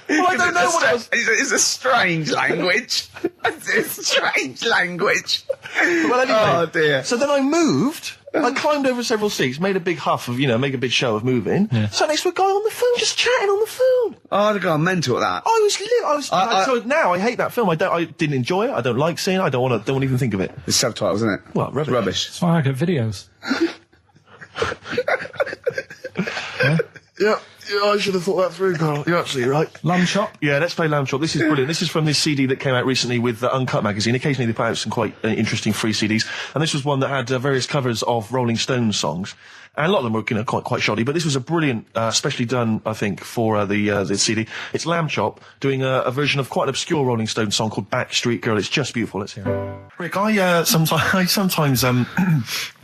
Well, I don't know what else. It's a strange language. It's a strange language. Well, anyway. Oh, dear. So then I moved. I climbed over several seats, made a big huff of, make a big show of moving. Yeah. Sat next to a guy on the phone, just chatting on the phone. Oh, I'd have gone mental at that. So now I hate that film. I didn't enjoy it. I don't like seeing it. I don't want to even think of it. It's subtitles, isn't it? Well, rubbish. Rubbish. That's why I get videos. Yeah, I should have thought that through, Carl. You're absolutely right. Lamb chop. Yeah, let's play Lamb Chop. This is brilliant. This is from this CD that came out recently with Uncut magazine. Occasionally they put out some quite interesting free CDs. And this was one that had various covers of Rolling Stones songs. And a lot of them were, quite shoddy, but this was a brilliant, specially done, I think, for the CD. It's Lamb Chop doing a version of quite an obscure Rolling Stones song called Backstreet Girl. It's just beautiful. Let's hear it. Rick, I sometimes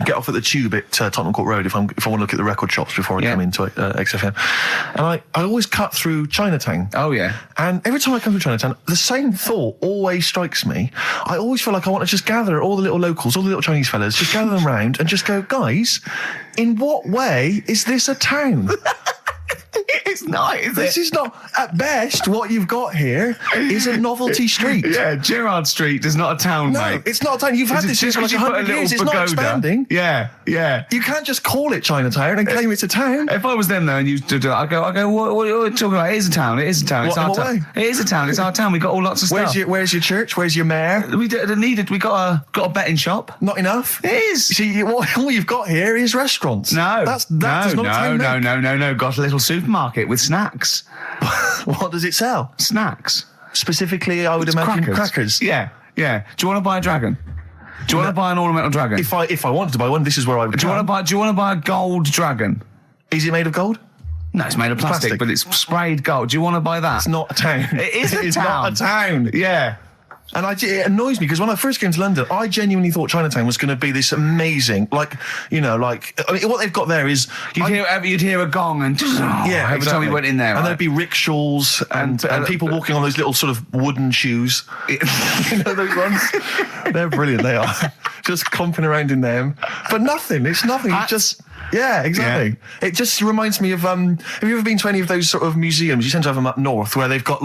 get off at the Tube at Tottenham Court Road if I want to look at the record shops before I come into XFM, and I always cut through Chinatown. Oh yeah. And every time I come through Chinatown, the same thought always strikes me. I always feel like I want to just gather all the little locals, all the little Chinese fellas, just gather them round and just go, guys, in what way is this a town? It's not, is it? This is not, at best, what you've got here is a novelty street. Yeah, Gerrard Street is not a town, mate. No, it's not a town. You've had this for like 100 years. It's not expanding. Yeah. You can't just call it Chinatown and claim it's a town. If I was them though and you stood there, I go, what are you talking about? It is a town. It is a town. It's our town. It is a town. It's our town. We got all lots of stuff. Where's your church? Where's your mayor? We got a betting shop. Not enough. It is. See, all you've got here is restaurants. No. That's not a town. No. Got a little supermarket with snacks. What does it sell? Snacks. Specifically, I would imagine crackers. Yeah. Do you want to buy a dragon? Do you want to buy an ornamental dragon? If I wanted to buy one, this is where I would. Do you want to buy a gold dragon? Is it made of gold? No, it's made of plastic, but it's sprayed gold. Do you want to buy that? It's not a town. It is a town. It's not a town. Yeah. And it annoys me because when I first came to London, I genuinely thought Chinatown was going to be this amazing, what they've got there is you'd hear a gong and every time you went in there, and there'd be rickshaws and people walking on those little sort of wooden shoes. You know those ones? They're brilliant. They are just clomping around in them, but nothing. It's nothing. It's just. Yeah, exactly. Yeah. It just reminds me of, have you ever been to any of those sort of museums? You tend to have them up north where they've got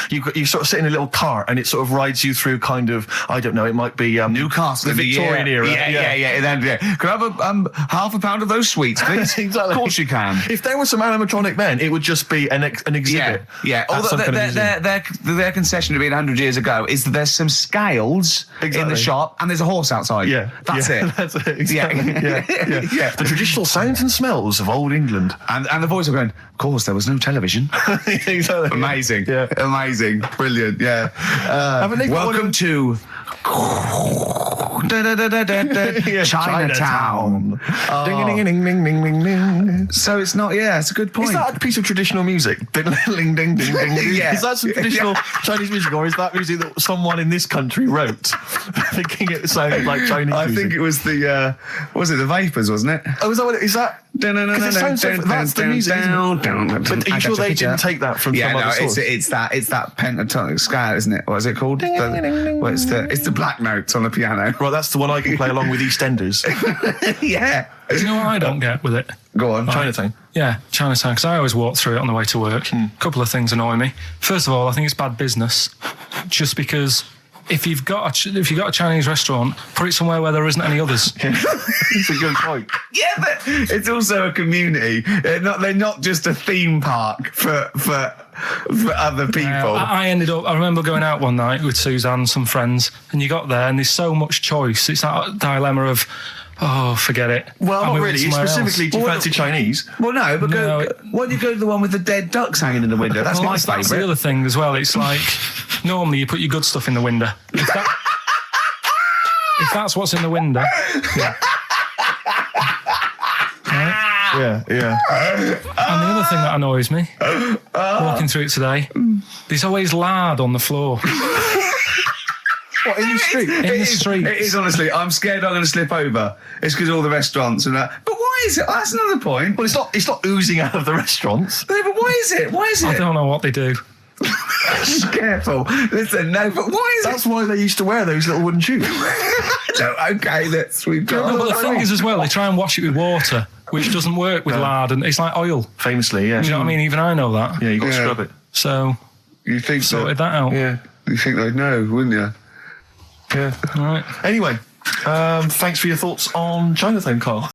you sort of sit in a little cart and it sort of rides you through kind of, I don't know, it might be Newcastle, the Victorian era. Yeah. Can I have half a pound of those sweets, please? Exactly. Of course you can. If there was some animatronic then, it would just be an exhibit. Yeah. Although their concession to being 100 years ago is that there's some scales in the shop and there's a horse outside. Yeah. That's it. That's it. Exactly. Yeah. The traditional sounds and smells of old England. And the voice are going, of course, there was no television. Exactly. Amazing. Yeah. Amazing. Brilliant. Yeah. Welcome to Chinatown. Ding, ding, ding, ding, ding, ding. So it's not, it's a good point. Is that a piece of traditional music? Ding, ding, ding, ding, ding. Yeah. Is that some traditional Chinese music, or is that music that someone in this country wrote, thinking it sounded like Chinese music? I think it was the Vapors, wasn't it? Oh, is that what it is? That? Because it sounds so, that's the music, isn't it? But are you sure they didn't take that from some other source? It's that pentatonic scale, isn't it? What is it called? It's the black notes on the piano. Right, that's the one I can play along with EastEnders. Yeah. Do you know what I don't get with it? Go on. Chinatown. Yeah, Chinatown, because I always walk through it on the way to work. A couple of things annoy me. First of all, I think it's bad business, just because if you've got a Chinese restaurant, put it somewhere where there isn't any others. It's a good point. Yeah, but it's also a community. They're not just a theme park for other people. I remember going out one night with Suzanne and some friends, and you got there and there's so much choice. It's that dilemma of, forget it. Well, not really. Specifically, do you fancy Chinese? Well, no, but why do you go to the one with the dead ducks hanging in the window? That's my favourite. That's the other thing as well. It's like, normally you put your good stuff in the window. If that's what's in the window. Yeah. Right? Yeah. And the other thing that annoys me, walking through it today, there's always lard on the floor. What, in the street? In the street. It is, honestly. I'm scared I'm going to slip over. It's because all the restaurants and that. But why is it? That's another point. Well, it's not oozing out of the restaurants. No, but why is it? I don't know what they do. Careful. Listen, no, but why is That's why they used to wear those little wooden shoes. Okay, we've got... No, but the thing is as well, they try and wash it with water, which doesn't work with lard, and it's like oil. Famously, yeah. You know what I mean? Even I know that. Yeah, you got to scrub it. So, you think sorted that out. Yeah. You think they'd know, wouldn't you? Yeah. All right. Anyway, thanks for your thoughts on Chinatown, Carl.